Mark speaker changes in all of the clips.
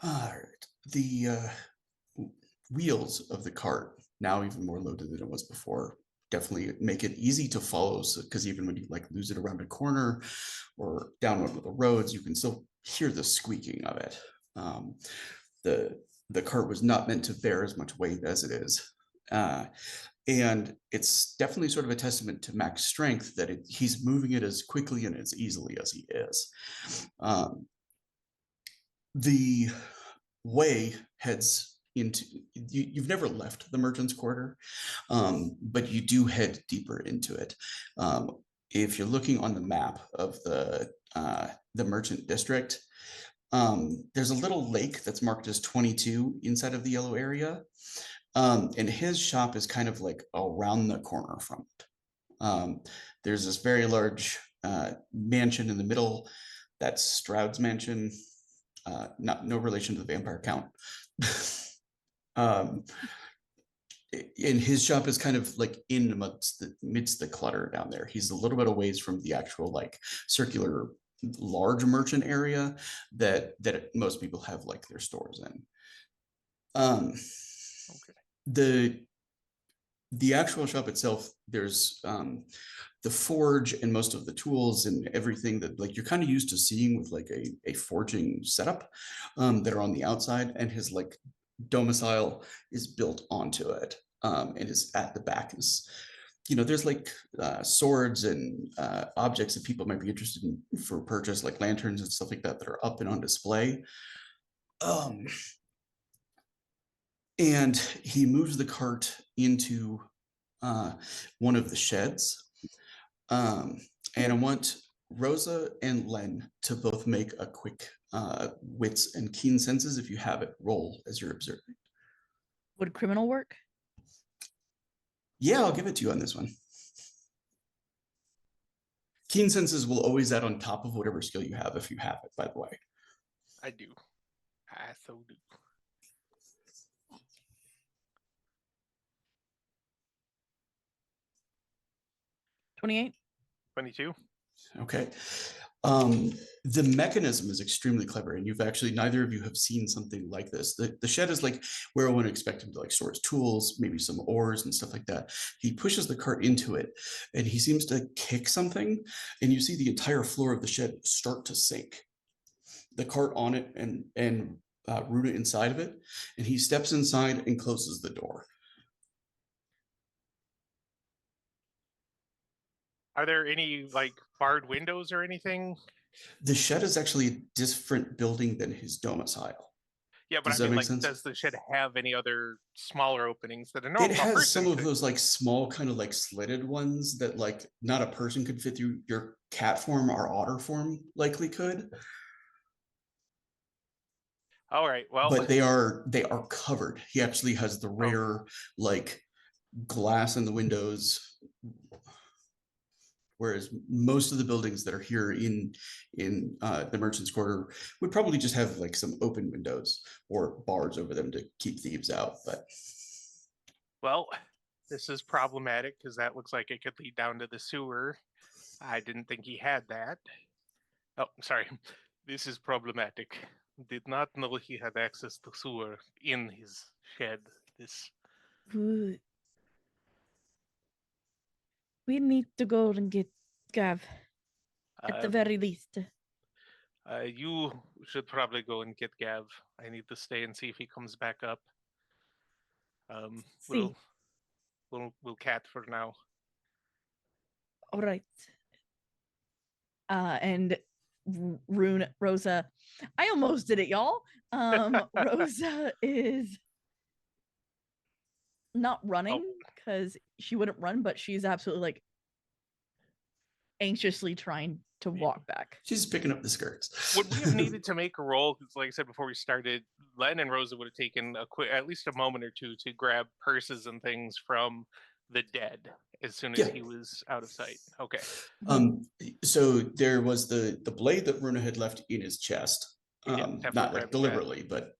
Speaker 1: The wheels of the cart, now even more loaded than it was before, definitely make it easy to follow. So, because even when you like lose it around a corner or down one of the roads, you can still hear the squeaking of it. Um, the cart was not meant to bear as much weight as it is. And it's definitely sort of a testament to Mac's strength that he's moving it as quickly and as easily as he is. The way heads into you've never left the merchant's quarter, but you do head deeper into it. If you're looking on the map of the merchant district, there's a little lake that's marked as 22 inside of the yellow area, and his shop is kind of like around the corner from it. There's this very large mansion in the middle. That's Stroud's mansion. No relation to the vampire count. And his shop is kind of like in amidst the clutter down there. He's a little bit away from the actual like circular large merchant area that most people have like their stores in. Okay. The actual shop itself, there's the forge and most of the tools and everything that like you're kind of used to seeing with like a forging setup that are on the outside, and his like domicile is built onto it, and is at the back. Is, there's like swords and objects that people might be interested in for purchase, like lanterns and stuff like that that are up and on display. And he moves the cart into one of the sheds. And I want Rosa and Len to both make a quick wits and keen senses, if you have it, roll as you're observing.
Speaker 2: Would criminal work?
Speaker 1: Yeah, I'll give it to you on this one. Keen senses will always add on top of whatever skill you have, if you have it, by the way.
Speaker 3: I do. I so do.
Speaker 2: $28.
Speaker 3: 22.
Speaker 1: Okay. The mechanism is extremely clever, and you've actually, neither of you have seen something like this. The shed is like where one would expect him to like store his tools, maybe some ores and stuff like that. He pushes the cart into it, and he seems to kick something, and you see the entire floor of the shed start to sink. The cart on it and Runa inside of it, and he steps inside and closes the door.
Speaker 3: Are there any like barred windows or anything?
Speaker 1: The shed is actually a different building than his domicile.
Speaker 3: Yeah, but
Speaker 1: does
Speaker 3: I
Speaker 1: that
Speaker 3: mean,
Speaker 1: make
Speaker 3: like,
Speaker 1: sense?
Speaker 3: Does the shed have any other smaller openings that a normal
Speaker 1: person? It has some of
Speaker 3: could?
Speaker 1: those like small kind of like slitted ones that like not a person could fit through. Your cat form or otter form likely could.
Speaker 3: All right, well,
Speaker 1: but they are covered. He actually has the rare like glass in the windows, whereas most of the buildings that are here in the merchant's quarter would probably just have like some open windows or bars over them to keep thieves out. But
Speaker 3: well, this is problematic because that looks like it could lead down to the sewer. I didn't think he had that. Oh, sorry. This is problematic. Did not know he had access to sewer in his shed. This.
Speaker 2: We need to go and get Gav, at the very least.
Speaker 3: You should probably go and get Gav. I need to stay and see if he comes back up. We'll cat for now.
Speaker 2: All right. And Rosa, I almost did it, y'all. Rosa is not running because she wouldn't run, but she's absolutely like anxiously trying to walk back.
Speaker 1: She's picking up the skirts.
Speaker 3: Would we have needed to make a roll? Because, like I said before we started, Len and Rosa would have taken at least a moment or two to grab purses and things from the dead as soon as he was out of sight. Okay.
Speaker 1: So there was the blade that Runa had left in his chest. Not like deliberately, but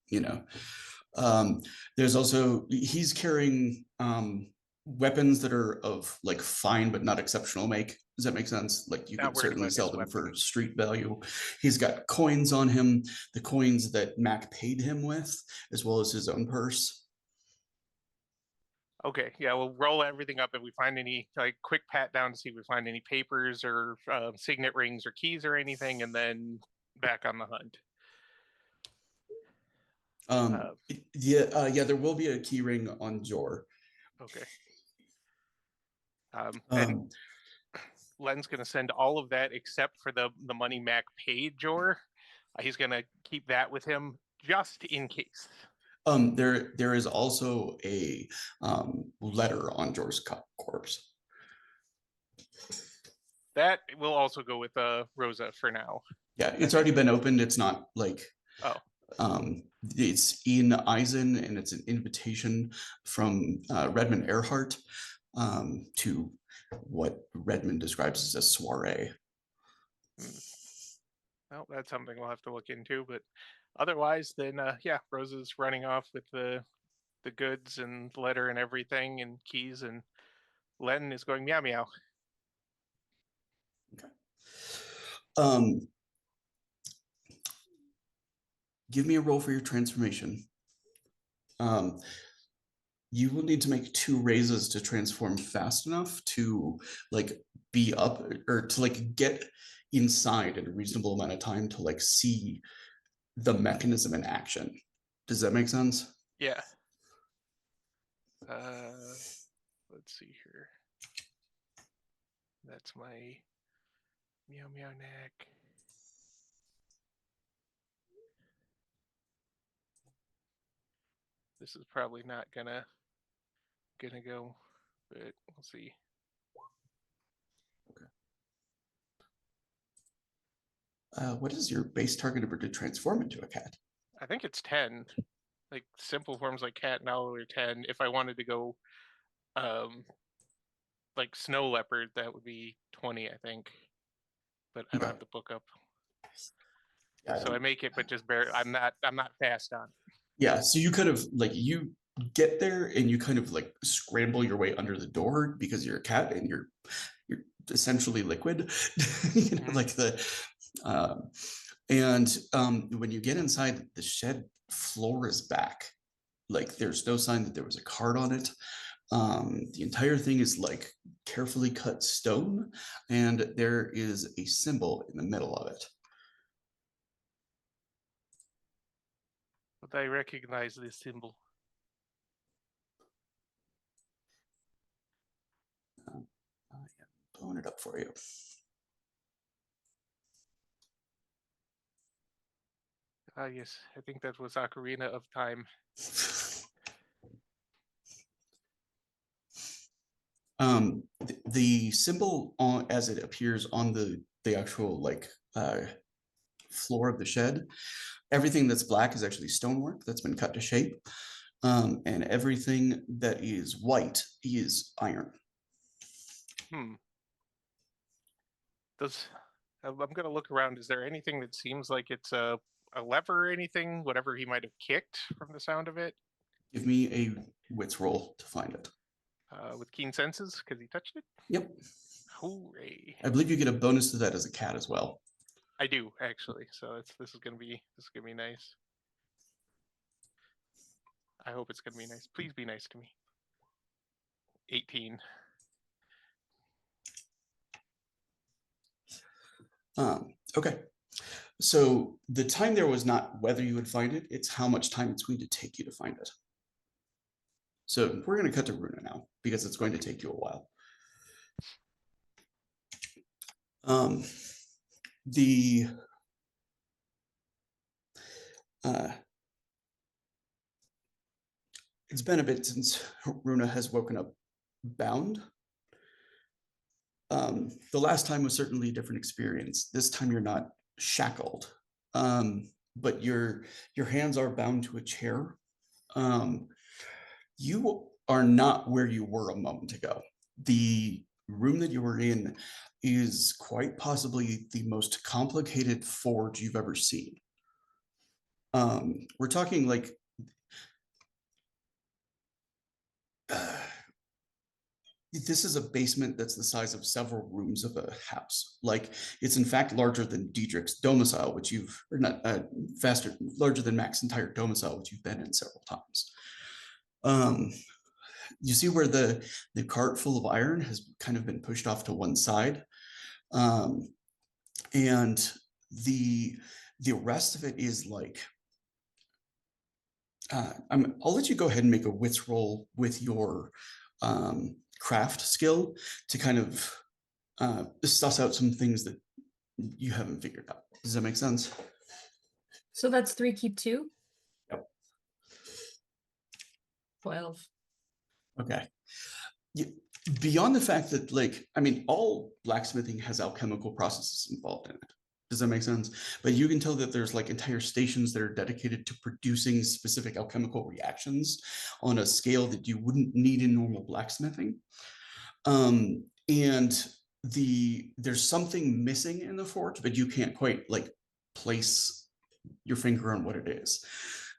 Speaker 1: there's also, he's carrying weapons that are of like fine but not exceptional make. Does that make sense? Like you
Speaker 3: Not
Speaker 1: could
Speaker 3: worried
Speaker 1: certainly
Speaker 3: about
Speaker 1: sell
Speaker 3: his
Speaker 1: them for
Speaker 3: weapon.
Speaker 1: street value. He's got coins on him, the coins that Mac paid him with, as well as his own purse.
Speaker 3: Okay, yeah, we'll roll everything up. If we find any, like, quick pat down to see if we find any papers or signet rings or keys or anything, and then back on the hunt. Uh,
Speaker 1: Yeah, there will be a key ring on Jor.
Speaker 3: okay. And
Speaker 1: Um,
Speaker 3: Len's going to send all of that except for the money Mac paid Jor. He's going to keep that with him just in case.
Speaker 1: there is also a letter on Jor's corpse.
Speaker 3: That will also go with Rosa for now.
Speaker 1: Yeah, it's already been opened. It's not like
Speaker 3: Oh,
Speaker 1: it's in Eisen, and it's an invitation from Redmond Earhart to what Redmond describes as a soiree.
Speaker 3: well, that's something we'll have to look into. But otherwise, then yeah, Rosa's running off with the goods and letter and everything and keys, and Len is going meow meow.
Speaker 1: Okay. Give me a roll for your transformation. You will need to make 2 raises to transform fast enough to like be up or to like get inside in a reasonable amount of time to like see the mechanism in action. Does that make sense?
Speaker 3: Yeah. Let's see here. That's my meow meow neck. This is probably not gonna go, but we'll see.
Speaker 1: What is your base target number to transform into a cat?
Speaker 3: I think it's 10. Like simple forms like cat and owl are 10. If I wanted to go like snow leopard, that would be 20, I think. But I don't have the book up.
Speaker 1: Yeah,
Speaker 3: So I make it, but just barely. I'm not fast on it.
Speaker 1: yeah, so you kind of like you get there and you kind of like scramble your way under the door because you're a cat and you're essentially liquid. You know, like the and when you get inside, the shed floor is back. Like there's no sign that there was a card on it. The entire thing is like carefully cut stone, and there is a symbol in the middle of it.
Speaker 3: But I recognize this symbol.
Speaker 1: I am blowing it up for you.
Speaker 3: Ah, yes, I think that was Ocarina of Time.
Speaker 1: The symbol on as it appears on the actual like floor of the shed, everything that's black is actually stonework that's been cut to shape, and everything that is white is iron.
Speaker 3: I'm gonna look around. Is there anything that seems like it's a lever or anything? Whatever he might have kicked from the sound of it.
Speaker 1: Give me a wits roll to find it.
Speaker 3: With keen senses, because he touched it.
Speaker 1: Yep.
Speaker 3: Hooray!
Speaker 1: I believe you get a bonus to that as a cat as well.
Speaker 3: I do actually. So this is gonna be nice. I hope it's gonna be nice. Please be nice to me. 18.
Speaker 1: Okay. So the time there was not whether you would find it, it's how much time it's going to take you to find it. So we're going to cut to Runa now because it's going to take you a while. It's been a bit since Runa has woken up bound. The last time was certainly a different experience. This time you're not shackled, but your hands are bound to a chair. You are not where you were a moment ago. The room that you were in is quite possibly the most complicated forge you've ever seen. We're talking like this is a basement that's the size of several rooms of a house. Like it's in fact larger than Diedrich's domicile, which you've, or not, larger than Mac's entire domicile, which you've been in several times. You see where the cart full of iron has kind of been pushed off to one side. And the rest of it is like, I'll let you go ahead and make a wits roll with your craft skill to kind of suss out some things that you haven't figured out. Does that make sense?
Speaker 4: So that's 3, keep 2?
Speaker 1: Yep.
Speaker 4: 12.
Speaker 1: Okay. Beyond the fact that, like, I mean, all blacksmithing has alchemical processes involved in it. Does that make sense? But you can tell that there's like entire stations that are dedicated to producing specific alchemical reactions on a scale that you wouldn't need in normal blacksmithing. And there's something missing in the forge, but you can't quite like place your finger on what it is.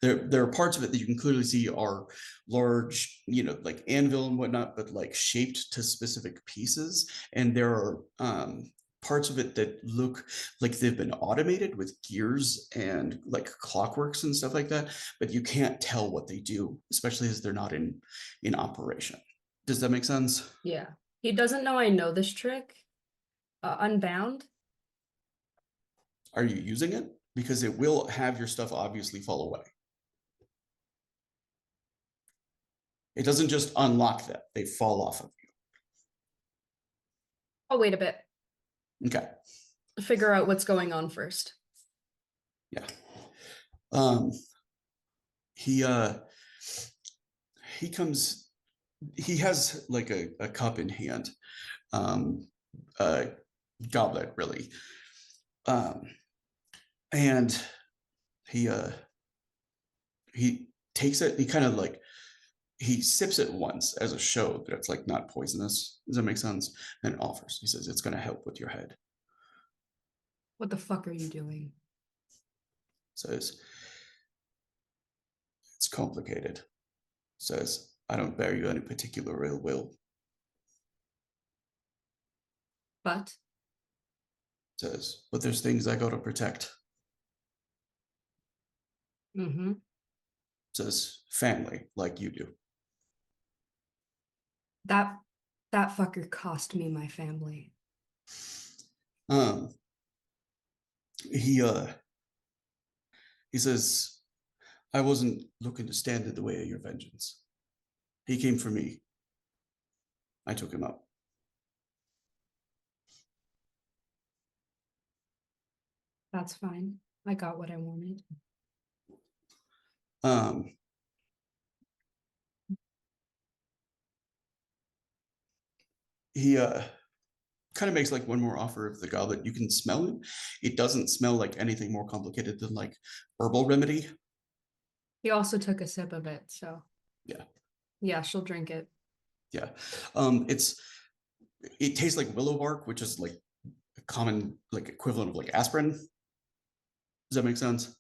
Speaker 1: There are parts of it that you can clearly see are large, you know, like anvil and whatnot, but like shaped to specific pieces. And there are parts of it that look like they've been automated with gears and like clockworks and stuff like that, but you can't tell what they do, especially as they're not in operation. Does that make sense?
Speaker 4: Yeah. He doesn't know I know this trick. Unbound.
Speaker 1: Are you using it? Because it will have your stuff obviously fall away. It doesn't just unlock them, they fall off of
Speaker 4: Oh, wait a bit.
Speaker 1: you. Okay.
Speaker 4: Figure out what's going on first.
Speaker 1: Yeah. He comes, he has like a cup in hand, a goblet really. And he takes it, he kind of like, he sips it once as a show that it's like not poisonous. Does that make sense? And offers, he says, it's going to help with your head.
Speaker 4: What the fuck are you doing?
Speaker 1: Says, it's complicated. Says, I don't bear you any particular ill will.
Speaker 4: But
Speaker 1: Says, but there's things I gotta protect. Says, family, like you do.
Speaker 4: that fucker cost me my family.
Speaker 1: He says, I wasn't looking to stand in the way of your vengeance. He came for me. I took him out.
Speaker 4: That's fine. I got what I wanted.
Speaker 1: He kind of makes like one more offer of the goblet. You can smell it. It doesn't smell like anything more complicated than like herbal remedy.
Speaker 4: He also took a sip of it, so
Speaker 1: Yeah.
Speaker 4: Yeah, she'll drink it.
Speaker 1: Yeah. It tastes like willow bark, which is like a common like equivalent of like aspirin. Does that make sense?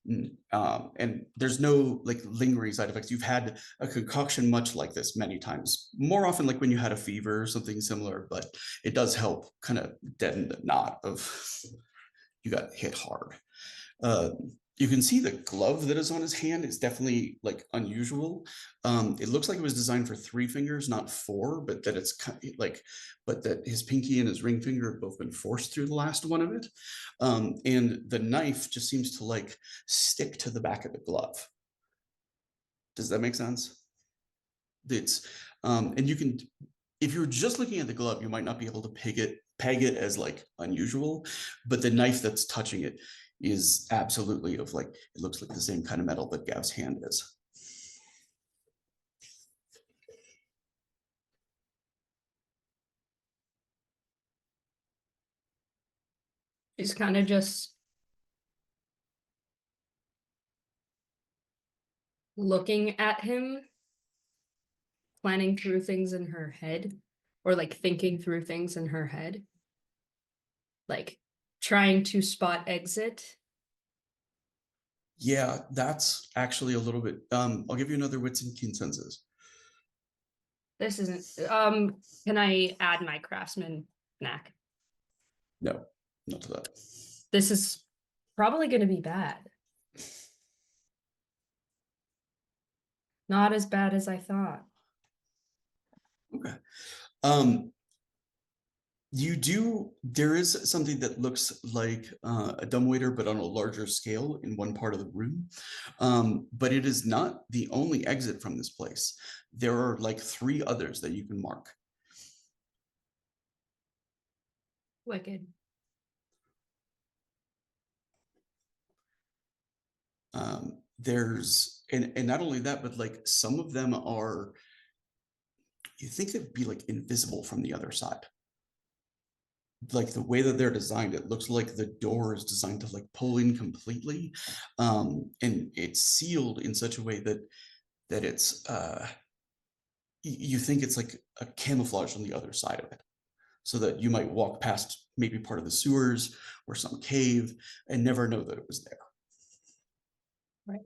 Speaker 1: And there's no like lingering side effects. You've had a concoction much like this many times, more often like when you had a fever or something similar, but it does help kind of deaden the knot of you got hit hard. You can see the glove that is on his hand is definitely like unusual. It looks like it was designed for 3 fingers, not 4, but that it's like, but that his pinky and his ring finger have both been forced through the last one of it. And the knife just seems to like stick to the back of the glove. Does that make sense? It's, and you can, if you're just looking at the glove, you might not be able to peg it as like unusual, but the knife that's touching it is absolutely of like, it looks like the same kind of metal that Gav's hand is.
Speaker 4: She's kind of just looking at him, planning through things in her head, or like thinking through things in her head, like trying to spot exit.
Speaker 1: Yeah, that's actually a little bit, I'll give you another wits and keen senses.
Speaker 4: This isn't. Can I add my craftsman knack?
Speaker 1: No, not to that.
Speaker 4: This is probably going to be bad. Not as bad as I thought.
Speaker 1: Okay. There is something that looks like a dumbwaiter, but on a larger scale in one part of the room. But it is not the only exit from this place. There are like 3 others that you can mark.
Speaker 4: Wicked.
Speaker 1: And not only that, but like some of them are, you think they'd be like invisible from the other side. Like the way that they're designed, it looks like the door is designed to like pull in completely. And it's sealed in such a way that it's you think it's like a camouflage on the other side of it, so that you might walk past maybe part of the sewers or some cave and never know that it was there.
Speaker 4: Right.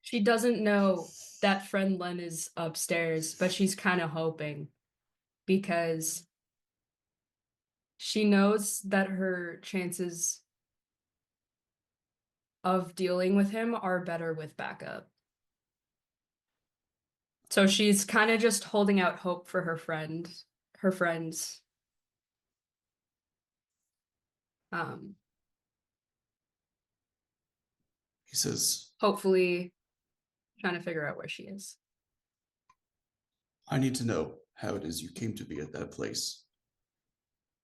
Speaker 4: She doesn't know that friend Len is upstairs, but she's kind of hoping because she knows that her chances of dealing with him are better with backup. So she's kind of just holding out hope for her friends.
Speaker 1: He says,
Speaker 4: Hopefully trying to figure out where she is.
Speaker 1: I need to know how it is you came to be at that place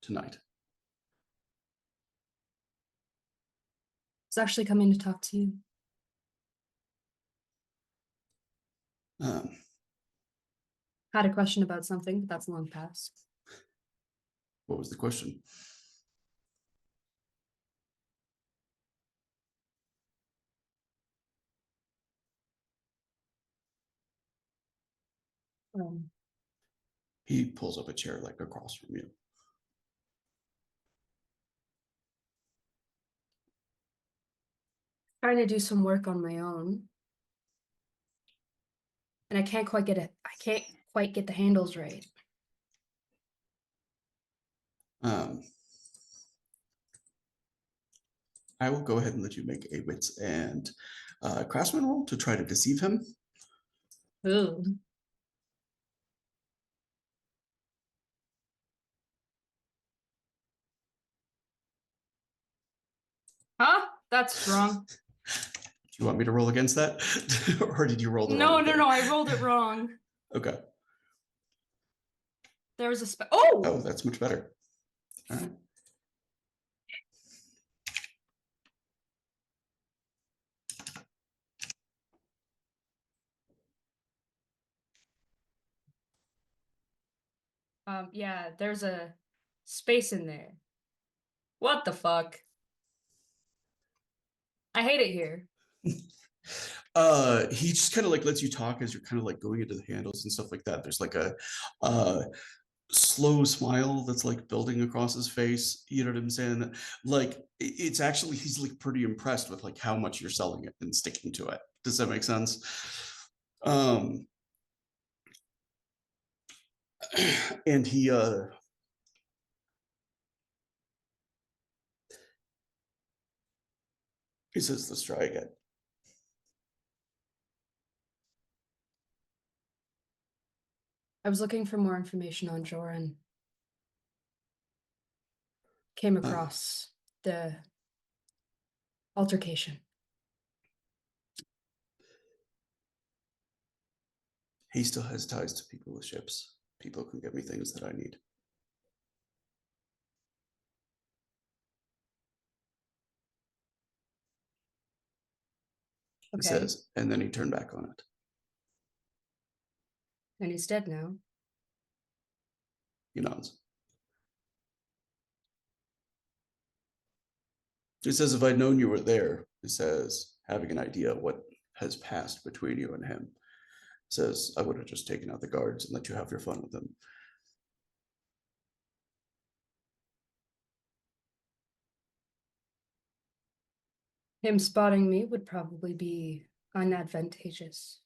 Speaker 1: tonight.
Speaker 4: I was actually coming to talk to you. Had a question about something, but that's long past.
Speaker 1: What was the question? He pulls up a chair like across from you.
Speaker 4: Trying to do some work on my own. And I can't quite get it. I can't quite get the handles right.
Speaker 1: I will go ahead and let you make a wits and craftsman roll to try to deceive him.
Speaker 4: Ooh. Huh? That's wrong.
Speaker 1: Do you want me to roll against that? Or did you roll the
Speaker 4: No,
Speaker 1: wrong thing?
Speaker 4: I rolled it wrong.
Speaker 1: Okay.
Speaker 4: There was a oh!
Speaker 1: Oh, that's much better. All right.
Speaker 4: Yeah, there's a space in there. What the fuck? I hate it here.
Speaker 1: He just kind of like lets you talk as you're kind of like going into the handles and stuff like that. There's like a slow smile that's like building across his face. You know what I'm saying? Like it's actually, he's like pretty impressed with like how much you're selling it and sticking to it. Does that make sense? And he says, let's try again.
Speaker 4: I was looking for more information on Joran. Came across the altercation.
Speaker 1: He still has ties to people with ships. People can get me things that I need. He
Speaker 4: Okay.
Speaker 1: says, and then he turned back on it.
Speaker 4: And he's dead now.
Speaker 1: He nods. He says, if I'd known you were there, he says, having an idea of what has passed between you and him, says, I would have just taken out the guards and let you have your fun with them.
Speaker 4: Him spotting me would probably be unadvantageous.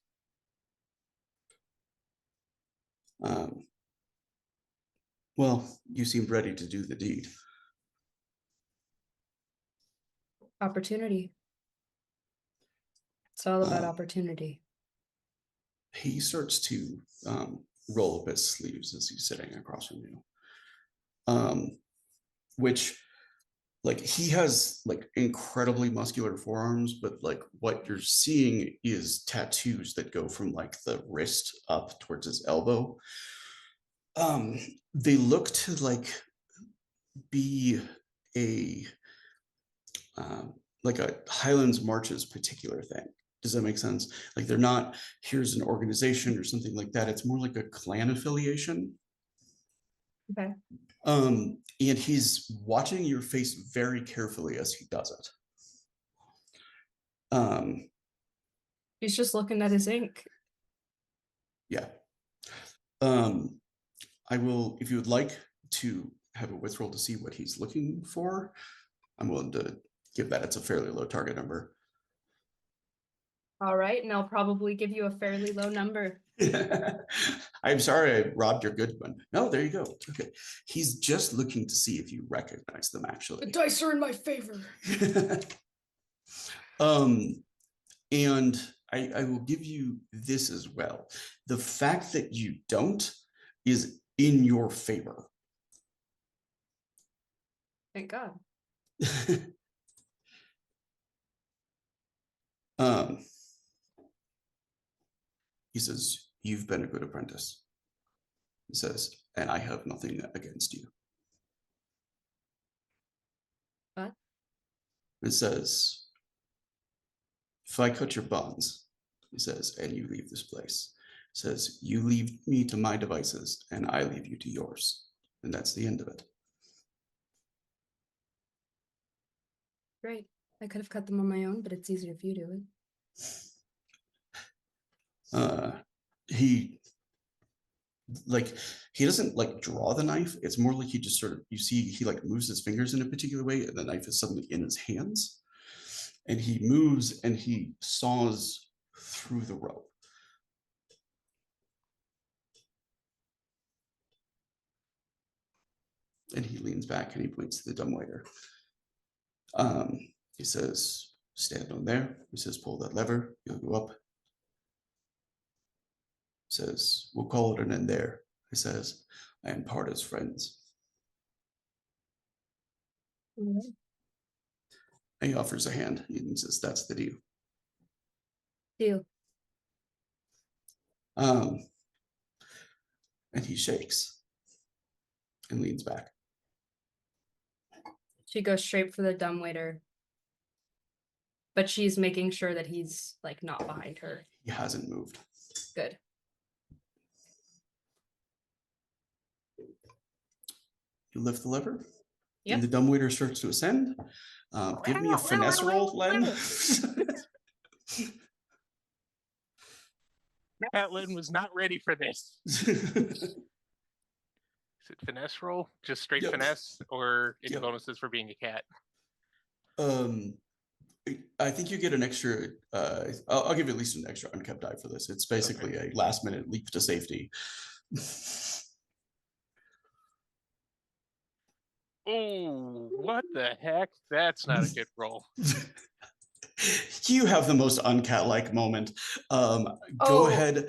Speaker 1: Well, you seemed ready to do the deed.
Speaker 4: Opportunity. It's all about
Speaker 1: Um,
Speaker 4: opportunity.
Speaker 1: He starts to roll up his sleeves as he's sitting across from you. Which, like, he has like incredibly muscular forearms, but like what you're seeing is tattoos that go from like the wrist up towards his elbow. They look to like be a like a Highlands Marches particular thing. Does that make sense? Like they're not, here's an organization or something like that. It's more like a clan affiliation.
Speaker 4: Okay.
Speaker 1: And he's watching your face very carefully as he does it.
Speaker 4: He's just looking at his ink.
Speaker 1: Yeah. I will, if you would like to have a wits roll to see what he's looking for, I'm willing to give that. It's a fairly low target number.
Speaker 4: All right, and I'll probably give you a fairly low number.
Speaker 1: I'm sorry I robbed your good one. No, there you go. Okay. He's just looking to see if you recognize them actually.
Speaker 4: dice are in my favor.
Speaker 1: And I will give you this as well. The fact that you don't is in your favor.
Speaker 4: Thank God.
Speaker 1: He says, you've been a good apprentice. He says, and I have nothing against you.
Speaker 4: What?
Speaker 1: It says, if I cut your bonds, he says, and you leave this place, it says, you leave me to my devices and I leave you to yours. And that's the end of it.
Speaker 4: Great. I could have cut them on my own, but it's easier if you do it.
Speaker 1: He doesn't like draw the knife. It's more like he just sort of, you see, he like moves his fingers in a particular way and the knife is suddenly in his hands. And he moves and he saws through the rope. And he leans back and he points to the dumbwaiter. He says, stand on there. He says, pull that lever. You'll go up. He says, we'll call it an end there. He says, and part as friends.
Speaker 4: Mm-hmm.
Speaker 1: And he offers a hand. He says, that's the deal.
Speaker 4: Deal.
Speaker 1: And he shakes and leans back.
Speaker 4: She goes straight for the dumbwaiter. But she's making sure that he's like not behind her.
Speaker 1: He hasn't moved.
Speaker 4: Good.
Speaker 1: You lift the lever.
Speaker 4: Yep.
Speaker 1: And the dumbwaiter starts to ascend. Give me a finesse roll, Len.
Speaker 3: Len was not ready for this. Is it finesse roll? Just straight
Speaker 1: Yep.
Speaker 3: finesse, or any
Speaker 1: Yep.
Speaker 3: bonuses for being a cat?
Speaker 1: I think you get an extra. I'll give you at least an extra unkept die for this. It's basically a last minute leap to safety.
Speaker 3: Oh, what the heck? That's not a good roll.
Speaker 1: You have the most uncat-like moment. Go ahead.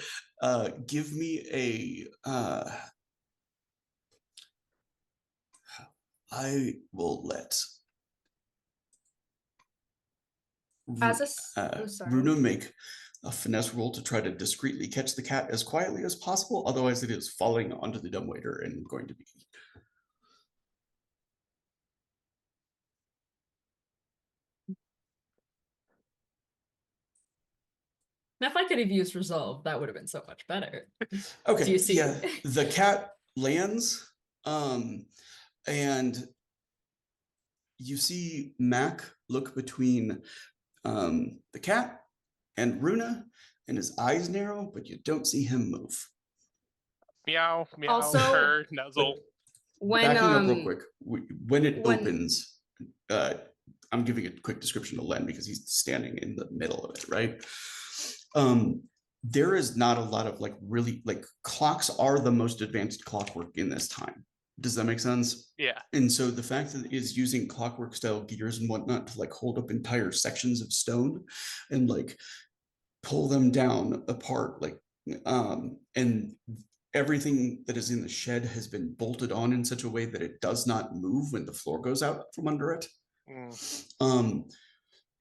Speaker 1: Give me a. I will let. Runa make a finesse roll to try to discreetly catch the cat as quietly as possible. Otherwise, it is falling onto the dumbwaiter and going to be.
Speaker 4: Now, if I could have used resolve, that would have been so much better.
Speaker 1: Okay.
Speaker 4: Do you see?
Speaker 1: Yeah, the cat lands, and you see Mac look between the cat and Runa, and his eyes narrow, but you don't see him move.
Speaker 3: Meow, meow,
Speaker 4: Also,
Speaker 3: purr, nuzzle.
Speaker 4: When
Speaker 1: Backing up real quick, when it opens, I'm giving a quick description to Len because he's standing in the middle of it, right? There is not a lot of like really like clocks are the most advanced clockwork in this time. Does that make sense?
Speaker 3: Yeah.
Speaker 1: And so the fact that it is using clockwork style gears and whatnot to like hold up entire sections of stone and like pull them down apart, like and everything that is in the shed has been bolted on in such a way that it does not move when the floor goes out from under it.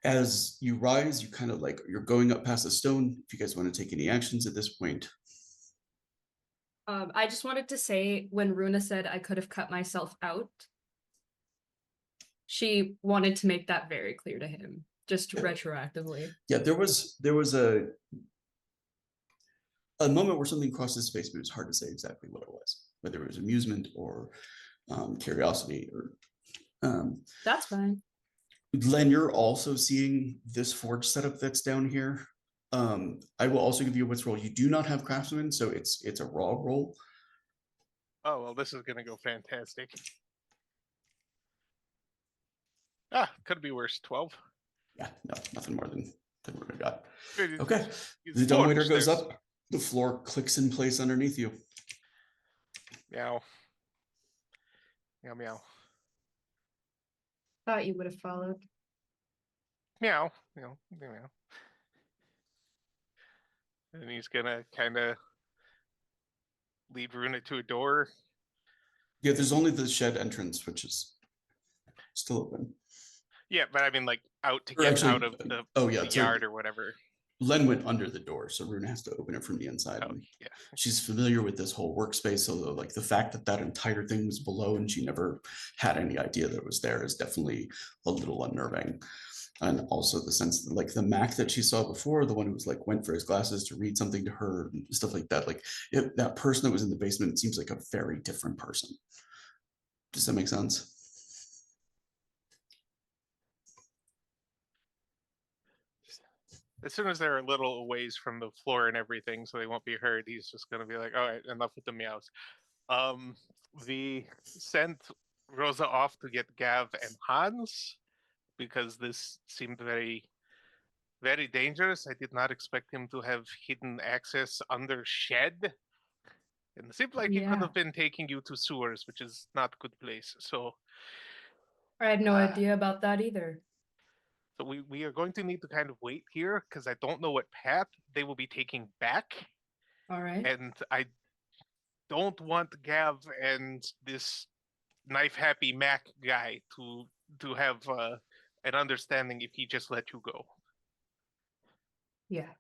Speaker 1: As you rise, you kind of like you're going up past the stone. If you guys want to take any actions at this point.
Speaker 4: I just wanted to say when Runa said I could have cut myself out, she wanted to make that very clear to him, just retroactively.
Speaker 1: Yeah, there was a moment where something crossed his face, but it was hard to say exactly what it was, whether it was amusement or curiosity or.
Speaker 4: That's fine.
Speaker 1: Len, you're also seeing this forge setup that's down here. I will also give you a wits roll. You do not have craftsman, so it's a raw roll.
Speaker 3: Oh, well, this is gonna go fantastic. Ah, could be worse. 12.
Speaker 1: Yeah, no, nothing more than what I got.
Speaker 3: It-
Speaker 1: Okay,
Speaker 3: it's
Speaker 1: the dumbwaiter
Speaker 3: forged,
Speaker 1: goes
Speaker 3: there's-
Speaker 1: up. The floor clicks in place underneath you.
Speaker 3: Meow. Meow, meow.
Speaker 4: Thought you would have followed.
Speaker 3: Meow. Meow. Meow. And he's gonna kind of lead Runa to a door.
Speaker 1: Yeah, there's only the shed entrance, which is still open.
Speaker 3: Yeah, but I mean, like, out to
Speaker 1: Or
Speaker 3: get
Speaker 1: actually,
Speaker 3: out of the,
Speaker 1: oh yeah,
Speaker 3: the
Speaker 1: so
Speaker 3: yard or whatever.
Speaker 1: Len went under the door, so Runa has to open it from the inside.
Speaker 3: Oh,
Speaker 1: And
Speaker 3: yeah.
Speaker 1: she's familiar with this whole workspace, although like the fact that that entire thing was below and she never had any idea that it was there is definitely a little unnerving. And also the sense that like the Mac that she saw before, the one who was like went for his glasses to read something to her and stuff like that, like that person that was in the basement, it seems like a very different person. Does that make sense?
Speaker 3: As soon as they're a little ways from the floor and everything, so they won't be heard, he's just gonna be like, all right, enough with the meows. The sent Rosa off to get Gav and Hans because this seemed very, very dangerous. I did not expect him to have hidden access under shed. And it seemed like he could
Speaker 4: Yeah.
Speaker 3: have been taking you to sewers, which is not a good place. So
Speaker 4: I had no idea about that either.
Speaker 3: So we are going to need to kind of wait here because I don't know what path they will be taking back.
Speaker 4: All right.
Speaker 3: And I don't want Gav and this knife happy Mac guy to have an understanding if he just let you go.
Speaker 4: Yeah.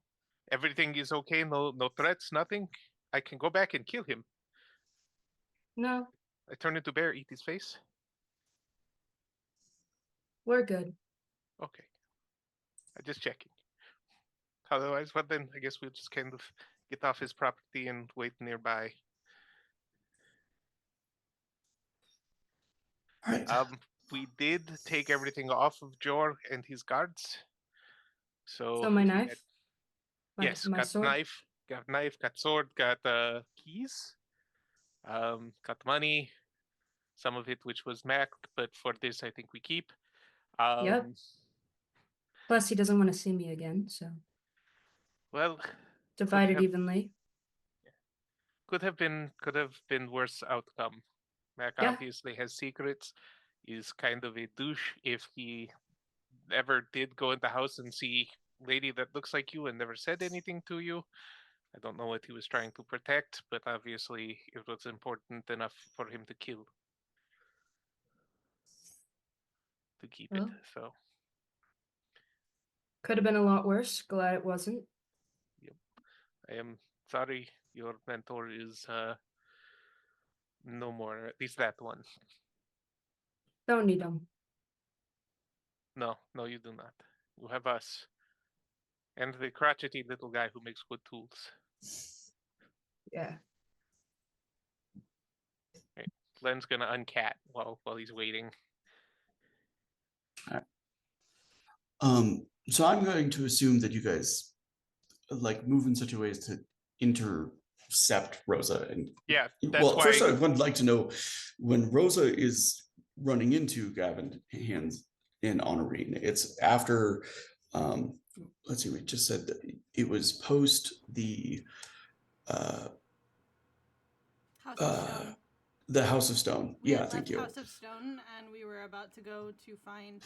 Speaker 3: Everything is okay, no threats, nothing. I can go back and kill him.
Speaker 4: No,
Speaker 3: I turn into bear, eat his face.
Speaker 4: we're good.
Speaker 3: Okay. I'm just checking. Otherwise, well then I guess we'll just kind of get off his property and wait nearby.
Speaker 1: All right.
Speaker 3: We did take everything off of Jor and his guards. So,
Speaker 4: So my
Speaker 3: if you
Speaker 4: knife?
Speaker 3: had-
Speaker 4: My,
Speaker 3: yes,
Speaker 4: my
Speaker 3: got
Speaker 4: sword?
Speaker 3: knife, got sword, got keys, got money, some of it which was Mac, but for this I think we keep.
Speaker 4: Yep. Plus, he doesn't want to see me again, so
Speaker 3: Well,
Speaker 4: divide it
Speaker 3: have-
Speaker 4: evenly.
Speaker 3: could have been worse outcome. Mac
Speaker 4: Yeah.
Speaker 3: obviously has secrets, is kind of a douche if he ever did go in the house and see lady that looks like you and never said anything to you. I don't know what he was trying to protect, but obviously it was important enough for him to kill. To keep it.
Speaker 4: Well.
Speaker 3: So
Speaker 4: Could have been a lot worse. Glad it wasn't.
Speaker 3: I am sorry your mentor is no more, at least that one.
Speaker 4: Don't need them.
Speaker 3: No, you do not. You have us. And the crotchety little guy who makes good tools.
Speaker 4: Yeah.
Speaker 3: Len's gonna uncat while he's waiting.
Speaker 1: So I'm going to assume that you guys like move in such a way as to intercept Rosa. And
Speaker 3: Yeah, that's
Speaker 1: well,
Speaker 3: why.
Speaker 1: first I would like to know when Rosa is running into Gavin Hands, in Honorine. It's after, let's see, we just said that it was post the uh,
Speaker 5: House of Stone.
Speaker 1: the House of Stone.
Speaker 5: We
Speaker 1: Yeah,
Speaker 5: had
Speaker 1: thank
Speaker 5: left
Speaker 1: you.
Speaker 5: House of Stone, and we were about to go to find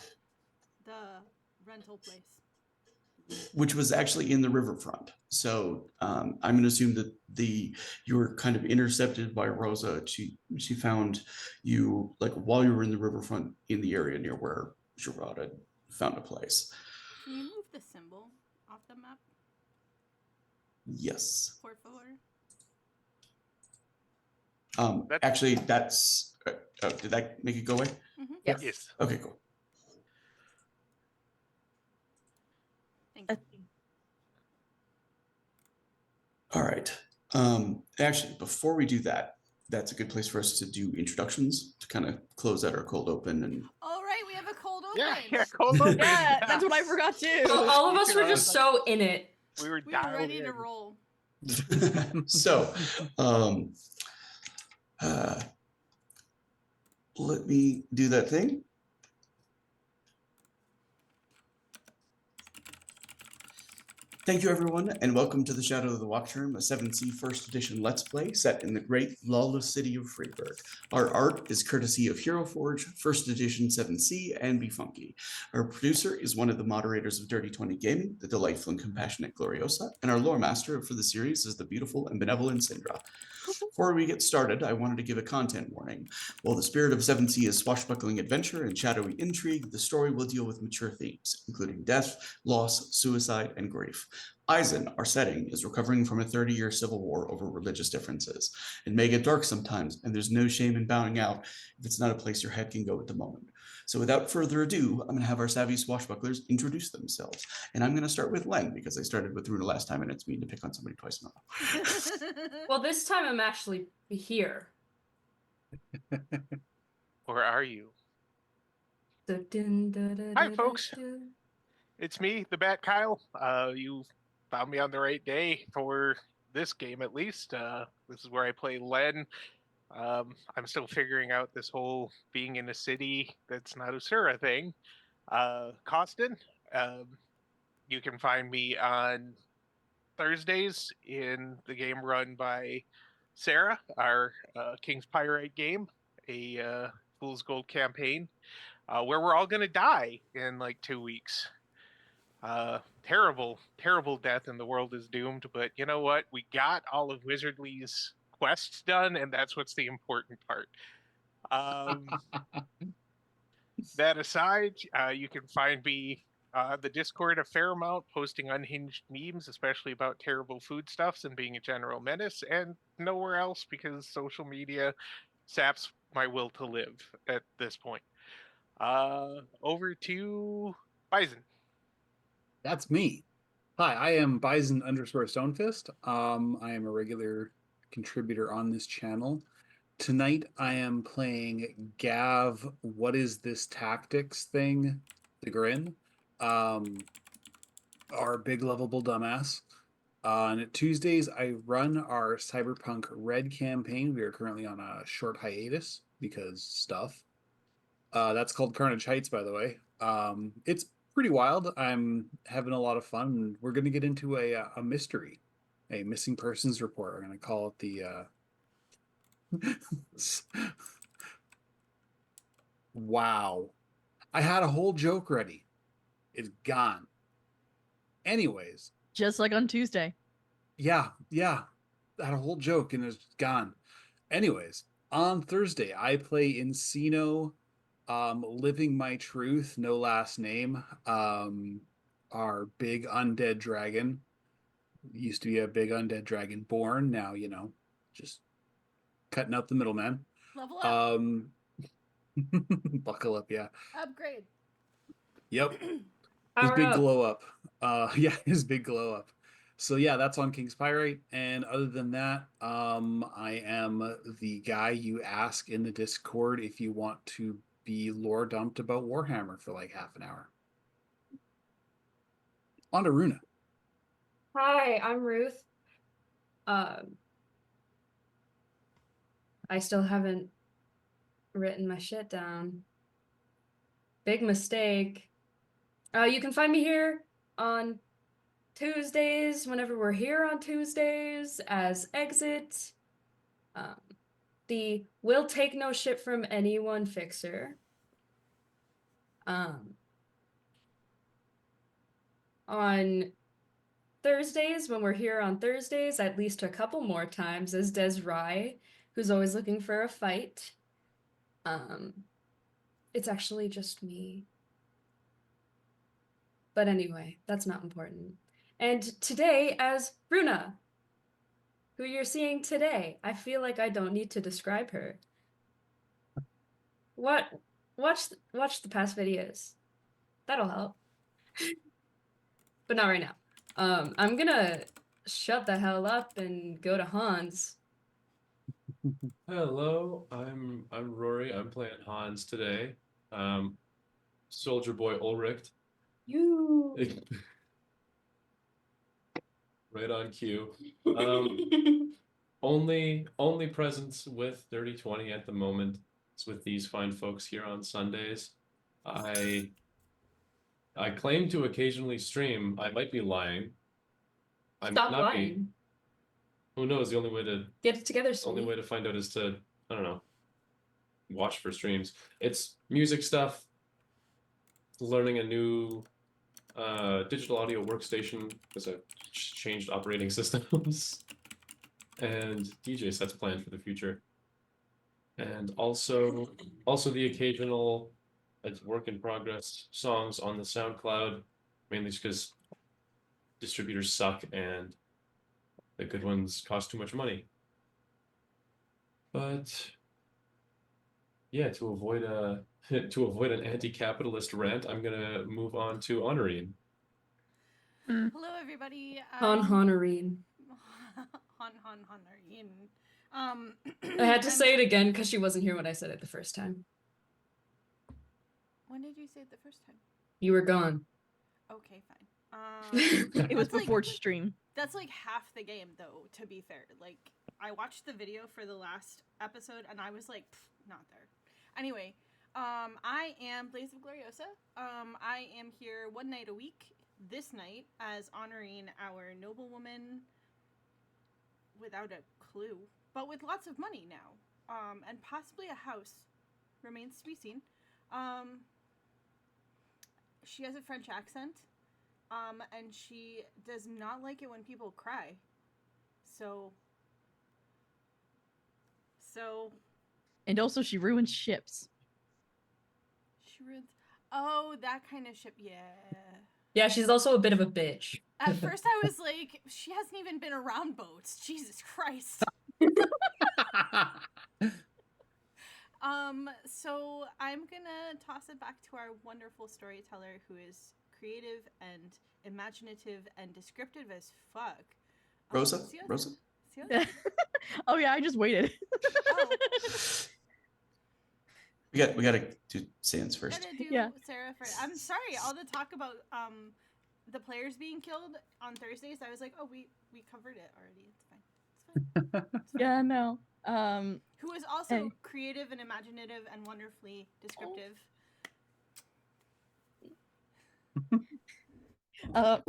Speaker 5: the rental place.
Speaker 1: Which was actually in the riverfront. So I'm going to assume that you were kind of intercepted by Rosa. She found you like while you were in the riverfront in the area near where Gerard had found a place.
Speaker 5: Can you move the symbol off the map,
Speaker 1: Yes.
Speaker 5: por favor?
Speaker 1: Actually, that's. Did that make it go away?
Speaker 5: Mm-hmm.
Speaker 4: Yes.
Speaker 3: Yes.
Speaker 1: Okay, cool.
Speaker 5: Thank you.
Speaker 1: All right. Actually, before we do that, that's a good place for us to do introductions to kind of close out our cold open and
Speaker 5: All right, we have a cold open.
Speaker 3: Yeah, cold open.
Speaker 2: Yeah, that's what I forgot too.
Speaker 4: Well, all of us were
Speaker 3: Yeah.
Speaker 4: just so in it.
Speaker 3: We were
Speaker 5: We were
Speaker 3: dialed
Speaker 5: ready
Speaker 3: in.
Speaker 5: to roll.
Speaker 1: so uh, let me do that thing. Thank you, everyone, and welcome to the Shadow of the Wactturm, a 7th First Edition Let's Play set in the great lawless city of Freeburg. Our art is courtesy of Hero Forge, First Edition 7th, and Be Funky. Our producer is one of the moderators of Dirty 20 Gaming, the delightful and compassionate Gloriosa, and our lore master for the series is the beautiful and benevolent Syndra. Before we get started, I wanted to give a content warning. While the spirit of 7th is swashbuckling adventure and shadowy intrigue, the story will deal with mature themes, including death, loss, suicide, and grief. Eisen, our setting, is recovering from a 30-year civil war over religious differences. It may get dark sometimes, and there's no shame in bowing out if it's not a place your head can go at the moment. So without further ado, I'm going to have our savvy swashbucklers introduce themselves. And I'm going to start with Len, because I started with Runa last time, and it's mean to pick on somebody twice in a row.
Speaker 4: Well, this time I'm actually here.
Speaker 3: Or are you? Hi,
Speaker 4: Hi,
Speaker 3: folks. It's me, the Bat Kyle. You found me on the right day for this game, at least. This is where I play Len. I'm still figuring out this whole being in a city that's not Usura thing. Costin, you can find me on Thursdays in the game run by Sarah, our King's Pyrite game, a Fool's Gold campaign, where we're all going to die in like 2 weeks. Terrible, terrible death, and the world is doomed. But you know what? We got all of Wizardly's quests done, and that's what's the important part. That aside, you can find me the Discord a fair amount, posting unhinged memes, especially about terrible foodstuffs and being a general menace, and nowhere else because social media saps my will to live at this point. Over to Bison.
Speaker 6: That's me. Hi, I am Bison _ Stonefist. I am a regular contributor on this channel. Tonight I am playing Gav. What is this tactics thing? The Grin. Our big lovable dumbass. On Tuesdays, I run our Cyberpunk Red campaign. We are currently on a short hiatus because stuff. That's called Carnage Heights, by the way. It's pretty wild. I'm having a lot of fun. We're going to get into a mystery, a missing persons report. We're going to call it the. Wow, I had a whole joke ready. It's gone. Anyways,
Speaker 2: Just like on Tuesday.
Speaker 6: yeah, I had a whole joke and it's gone. Anyways, on Thursday I play Encino. Living My Truth, no last name. Our big undead dragon. Used to be a big undead dragon born. Now, just cutting out the middleman.
Speaker 5: Level up.
Speaker 6: Buckle up, yeah.
Speaker 5: Upgrade.
Speaker 6: Yep. His
Speaker 4: Power
Speaker 6: big
Speaker 4: up.
Speaker 6: glow up. Yeah, his big glow up. So yeah, that's on King's Pyrite. And other than that, I am the guy you ask in the Discord if you want to be lore dumped about Warhammer for like half an hour. On to Runa.
Speaker 4: Hi, I'm Ruth. I still haven't written my shit down. Big mistake. You can find me here on Tuesdays, whenever we're here on Tuesdays, as Exit. The will take no shit from anyone fixer. On Thursdays, when we're here on Thursdays, at least a couple more times, as Des Rye, who's always looking for a fight. It's actually just me. But anyway, that's not important. And today as Runa, who you're seeing today. I feel like I don't need to describe her. Watch the past videos. That'll help. But not right now. I'm gonna shut the hell up and go to Hans.
Speaker 7: Hello, I'm Rory. I'm playing Hans today. Soldier Boy Ulrich.
Speaker 4: You.
Speaker 7: Right on cue. Only presence with Dirty 20 at the moment. It's with these fine folks here on Sundays. I claim to occasionally stream. I might be lying. I
Speaker 4: Stop
Speaker 7: might not
Speaker 4: lying.
Speaker 7: be. Who knows? The only way to
Speaker 4: Get it together,
Speaker 7: only
Speaker 4: Sully.
Speaker 7: way to find out is to, I don't know, watch for streams. It's music stuff, learning a new digital audio workstation because I've changed operating systems, and DJ sets planned for the future. And also the occasional work in progress songs on the SoundCloud, mainly because distributors suck and the good ones cost too much money. But yeah, to avoid an anti-capitalist rant, I'm gonna move on to Honorine.
Speaker 5: Hello, everybody.
Speaker 4: Honorine.
Speaker 5: Honorine.
Speaker 4: I had to say it again because she wasn't here when I said it the first time.
Speaker 5: When did you say it the first time?
Speaker 4: You were gone.
Speaker 5: Okay, fine.
Speaker 2: It was
Speaker 5: That's
Speaker 2: before stream.
Speaker 5: That's like half the game, though, to be fair. Like, I watched the video for the last episode, and I was like, not there. Anyway, I am Blaze of Gloriosa. I am here one night a week, this night, as honoring our noblewoman without a clue, but with lots of money now, and possibly a house. Remains to be seen. She has a French accent, and she does not like it when people cry. So.
Speaker 2: And also she ruins ships.
Speaker 5: She ruins. Oh, that kind of ship. Yeah.
Speaker 4: Yeah, she's also a bit of a bitch.
Speaker 5: At first, I was like, she hasn't even been around boats. Jesus Christ. So I'm gonna toss it back to our wonderful storyteller who is creative and imaginative and descriptive as fuck.
Speaker 1: Rosa?
Speaker 5: Sioza.
Speaker 1: Rosa?
Speaker 5: Sioza?
Speaker 2: Oh yeah, I just waited.
Speaker 5: Oh,
Speaker 1: We gotta do Sans first.
Speaker 5: gotta do
Speaker 2: Yeah.
Speaker 5: Sarah first. I'm sorry, all the talk about the players being killed on Thursdays, I was like, oh, we covered it already. It's fine. It's fine. It's fine.
Speaker 2: Yeah, no.
Speaker 5: Who is also
Speaker 2: Hey.
Speaker 5: creative and imaginative and wonderfully descriptive. You love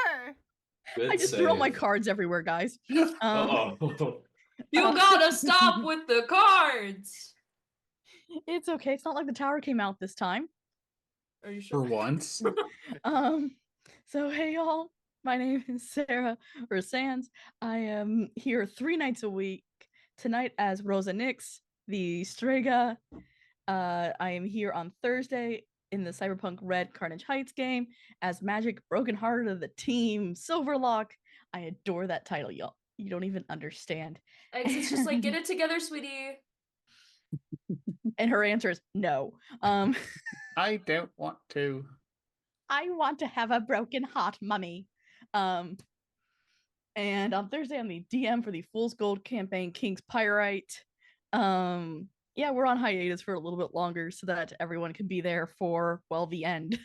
Speaker 5: her.
Speaker 7: Good
Speaker 2: I just threw all my
Speaker 7: save.
Speaker 2: cards everywhere, guys.
Speaker 7: Oh,
Speaker 4: You gotta stop with the cards!
Speaker 2: It's okay. It's not like the tower came out this time.
Speaker 4: Are you
Speaker 6: For
Speaker 4: sure?
Speaker 6: once.
Speaker 2: So hey y'all, my name is Sarah or Sans. I am here 3 nights a week. Tonight as Rosa Nix, the Strega. I am here on Thursday in the Cyberpunk Red Carnage Heights game as Magic Brokenhearted of the Team Silverlock. I adore that title, y'all. You don't even understand.
Speaker 4: Exit's just like, get it together, sweetie.
Speaker 2: And her answer is no.
Speaker 6: I don't want to.
Speaker 2: I want to have a broken heart, mummy. And on Thursday, I'm the DM for the Fool's Gold campaign, King's Pyrite. Yeah, we're on hiatus for a little bit longer so that everyone can be there for, well, the end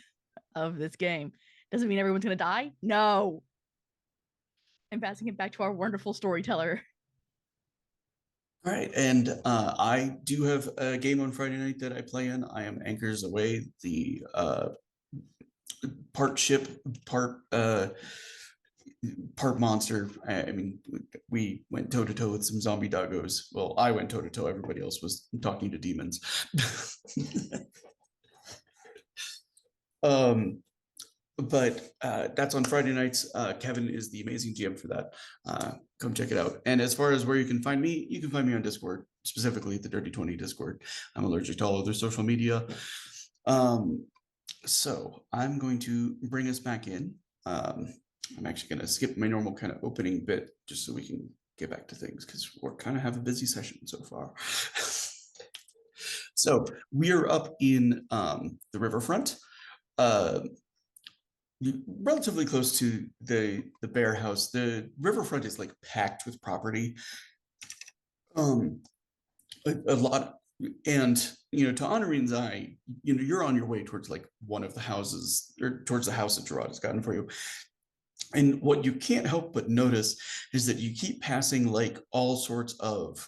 Speaker 2: of this game. Doesn't mean everyone's gonna die. No. I'm passing it back to our wonderful storyteller.
Speaker 1: All right, and I do have a game on Friday night that I play in. I am Anchors Away, the part ship, part monster. I mean, we went toe to toe with some zombie doggos. Well, I went toe to toe. Everybody else was talking to demons. But that's on Friday nights. Kevin is the amazing GM for that. Come check it out. And as far as where you can find me on Discord, specifically the Dirty 20 Discord. I'm allergic to all other social media. So I'm going to bring us back in. I'm actually going to skip my normal kind of opening bit just so we can get back to things because we're kind of have a busy session so far. So we are up in the riverfront. Relatively close to the bear house. The riverfront is like packed with property. A lot, and to Honorene's eye, you're on your way towards like one of the houses, or towards the house that Gerard has gotten for you. And what you can't help but notice is that you keep passing like all sorts of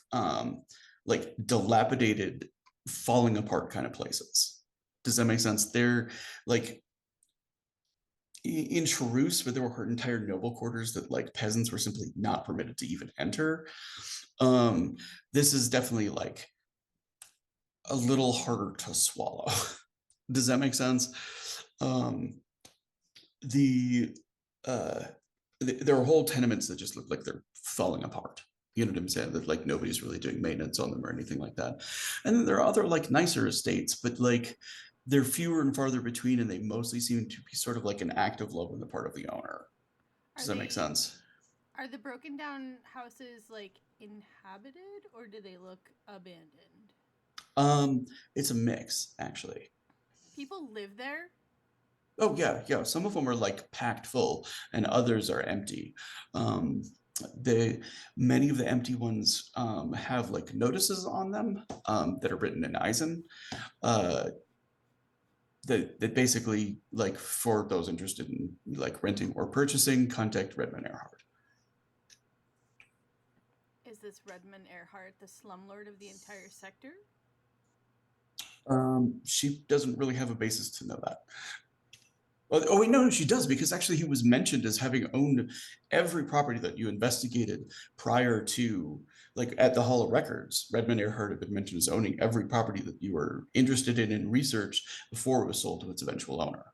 Speaker 1: like dilapidated, falling apart kind of places. Does that make sense? They're like in Charus, where there were her entire noble quarters that like peasants were simply not permitted to even enter. This is definitely like a little harder to swallow. Does that make sense? There are whole tenements that just look like they're falling apart. You know what I'm saying? That like nobody's really doing maintenance on them or anything like that. And then there are other like nicer estates, but like they're fewer and farther between, and they mostly seem to be sort of like an act of love on the part of the owner. Does that make sense?
Speaker 5: Are the broken down houses like inhabited, or do they look abandoned?
Speaker 1: It's a mix, actually.
Speaker 5: People live there?
Speaker 1: Oh yeah. Some of them are like packed full, and others are empty. Many of the empty ones have like notices on them that are written in Eisen. That basically, like, for those interested in like renting or purchasing, contact Redmond Earhart.
Speaker 5: Is this Redmond Earhart the slumlord of the entire sector?
Speaker 1: She doesn't really have a basis to know that. Oh wait, no, she does, because actually he was mentioned as having owned every property that you investigated prior to, like, at the Hall of Records. Redmond Earhart had been mentioned as owning every property that you were interested in and researched before it was sold to its eventual owner.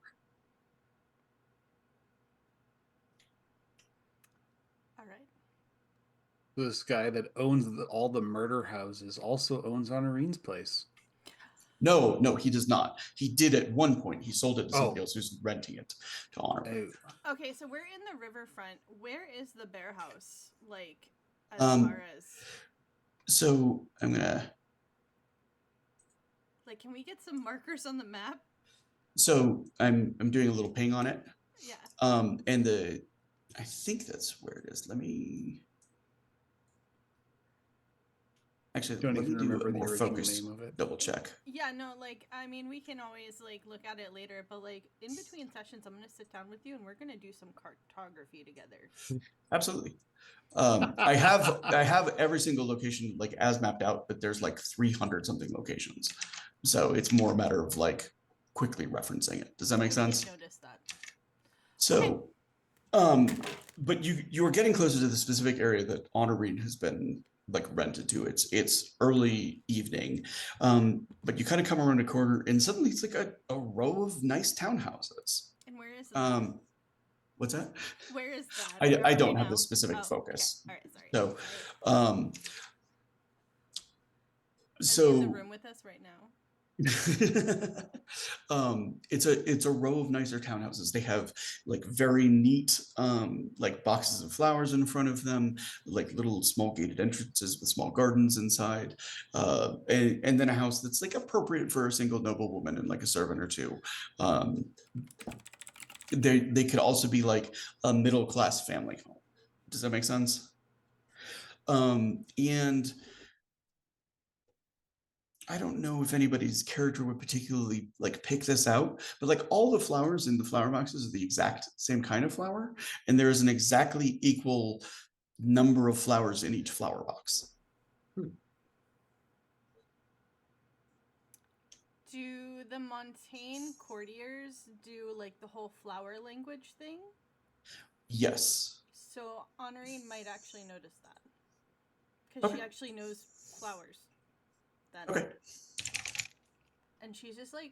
Speaker 5: All right.
Speaker 6: This guy that owns all the murder houses also owns Honorene's place.
Speaker 1: No, he does not. He did at one point. He sold it to somebody
Speaker 6: Oh.
Speaker 1: else who's renting it to Honor.
Speaker 6: Oh.
Speaker 5: Okay, so we're in the riverfront. Where is the bear house? Like, as far as
Speaker 1: So I'm gonna.
Speaker 5: like, can we get some markers on the map?
Speaker 1: So I'm doing a little ping on it.
Speaker 5: Yeah.
Speaker 1: And I think that's where it is. Let me. Actually,
Speaker 6: Don't
Speaker 1: let me
Speaker 6: even
Speaker 1: do
Speaker 6: remember
Speaker 1: a
Speaker 6: the
Speaker 1: more
Speaker 6: original
Speaker 1: focused
Speaker 6: name of it.
Speaker 1: double check.
Speaker 5: Yeah, no, like, I mean, we can always, like, look at it later, but, like, in between sessions, I'm going to sit down with you and we're going to do some cartography together.
Speaker 1: Absolutely. I have every single location, like, as mapped out, but there's, like, 300 something locations. So it's more a matter of, like, quickly referencing it. Does that make sense?
Speaker 5: I noticed that.
Speaker 1: So, but you are getting closer to the specific area that Honorine has been like rented to. It's early evening, but you kind of come around a corner and suddenly it's like a row of nice townhouses.
Speaker 5: And where is that?
Speaker 1: What's that?
Speaker 5: Where is that?
Speaker 1: I don't have the specific focus.
Speaker 5: Okay. All right, sorry.
Speaker 1: So
Speaker 5: Are they in the room with us right now?
Speaker 1: It's a row of nicer townhouses. They have like very neat like boxes of flowers in front of them, like little small gated entrances with small gardens inside, and then a house that's like appropriate for a single noblewoman and like a servant or two. They could also be like a middle class family home. Does that make sense? And I don't know if anybody's character would particularly like pick this out, but like all the flowers in the flower boxes are the exact same kind of flower, and there is an exactly equal number of flowers in each flower box.
Speaker 5: Do the Montaigne courtiers do like the whole flower language thing?
Speaker 1: Yes.
Speaker 5: So Honorine might actually notice that. Because she
Speaker 1: Okay.
Speaker 5: actually knows flowers. Then.
Speaker 1: Okay.
Speaker 5: And she's just like,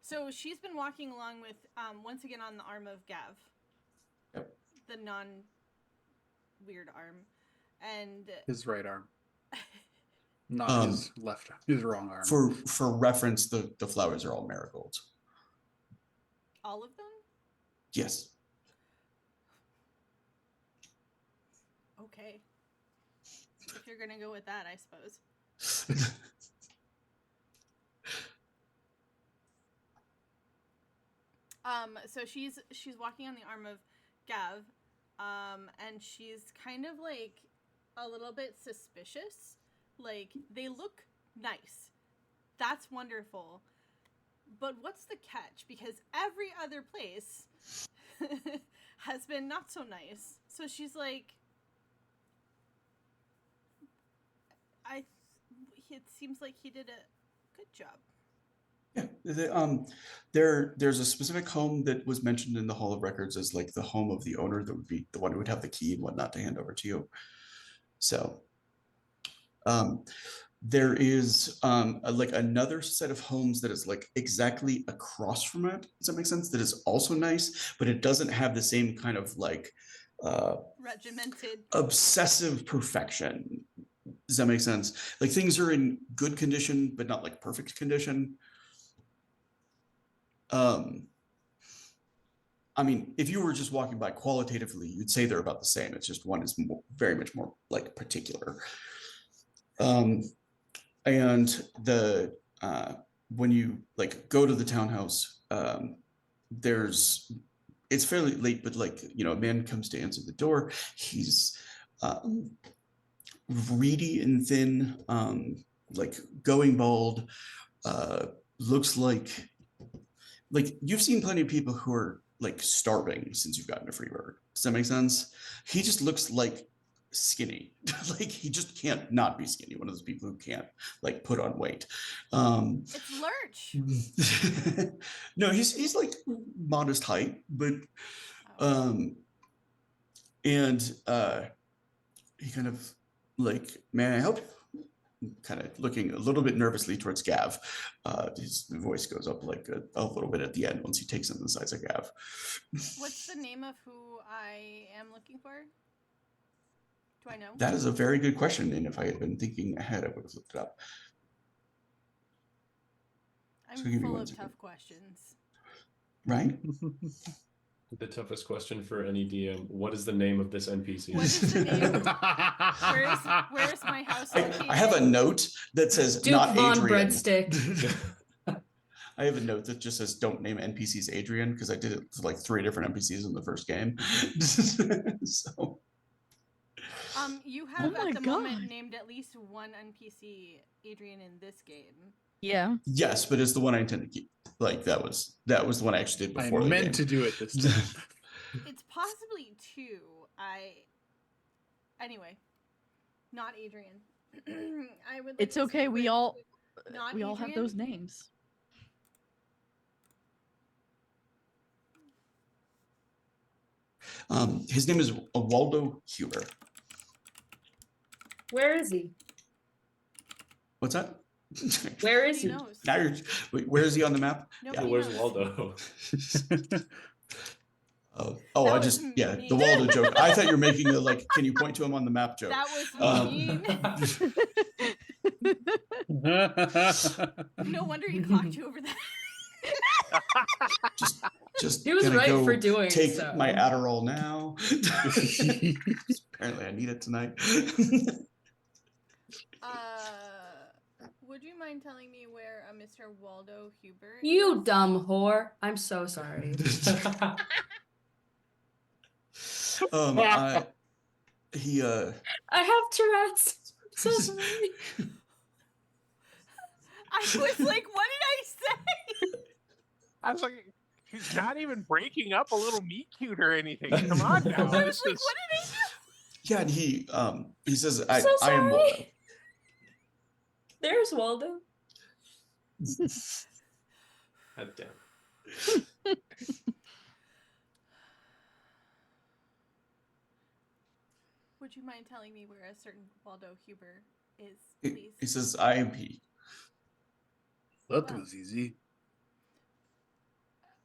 Speaker 5: so she's been walking along with, once again on the arm of Gav.
Speaker 1: Yep.
Speaker 5: The non-weird arm. And
Speaker 6: His right arm. Not his left, his wrong arm.
Speaker 1: For reference, the flowers are all marigolds.
Speaker 5: all of them?
Speaker 1: Yes.
Speaker 5: Okay. If you're gonna go with that, I suppose. So she's walking on the arm of Gav, and she's kind of like a little bit suspicious. Like, they look nice. That's wonderful. But what's the catch? Because every other place has been not so nice. So she's like, it seems like he did a good job.
Speaker 1: Yeah, there's a specific home that was mentioned in the Hall of Records as like the home of the owner that would be the one who would have the key and whatnot to hand over to you. So there is like another set of homes that is like exactly across from it. Does that make sense? That is also nice, but it doesn't have the same kind of like
Speaker 5: regimented,
Speaker 1: obsessive perfection. Does that make sense? Like things are in good condition, but not like perfect condition. I mean, if you were just walking by qualitatively, you'd say they're about the same. It's just one is more, very much more like particular. And the when you like go to the townhouse, it's fairly late, but like, you know, a man comes to answer the door. He's reedy and thin, like going bald, looks like you've seen plenty of people who are like starving since you've gotten a free burger. Does that make sense? He just looks like skinny. Like he just can't not be skinny. One of those people who can't like put on weight.
Speaker 5: It's Lurch.
Speaker 1: No, he's like modest height, but and he kind of like, may I help you? Kind of looking a little bit nervously towards Gav. His voice goes up like a little bit at the end once he takes in the size of Gav.
Speaker 5: What's the name of who I am looking for? Do I know?
Speaker 1: That is a very good question, and if I had been thinking ahead, I would have looked it up.
Speaker 5: I'm full of tough questions.
Speaker 1: Right?
Speaker 7: The toughest question for any DM: what is the name of this NPC?
Speaker 5: What is the name? Where's my house located?
Speaker 1: I have a note that says
Speaker 4: Duke
Speaker 1: not
Speaker 4: Von
Speaker 1: Adrian.
Speaker 4: Breadstick.
Speaker 1: I have a note that just says don't name NPCs Adrian because I did it for like 3 different NPCs in the first game. So
Speaker 5: you have
Speaker 2: Oh
Speaker 5: at the
Speaker 2: my
Speaker 5: moment
Speaker 2: God.
Speaker 5: named at least one NPC Adrian in this game.
Speaker 2: Yeah.
Speaker 1: yes, but it's the one I intend to keep. Like that was the one I actually did
Speaker 6: I
Speaker 1: before the game.
Speaker 6: meant to do it this time.
Speaker 5: It's possibly 2. Anyway, not Adrian. I would. Like
Speaker 2: It's
Speaker 5: to
Speaker 2: okay.
Speaker 5: speak
Speaker 2: We
Speaker 5: with
Speaker 2: all
Speaker 5: not
Speaker 2: have
Speaker 5: Adrian.
Speaker 2: those names.
Speaker 1: His name is Waldo Huber.
Speaker 4: Where is he?
Speaker 1: What's that?
Speaker 4: Where is
Speaker 5: He
Speaker 4: he?
Speaker 5: knows.
Speaker 1: Now wait, where is he on the map?
Speaker 5: Nobody
Speaker 7: Where's
Speaker 5: knows.
Speaker 7: Waldo?
Speaker 1: Oh,
Speaker 5: That
Speaker 1: I
Speaker 5: was
Speaker 1: just the
Speaker 5: mean.
Speaker 1: Waldo joke. I thought you were making a like, can you point to him on the map joke?
Speaker 5: That was mean. No wonder he clocked you over that.
Speaker 1: just
Speaker 4: He was
Speaker 1: gonna
Speaker 4: right
Speaker 1: go
Speaker 4: for doing
Speaker 1: take
Speaker 4: so.
Speaker 1: my Adderall now. Apparently I need it tonight.
Speaker 5: Would you mind telling me where Mr. Waldo Huber
Speaker 4: You
Speaker 5: is?
Speaker 4: dumb whore. I'm so sorry.
Speaker 1: He
Speaker 4: I have Tourette's. I'm so sorry.
Speaker 5: I was like, what did I say?
Speaker 3: I was like, he's not even breaking up a little meet cute or anything. Come on now.
Speaker 5: I was
Speaker 3: This
Speaker 5: like,
Speaker 3: is-
Speaker 5: what did I do?
Speaker 1: yeah, and he says
Speaker 4: So
Speaker 1: I am
Speaker 4: sorry.
Speaker 1: Waldo.
Speaker 4: There's Waldo.
Speaker 7: God damn.
Speaker 5: Would you mind telling me where a certain Waldo Huber is,
Speaker 1: He
Speaker 5: please?
Speaker 1: says IMP.
Speaker 6: That
Speaker 5: Well.
Speaker 6: was easy.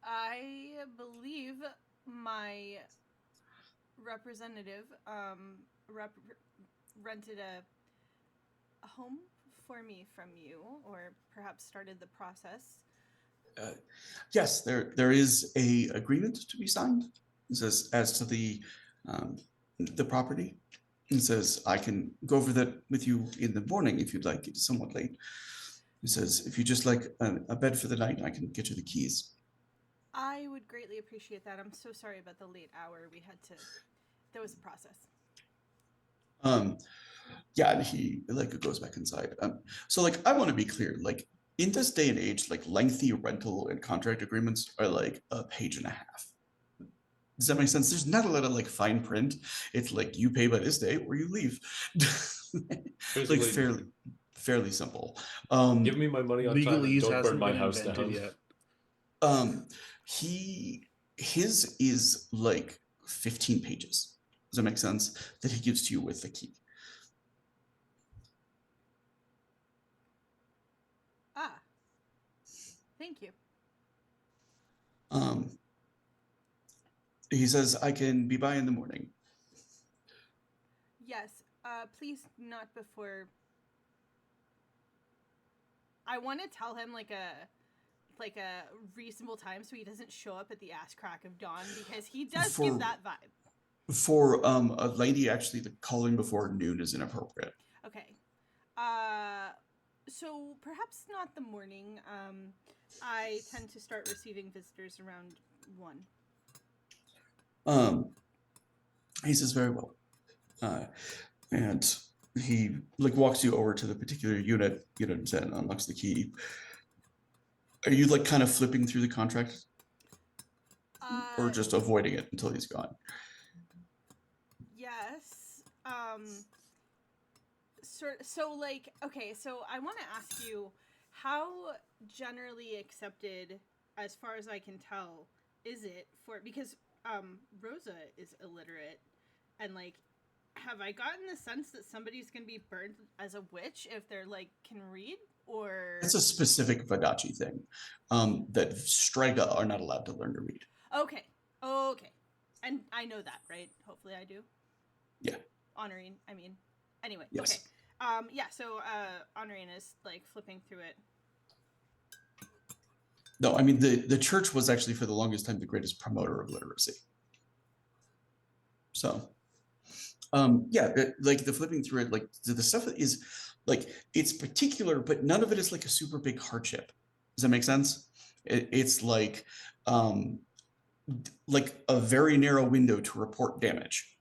Speaker 5: I believe my representative rented a home for me from you, or perhaps started the process.
Speaker 1: Yes, there is a agreement to be signed. It says as to the property. It says I can go over that with you in the morning if you'd like. It's somewhat late. It says if you just like a bed for the night, I can get you the keys.
Speaker 5: I would greatly appreciate that. I'm so sorry about the late hour. There was a process.
Speaker 1: Yeah, and he like goes back inside. So like I want to be clear, like in this day and age, like lengthy rental and contract agreements are like a page and a half. Does that make sense? There's not a lot of like fine print. It's like you pay by this day or you leave. Like fairly simple.
Speaker 7: Give me my money on time and
Speaker 6: Legalese
Speaker 7: don't burn
Speaker 6: hasn't
Speaker 7: my
Speaker 6: been
Speaker 7: house
Speaker 6: invented
Speaker 7: down.
Speaker 6: yet.
Speaker 1: His is like 15 pages. Does that make sense? That he gives to you with the key.
Speaker 5: Ah, thank you.
Speaker 1: He says I can be by in the morning.
Speaker 5: Yes, please not before. I want to tell him like a reasonable time so he doesn't show up at the ass crack of dawn, because he does give that vibe.
Speaker 1: For a lady, actually, the calling before noon is inappropriate.
Speaker 5: Okay. So perhaps not the morning. I tend to start receiving visitors around 1.
Speaker 1: He says very well. And he like walks you over to the particular unit, and unlocks the key. Are you like kind of flipping through the contract? Or just avoiding it until he's gone?
Speaker 5: Yes. So like, okay, so I want to ask you, how generally accepted, as far as I can tell, is it for, because Rosa is illiterate, and like, have I gotten the sense that somebody's gonna be burned as a witch if they're like can read, or
Speaker 1: It's a specific Vadachi thing, that Strega are not allowed to learn to read.
Speaker 5: Okay, and I know that, right? Hopefully, I do.
Speaker 1: Yeah.
Speaker 5: Honoring, I mean, anyway.
Speaker 1: Yes.
Speaker 5: Okay. Yeah. So, Honoring is like flipping through it.
Speaker 1: No, I mean the church was actually for the longest time the greatest promoter of literacy. So, yeah, like the flipping through it, like the stuff is like it's particular, but none of it is like a super big hardship. Does that make sense? It's like a very narrow window to report damage.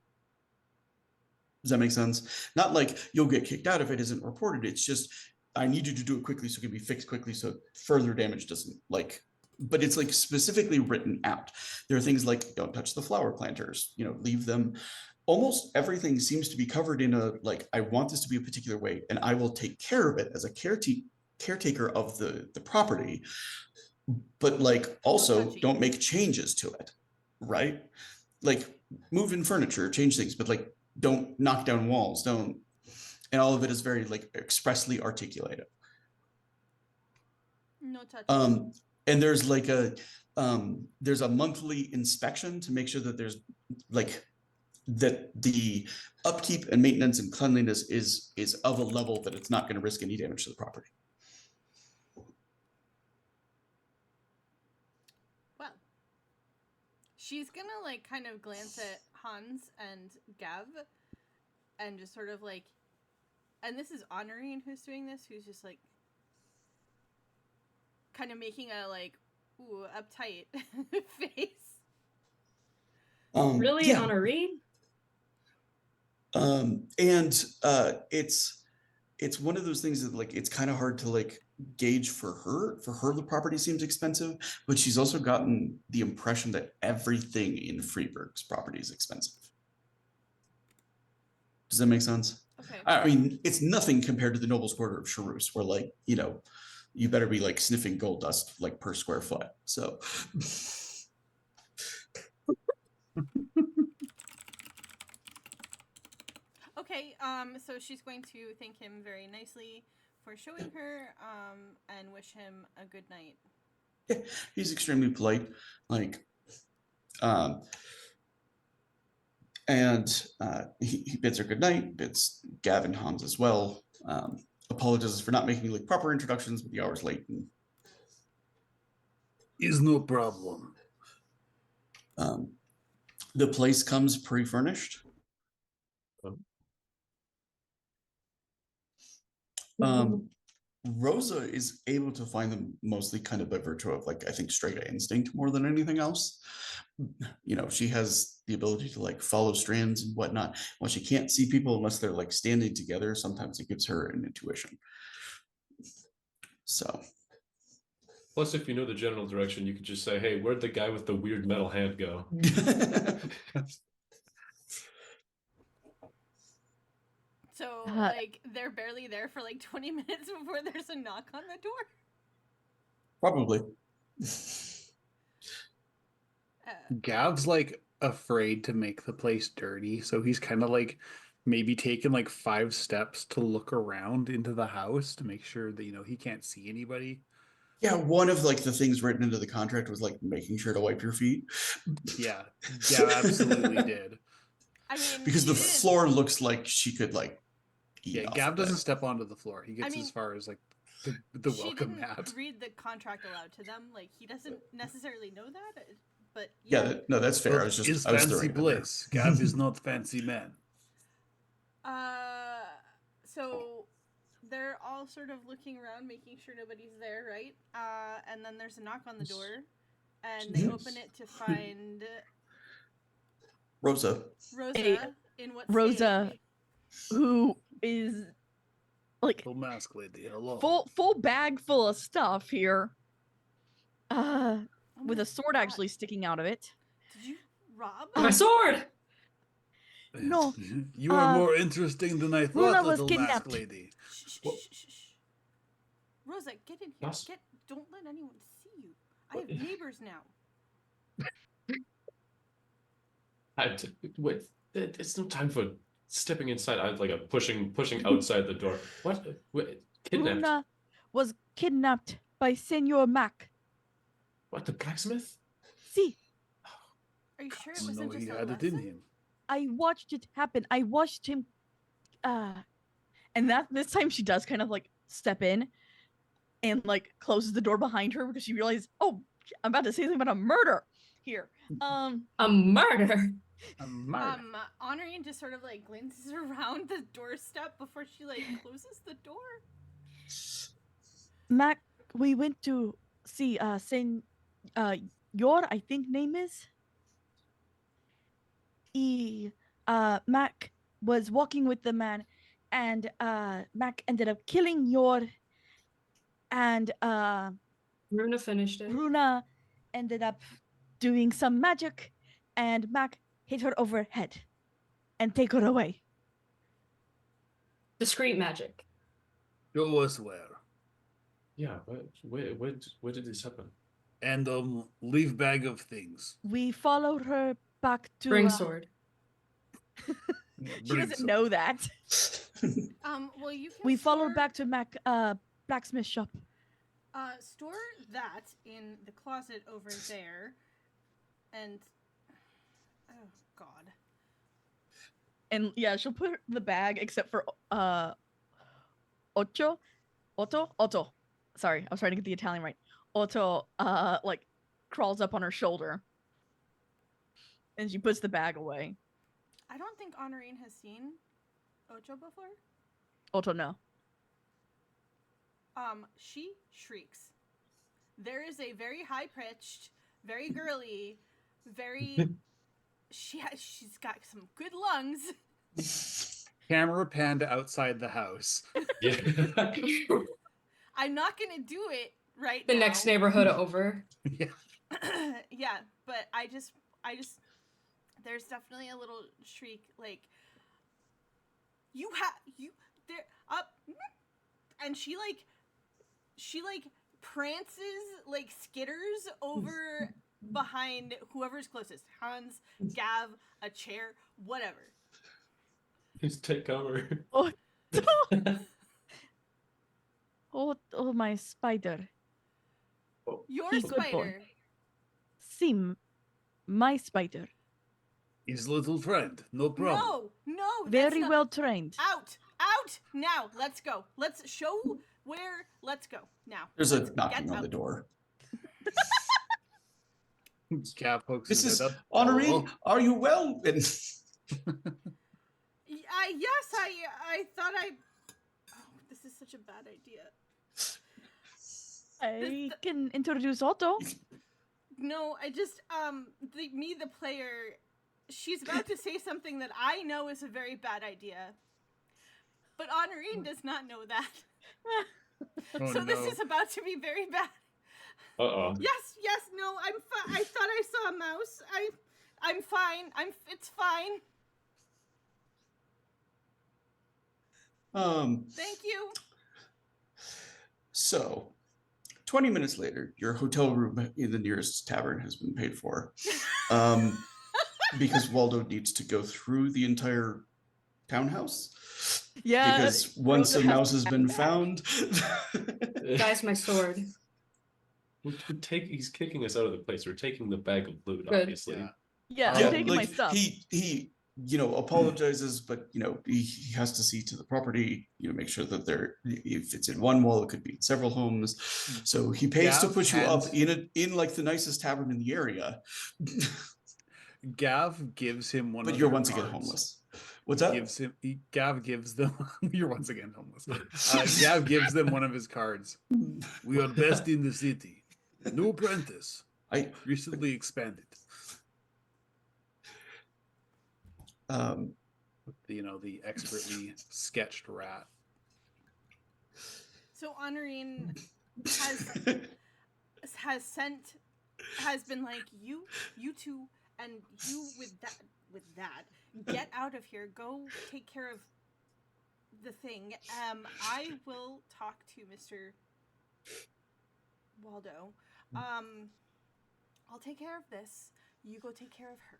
Speaker 1: Does that make sense? Not like you'll get kicked out if it isn't reported. It's just I need you to do it quickly so it can be fixed quickly so further damage doesn't like. But it's like specifically written out. There are things like don't touch the flower planters. Leave them. Almost everything seems to be covered in a like I want this to be a particular way, and I will take care of it as a caretaker of the property. But like also don't make changes to it, right? Like move in furniture, change things, but like don't knock down walls, don't, and all of it is very like expressly articulated.
Speaker 5: No touching.
Speaker 1: And there's like there's a monthly inspection to make sure that there's like that the upkeep and maintenance and cleanliness is of a level that it's not going to risk any damage to the property.
Speaker 5: Well, she's gonna like kind of glance at Hans and Gav and just sort of like, and this is Honoring who's doing this, who's just like kind of making a like ooh uptight face.
Speaker 4: Really,
Speaker 1: yeah.
Speaker 4: on a read?
Speaker 1: And it's one of those things that like it's kind of hard to like gauge for her. For her, the property seems expensive, but she's also gotten the impression that everything in Freeburg's property is expensive. Does that make sense?
Speaker 5: Okay.
Speaker 1: I mean, it's nothing compared to the Nobles Quarter of Charus, where like you better be like sniffing gold dust like per square foot. So
Speaker 5: Okay, so she's going to thank him very nicely for showing her, and wish him a good night.
Speaker 1: yeah, he's extremely polite. Like, um, and he bids her good night, bids Gavin Hans as well. Apologizes for not making like proper introductions with the hours late. And,
Speaker 6: Is no problem.
Speaker 1: the place comes pre-furnished. Rosa is able to find them mostly kind of by virtue of like I think straight instinct more than anything else. You know, she has the ability to like follow strands and whatnot. While she can't see people unless they're like standing together, sometimes it gives her an intuition. So
Speaker 7: Plus, if you know the general direction, you could just say, "Hey, where'd the guy with the weird metal hand go?"
Speaker 5: So, like, they're barely there for like 20 minutes before there's a knock on the door.
Speaker 1: probably.
Speaker 6: Gav's like afraid to make the place dirty, so he's kind of like maybe taken like 5 steps to look around into the house to make sure that he can't see anybody.
Speaker 1: Yeah, one of like the things written into the contract was like making sure to wipe your feet.
Speaker 6: Yeah, Gav absolutely did.
Speaker 5: I mean,
Speaker 1: Because the
Speaker 5: she didn't-
Speaker 1: floor looks like she could like eat
Speaker 6: Yeah,
Speaker 1: off
Speaker 6: Gav
Speaker 1: of
Speaker 6: doesn't
Speaker 1: it.
Speaker 6: step onto the floor. He gets
Speaker 5: mean,
Speaker 6: as far as like the
Speaker 5: she
Speaker 6: welcome
Speaker 5: didn't
Speaker 6: mat.
Speaker 5: read the contract aloud to them. Like, he doesn't necessarily know that, but
Speaker 1: Yeah,
Speaker 5: yeah.
Speaker 1: no, that's fair.
Speaker 6: But
Speaker 1: I was
Speaker 6: is
Speaker 1: throwing
Speaker 6: fancy
Speaker 1: it in there.
Speaker 6: place. Gav is not fancy man.
Speaker 5: So they're all sort of looking around, making sure nobody's there, right? And then there's a knock on the door, and they open it to find
Speaker 1: Rosa.
Speaker 5: Rosa in what
Speaker 2: Rosa,
Speaker 5: state?
Speaker 2: who is like
Speaker 6: Full mask lady. Hello.
Speaker 2: full bag full of stuff here.
Speaker 5: Oh
Speaker 2: With
Speaker 5: my
Speaker 2: a sword
Speaker 5: God.
Speaker 2: actually sticking out of it.
Speaker 5: Did you rob?
Speaker 4: My sword!
Speaker 2: No.
Speaker 6: You are more interesting than I
Speaker 2: Runa
Speaker 6: thought,
Speaker 2: was
Speaker 6: little mask
Speaker 2: kidnapped.
Speaker 6: lady.
Speaker 5: Shh.
Speaker 7: What?
Speaker 5: Rosa, get in here.
Speaker 7: Yes?
Speaker 5: Don't let anyone see you. I
Speaker 7: What?
Speaker 5: have neighbors now.
Speaker 7: Wait, it's no time for stepping inside. I like a pushing outside the door. What? Wait, kidnapped?
Speaker 2: Runa was kidnapped by Senor Mac.
Speaker 7: What? The blacksmith?
Speaker 2: See,
Speaker 5: Are you sure it
Speaker 6: No,
Speaker 5: wasn't
Speaker 6: he
Speaker 5: just a
Speaker 6: had it in
Speaker 5: lesson?
Speaker 6: him.
Speaker 2: I watched it happen. I watched him. And that this time she does kind of like step in and like closes the door behind her because she realizes, oh, I'm about to say something about a murder here.
Speaker 4: A murder?
Speaker 6: A murder.
Speaker 5: Honoring just sort of like glances around the doorstep before she like closes the door.
Speaker 2: Mac, we went to see your I think name is. Mac was walking with the man, and Mac ended up killing your, and
Speaker 4: Runa finished it.
Speaker 2: Runa ended up doing some magic, and Mac hit her overhead and take her away.
Speaker 4: Discreet magic.
Speaker 6: Show us where.
Speaker 7: Yeah. Where did this happen?
Speaker 6: And leave bag of things.
Speaker 2: We followed her back to.
Speaker 4: Bring sword.
Speaker 2: She doesn't know that.
Speaker 5: Well, you can.
Speaker 2: We followed back to Mac blacksmith shop.
Speaker 5: Store that in the closet over there, and oh God.
Speaker 2: And yeah, she'll put the bag except for Otto. Sorry, I was trying to get the Italian right. Otto like crawls up on her shoulder. And she puts the bag away.
Speaker 5: I don't think Honorine has seen Ocho before.
Speaker 2: Otto, no.
Speaker 5: She shrieks. There is a very high pitched, very girly, very she's got some good lungs.
Speaker 6: Camera panned outside the house.
Speaker 7: Yeah.
Speaker 5: I'm not gonna do it right
Speaker 4: The
Speaker 5: now.
Speaker 4: next neighborhood over.
Speaker 6: Yeah.
Speaker 5: Yeah, but I just there's definitely a little shriek like you there up and she she like prances, like skitters over behind whoever's closest. Hans, Gav, a chair, whatever.
Speaker 7: Just take cover.
Speaker 2: Oh, oh, my spider.
Speaker 5: Your
Speaker 2: He's good boy.
Speaker 5: spider.
Speaker 2: Sim, my spider.
Speaker 6: His little friend, no problem.
Speaker 5: No, that's
Speaker 2: Very
Speaker 5: not-
Speaker 2: well trained.
Speaker 5: Out now. Let's go. Let's show where. Let's go now.
Speaker 1: There's
Speaker 5: Let's
Speaker 1: a knocking
Speaker 5: get
Speaker 1: on the
Speaker 5: out.
Speaker 1: door.
Speaker 6: Gav pokes
Speaker 1: This
Speaker 6: his
Speaker 1: is
Speaker 6: head up.
Speaker 1: Honorine.
Speaker 6: Hello?
Speaker 1: Are you well? And
Speaker 5: Yes, I thought I. Oh, this is such a bad idea.
Speaker 2: I can introduce Otto.
Speaker 5: No, I just the player, she's about to say something that I know is a very bad idea, but Honorine does not know that.
Speaker 6: Oh,
Speaker 5: So this
Speaker 6: no.
Speaker 5: is about to be very bad.
Speaker 7: Uh-oh.
Speaker 5: Yes, no, I'm fine. I thought I saw a mouse. I'm fine. It's fine. Thank you.
Speaker 1: So, 20 minutes later, your hotel room in the nearest tavern has been paid for. Because Waldo needs to go through the entire townhouse.
Speaker 2: Yeah.
Speaker 1: Because once a
Speaker 2: Rosa has
Speaker 1: mouse
Speaker 2: to
Speaker 1: has
Speaker 2: come
Speaker 1: been
Speaker 2: back.
Speaker 1: found.
Speaker 4: Guys, my sword.
Speaker 7: He's kicking us out of the place. We're taking the bag of loot,
Speaker 4: Good.
Speaker 7: obviously.
Speaker 6: Yeah.
Speaker 2: Yeah,
Speaker 1: Yeah,
Speaker 2: I'm taking my
Speaker 1: like
Speaker 2: stuff.
Speaker 1: he apologizes, but he has to see to the property, make sure that if it's in one wall, it could be in several homes. So he pays to
Speaker 6: Gav
Speaker 1: put you up
Speaker 6: hands-
Speaker 1: in like the nicest tavern in the area.
Speaker 6: Gav gives him one
Speaker 1: But
Speaker 6: of
Speaker 1: you're
Speaker 6: their
Speaker 1: once again
Speaker 6: cards.
Speaker 1: homeless. What's up?
Speaker 6: Gav gives them. You're once again homeless. Gav gives them one of his cards. We are best in the city. New apprentice.
Speaker 1: I
Speaker 6: Recently expanded. The expertly sketched rat.
Speaker 5: So Honorine has been like, you two, and you with that, get out of here. Go take care of the thing. I will talk to Mr. Waldo. I'll take care of this. You go take care of her.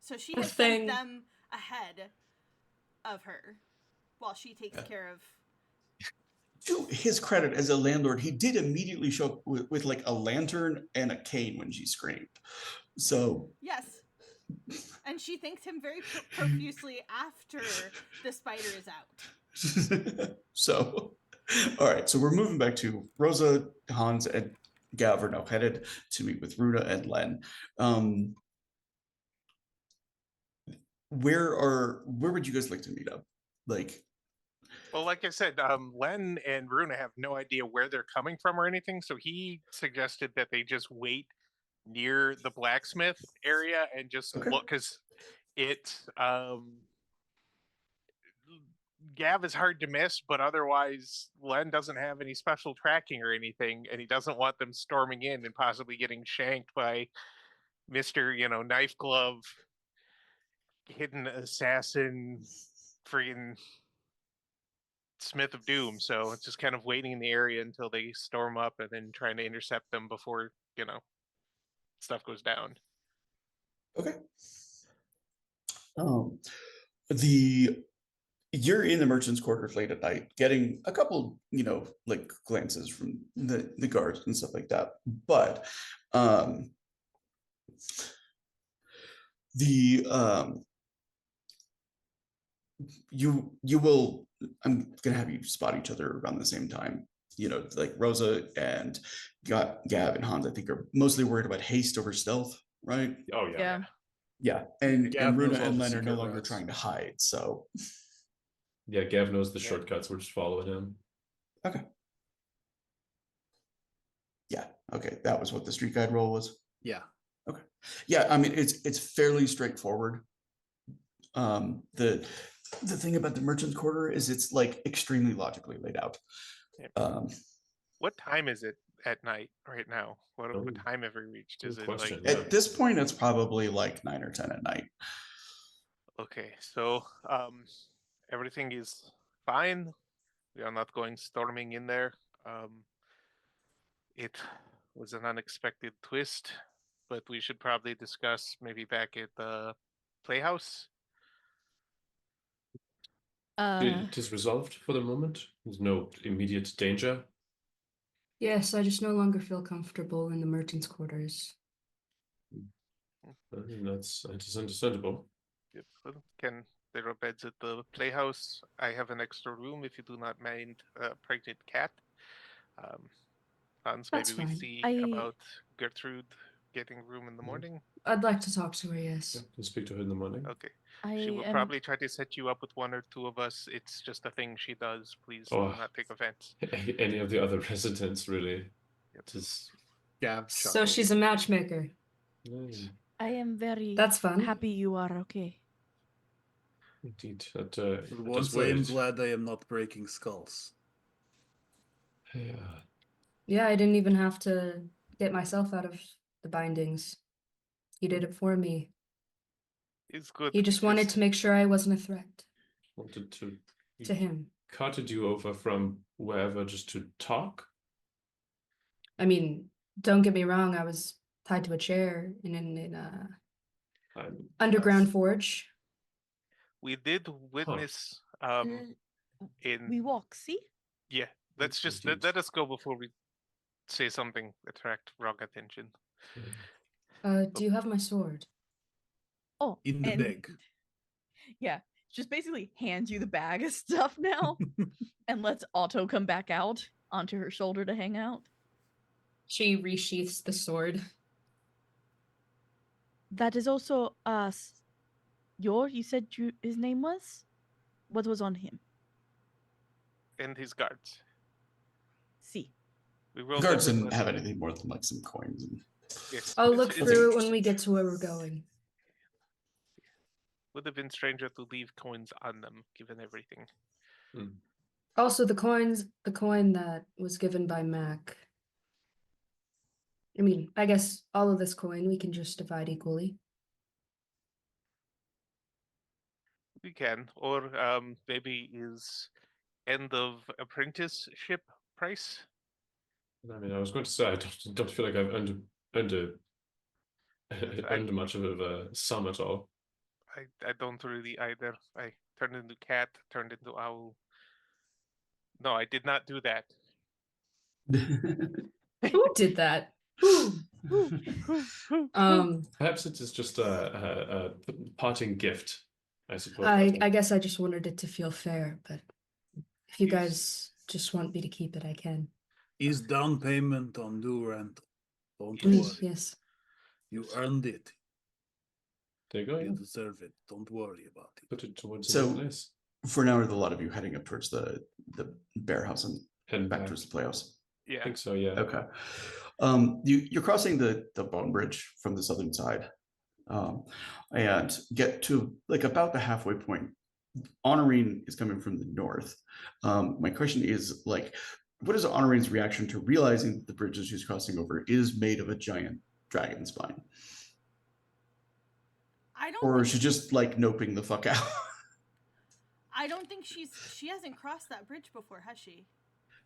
Speaker 5: So she has sent them ahead of her while she takes care of.
Speaker 1: To his credit as a landlord, he did immediately show up with like a lantern and a cane when she screamed. So
Speaker 5: Yes. And she thanked him very profusely after the spider is out.
Speaker 1: So, all right. So we're moving back to Rosa, Hans, and Gav are now headed to meet with Runa and Len. Where would you guys like to meet up?
Speaker 3: Well, like I said, Len and Runa have no idea where they're coming from or anything, so he suggested that they just wait near the blacksmith area and just
Speaker 1: Okay.
Speaker 3: look, because Gav is hard to miss, but otherwise Len doesn't have any special tracking or anything, and he doesn't want them storming in and possibly getting shanked by Mr. Knife Glove, hidden assassin, freaking Smith of Doom. So it's just kind of waiting in the area until they storm up and then trying to intercept them before, stuff goes down.
Speaker 1: Okay. You're in the merchant's quarters late at night, getting a couple, glances from the guards and stuff like that. But you will. I'm gonna have you spot each other around the same time. Like Rosa and Gav and Hans, I think, are mostly worried about haste over stealth, right?
Speaker 7: Oh yeah.
Speaker 2: Yeah.
Speaker 1: Yeah, and
Speaker 6: Gav
Speaker 1: Runa
Speaker 6: knows all
Speaker 1: and
Speaker 6: the
Speaker 1: Len are no
Speaker 6: secret
Speaker 1: longer
Speaker 6: routes.
Speaker 1: trying to hide. So
Speaker 7: Yeah, Gav knows the
Speaker 3: Yeah.
Speaker 7: shortcuts. We're just following him.
Speaker 1: okay. Yeah. Okay. That was what the street guide roll was.
Speaker 6: Yeah.
Speaker 1: Okay. Yeah. I mean, it's fairly straightforward. The thing about the merchant's quarter is it's like extremely logically laid out.
Speaker 3: Yeah. What time is it at night right now? What
Speaker 7: Oh,
Speaker 3: time have we reached? Is
Speaker 7: good
Speaker 3: it
Speaker 7: question.
Speaker 3: like
Speaker 7: Yeah.
Speaker 1: At this point, it's probably like 9 or 10 at night.
Speaker 3: okay? So everything is fine. We are not going storming in there. It was an unexpected twist, but we should probably discuss maybe back at the playhouse.
Speaker 7: It is resolved for the moment. There's no immediate danger.
Speaker 4: Yes, I just no longer feel comfortable in the merchant's quarters.
Speaker 7: That is understandable.
Speaker 3: Yep. Well, there are beds at the playhouse. I have an extra room if you do not mind a pregnant cat. Hans,
Speaker 4: That's
Speaker 3: maybe we
Speaker 4: fine.
Speaker 3: see
Speaker 2: I-
Speaker 3: about Gertrude getting room in the morning.
Speaker 4: I'd like to talk to her, yes.
Speaker 7: Yeah, can speak to her in the morning.
Speaker 3: Okay.
Speaker 2: I
Speaker 3: She will
Speaker 2: am
Speaker 3: probably try to set you up with one or two of us. It's just a thing she does. Please
Speaker 7: Oh.
Speaker 3: do not take offense.
Speaker 7: Any of the other residents, really.
Speaker 3: Yep.
Speaker 7: It is.
Speaker 6: Gav
Speaker 4: So she's a matchmaker.
Speaker 2: I am very
Speaker 4: That's fun.
Speaker 2: happy you are okay.
Speaker 7: Indeed.
Speaker 6: For
Speaker 7: That
Speaker 6: once,
Speaker 7: is
Speaker 6: I am
Speaker 7: weird.
Speaker 6: glad I am not breaking skulls.
Speaker 7: Yeah.
Speaker 4: Yeah, I didn't even have to get myself out of the bindings. He did it for me.
Speaker 3: It's good.
Speaker 4: He just wanted to make sure I wasn't a threat
Speaker 7: Wanted to.
Speaker 4: to him.
Speaker 7: Carted you over from wherever just to talk.
Speaker 4: I mean, don't get me wrong, I was tied to a chair in a underground forge.
Speaker 3: We did witness in
Speaker 2: We walk, see?
Speaker 3: yeah. Let's just
Speaker 7: Indeed.
Speaker 3: let us go before we say something attract wrong attention.
Speaker 4: Do you have my sword?
Speaker 2: Oh,
Speaker 6: In the
Speaker 2: and
Speaker 6: bag.
Speaker 2: yeah, just basically hands you the bag of stuff now and lets Otto come back out onto her shoulder to hang out.
Speaker 4: She resheaths the sword.
Speaker 2: That is also you said his name was? What was on him?
Speaker 3: And his guards.
Speaker 2: See.
Speaker 3: We
Speaker 1: The
Speaker 3: rolled
Speaker 1: guards
Speaker 3: them
Speaker 1: didn't
Speaker 3: with-
Speaker 1: have anything more than like some coins. And...
Speaker 3: Yes,
Speaker 4: I'll
Speaker 3: it's-
Speaker 4: look
Speaker 3: it's-
Speaker 4: through it when we get to where we're going.
Speaker 3: Would have been stranger to leave coins on them, given everything.
Speaker 4: Also, the coin that was given by Mac. I mean, I guess all of this coin we can just divide equally.
Speaker 3: We can, or maybe is end of apprenticeship price.
Speaker 7: I mean, I was going to say I don't feel like I've earned much of a sum at all.
Speaker 3: I don't really either. I turned into cat, turned into owl. No, I did not do that.
Speaker 4: Who did that? Who?
Speaker 7: Perhaps it is just a parting gift, I suppose.
Speaker 4: I guess I just wanted it to feel fair, but if you
Speaker 3: Yes.
Speaker 4: guys just want me to keep it, I can.
Speaker 6: Is down payment on due rental. Don't
Speaker 4: Please,
Speaker 6: worry.
Speaker 4: yes.
Speaker 6: You earned it.
Speaker 7: There you go.
Speaker 6: You
Speaker 7: Yeah.
Speaker 6: deserve it. Don't worry about it.
Speaker 7: Put it towards
Speaker 1: So-
Speaker 7: the place.
Speaker 1: For now, with a lot of you heading up towards the bear house and
Speaker 7: Heading
Speaker 1: back
Speaker 7: back.
Speaker 1: towards the playhouse.
Speaker 7: I
Speaker 3: Yeah.
Speaker 7: think so. Yeah.
Speaker 1: Okay. You're crossing the bone bridge from the southern side, and get to like about the halfway point. Honorine is coming from the north. My question is like, what is Honorine's reaction to realizing that the bridge that she's crossing over is made of a giant dragon spine?
Speaker 5: I don't.
Speaker 1: Or
Speaker 5: think
Speaker 1: is she just like noping the fuck out?
Speaker 5: I don't think she hasn't crossed that bridge before, has she?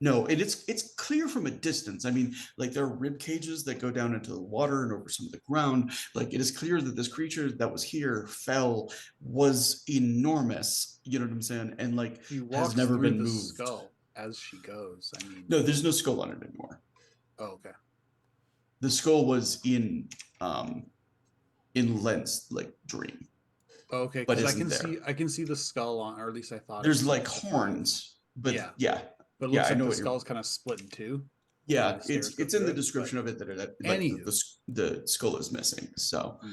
Speaker 1: No, it's clear from a distance. I mean, like there are rib cages that go down into the water and over some of the ground. Like it is clear that this creature that was here was enormous. You know what I'm saying? And like
Speaker 6: She walks
Speaker 1: has never
Speaker 6: through
Speaker 1: been
Speaker 6: the
Speaker 1: moved.
Speaker 6: skull as she goes. I mean,
Speaker 1: No, there's no skull on it anymore.
Speaker 6: Oh, okay.
Speaker 1: The skull was in Lent's like dream.
Speaker 6: Okay,
Speaker 1: But
Speaker 6: because
Speaker 1: isn't
Speaker 6: I can see the skull on, or at least I thought. it
Speaker 1: There's
Speaker 6: was
Speaker 1: like
Speaker 6: the front.
Speaker 1: horns, but
Speaker 6: Yeah.
Speaker 1: yeah,
Speaker 6: But it
Speaker 1: Yeah,
Speaker 6: looks
Speaker 1: I
Speaker 6: like
Speaker 1: know
Speaker 6: the
Speaker 1: what you're-
Speaker 6: skull's kind of split in two.
Speaker 1: yeah.
Speaker 6: the stairs
Speaker 1: It's
Speaker 6: go
Speaker 1: in
Speaker 6: through
Speaker 1: the
Speaker 6: it,
Speaker 1: description
Speaker 6: but-
Speaker 1: of it that like
Speaker 6: Anywho.
Speaker 1: the skull is missing. So,
Speaker 6: Hmm.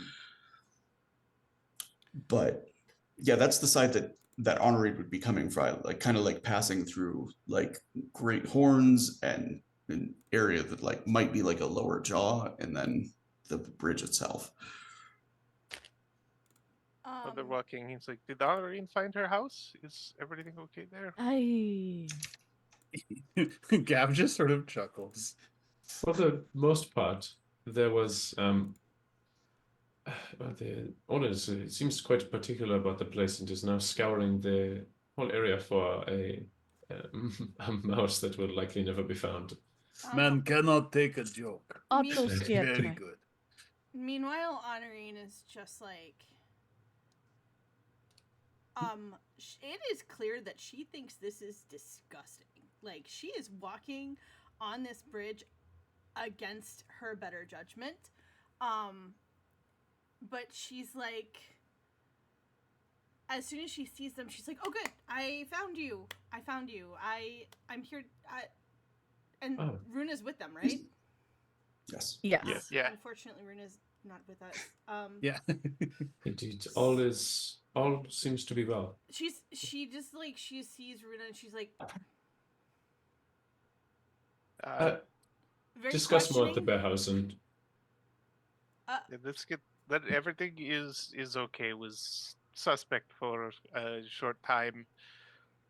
Speaker 1: but yeah, that's the side that Honorade would be coming from, like kind of like passing through like great horns and an area that like might be like a lower jaw, and then the bridge itself.
Speaker 3: While they're walking, he's like, "Did Honorine find her house? Is everything okay there?"
Speaker 6: Gav just sort of chuckles.
Speaker 7: For the most part, there was the owners seems quite particular about the place and is now scouring the whole area for a a mouse that will likely never be found.
Speaker 6: Man cannot take a joke.
Speaker 2: Otto
Speaker 7: Very
Speaker 2: scared
Speaker 6: Very
Speaker 2: tonight.
Speaker 6: good.
Speaker 5: Meanwhile, Honorine is just like, it is clear that she thinks this is disgusting. Like, she is walking on this bridge against her better judgment. But she's like, as soon as she sees them, she's like, "Oh, good! I found you! I'm here." And
Speaker 7: Oh.
Speaker 5: Runa's with them, right?
Speaker 1: Yes.
Speaker 2: Yes.
Speaker 7: Yeah.
Speaker 3: Yeah.
Speaker 5: Unfortunately, Runa's not with us.
Speaker 6: Yeah.
Speaker 7: Indeed, all seems to be well.
Speaker 5: She just like she sees Runa and she's like very
Speaker 7: Discuss more at the
Speaker 5: questioning.
Speaker 7: bear house and
Speaker 3: Let's get that everything is okay. Was suspect for a short time,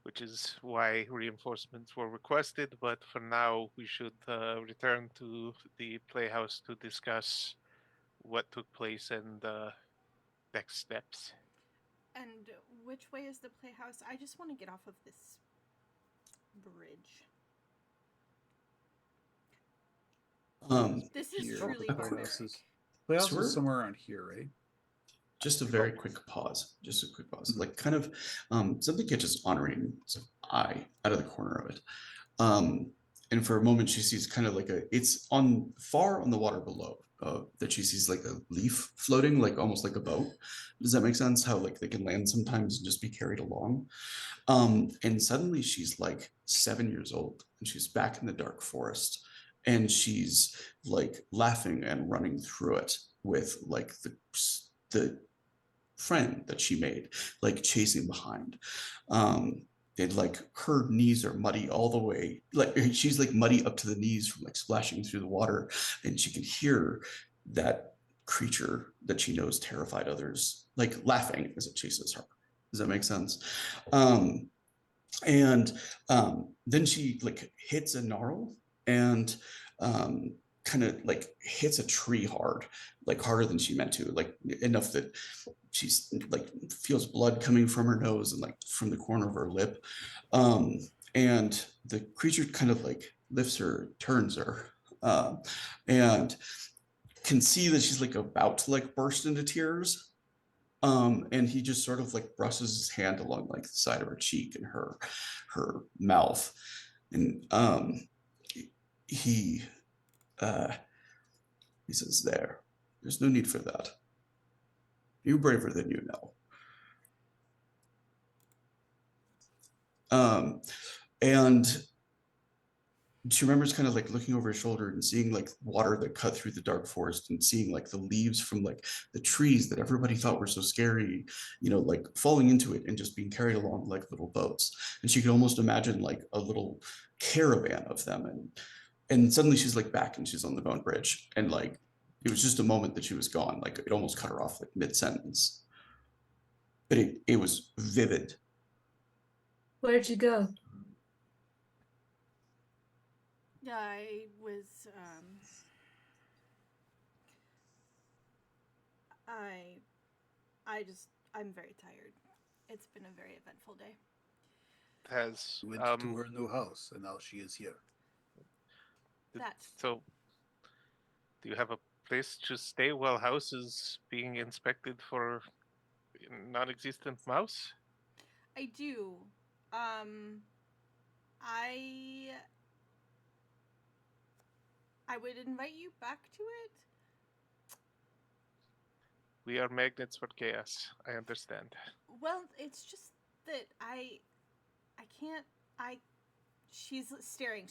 Speaker 3: which is why reinforcements were requested. But for now, we should return to the playhouse to discuss what took place and next steps.
Speaker 5: And which way is the playhouse? I just want to get off of this bridge. This is
Speaker 1: Here.
Speaker 5: truly
Speaker 1: Okay.
Speaker 5: barbaric.
Speaker 6: Playhouse
Speaker 1: So we're-
Speaker 6: is somewhere around here, right?
Speaker 1: Just a very quick pause. Just a quick pause. Like kind of something catches Honoring's eye out of the corner of it. And for a moment she sees kind of like it's on far on the water below that she sees like a leaf floating, like almost like a boat. Does that make sense? How like they can land sometimes and just be carried along. And suddenly she's like 7 years old and she's back in the dark forest and she's like laughing and running through it with like the friend that she made, like chasing behind. And like her knees are muddy all the way, like she's like muddy up to the knees from like splashing through the water, and she can hear that creature that she knows terrified others, like laughing as it chases her. Does that make sense? And then she like hits a gnarl and kind of like hits a tree hard, like harder than she meant to, like enough that she's like feels blood coming from her nose and like from the corner of her lip. And the creature kind of like lifts her, turns her, and can see that she's like about to like burst into tears. And he just sort of like brushes his hand along like the side of her cheek and her mouth. And he says, there's no need for that. You're braver than you know. And she remembers kind of like looking over her shoulder and seeing like water that cut through the dark forest and seeing like the leaves from like the trees that everybody thought were so scary, like falling into it and just being carried along like little boats. And she could almost imagine like a little caravan of them. And suddenly she's like back and she's on the bone bridge. And like, it was just a moment that she was gone. Like it almost cut her off like mid-sentence. But it was vivid.
Speaker 4: Where'd you go?
Speaker 5: I was I'm very tired. It's been a very eventful day.
Speaker 3: Has
Speaker 6: Went to her new house, and now she is here.
Speaker 3: So, do you have a place to stay while house is being inspected for non-existent mouse?
Speaker 5: I do. I would invite you back to it.
Speaker 3: We are magnets for chaos. I understand.
Speaker 5: Well, it's just that I can't. She's staring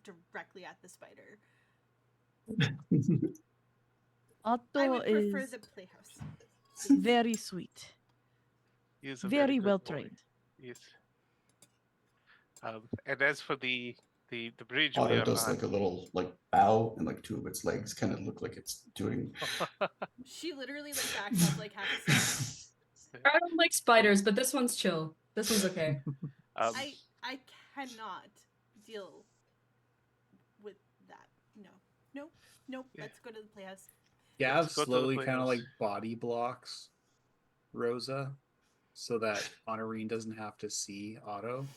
Speaker 5: directly at the spider. I
Speaker 2: Otto
Speaker 5: would prefer
Speaker 2: is
Speaker 5: the playhouse.
Speaker 2: very sweet,
Speaker 3: He is a
Speaker 2: very
Speaker 3: good
Speaker 2: well
Speaker 3: boy.
Speaker 2: trained.
Speaker 3: Yes. And as for the bridge we
Speaker 1: Otto
Speaker 3: are
Speaker 1: does
Speaker 3: on,
Speaker 1: like a little like bow and like two of its legs kind of look like it's doing.
Speaker 5: She literally like backs up like half a step.
Speaker 4: I don't like spiders, but this one's chill. This one's okay.
Speaker 5: I cannot deal with that. No.
Speaker 3: Yeah.
Speaker 5: Let's go to the playhouse.
Speaker 6: Gav
Speaker 3: Let's go to the
Speaker 6: slowly kind of
Speaker 3: playhouse.
Speaker 6: like body blocks Rosa so that Honorine doesn't have to see Otto.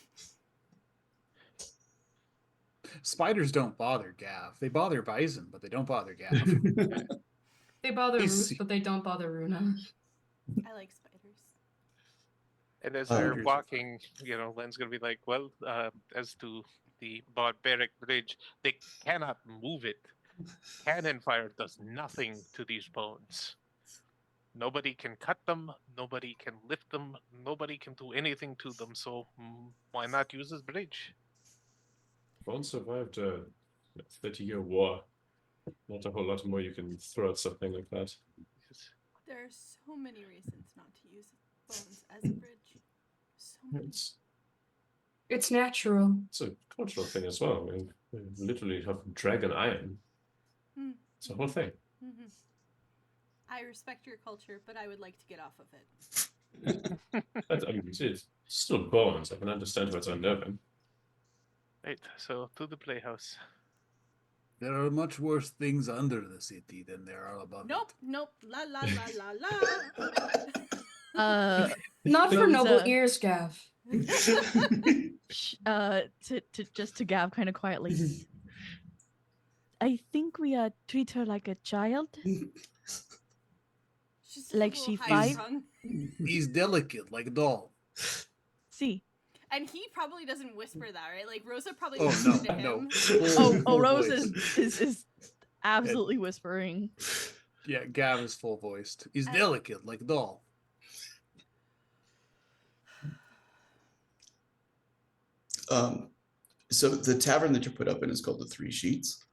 Speaker 6: Spiders don't bother Gav. They bother Bison, but they don't bother Gav.
Speaker 4: They bother
Speaker 6: He's-
Speaker 4: Ruth, but they don't bother Runa.
Speaker 5: I like spiders.
Speaker 3: And as
Speaker 1: Oh,
Speaker 3: they're
Speaker 6: here's your
Speaker 3: walking, Len's gonna be like, "Well, as to the barbaric bridge, they cannot move it. Cannon fire does nothing to these bones. Nobody can cut them. Nobody can lift them. Nobody can do anything to them. So why not use this bridge?"
Speaker 7: Bond survived a 30-year war. Not a whole lot more you can throw at something like that.
Speaker 5: There are so many reasons not to use bones as a bridge. So many.
Speaker 7: It's
Speaker 4: It's natural.
Speaker 7: a cultural thing as well. I mean, we literally have dragon iron.
Speaker 5: Hmm.
Speaker 7: It's a whole thing.
Speaker 5: Mm-hmm. I respect your culture, but I would like to get off of it.
Speaker 7: I mean, it's still bones. I can understand why it's unnerving.
Speaker 3: Right. So to the playhouse.
Speaker 6: There are much worse things under the city than there are above
Speaker 5: Nope,
Speaker 6: it.
Speaker 5: nope, la la la la la.
Speaker 4: Not for
Speaker 2: Rosa.
Speaker 4: noble ears, Gav.
Speaker 2: To Gav kind of quietly. I think we treat her like a child.
Speaker 5: She's just
Speaker 2: Like
Speaker 5: a
Speaker 2: she
Speaker 5: little
Speaker 2: five?
Speaker 5: high-strung.
Speaker 6: He's delicate like a doll.
Speaker 2: See.
Speaker 5: And he probably doesn't whisper that, right? Like Rosa probably
Speaker 6: Oh
Speaker 5: whispers
Speaker 6: no,
Speaker 5: to
Speaker 6: no.
Speaker 5: him.
Speaker 6: Full
Speaker 2: Rose
Speaker 6: voice.
Speaker 2: is absolutely whispering.
Speaker 6: Yeah, Gav is full voiced. He's
Speaker 5: And-
Speaker 6: delicate like a doll.
Speaker 1: So the tavern that you put up in is called the Three Sheets.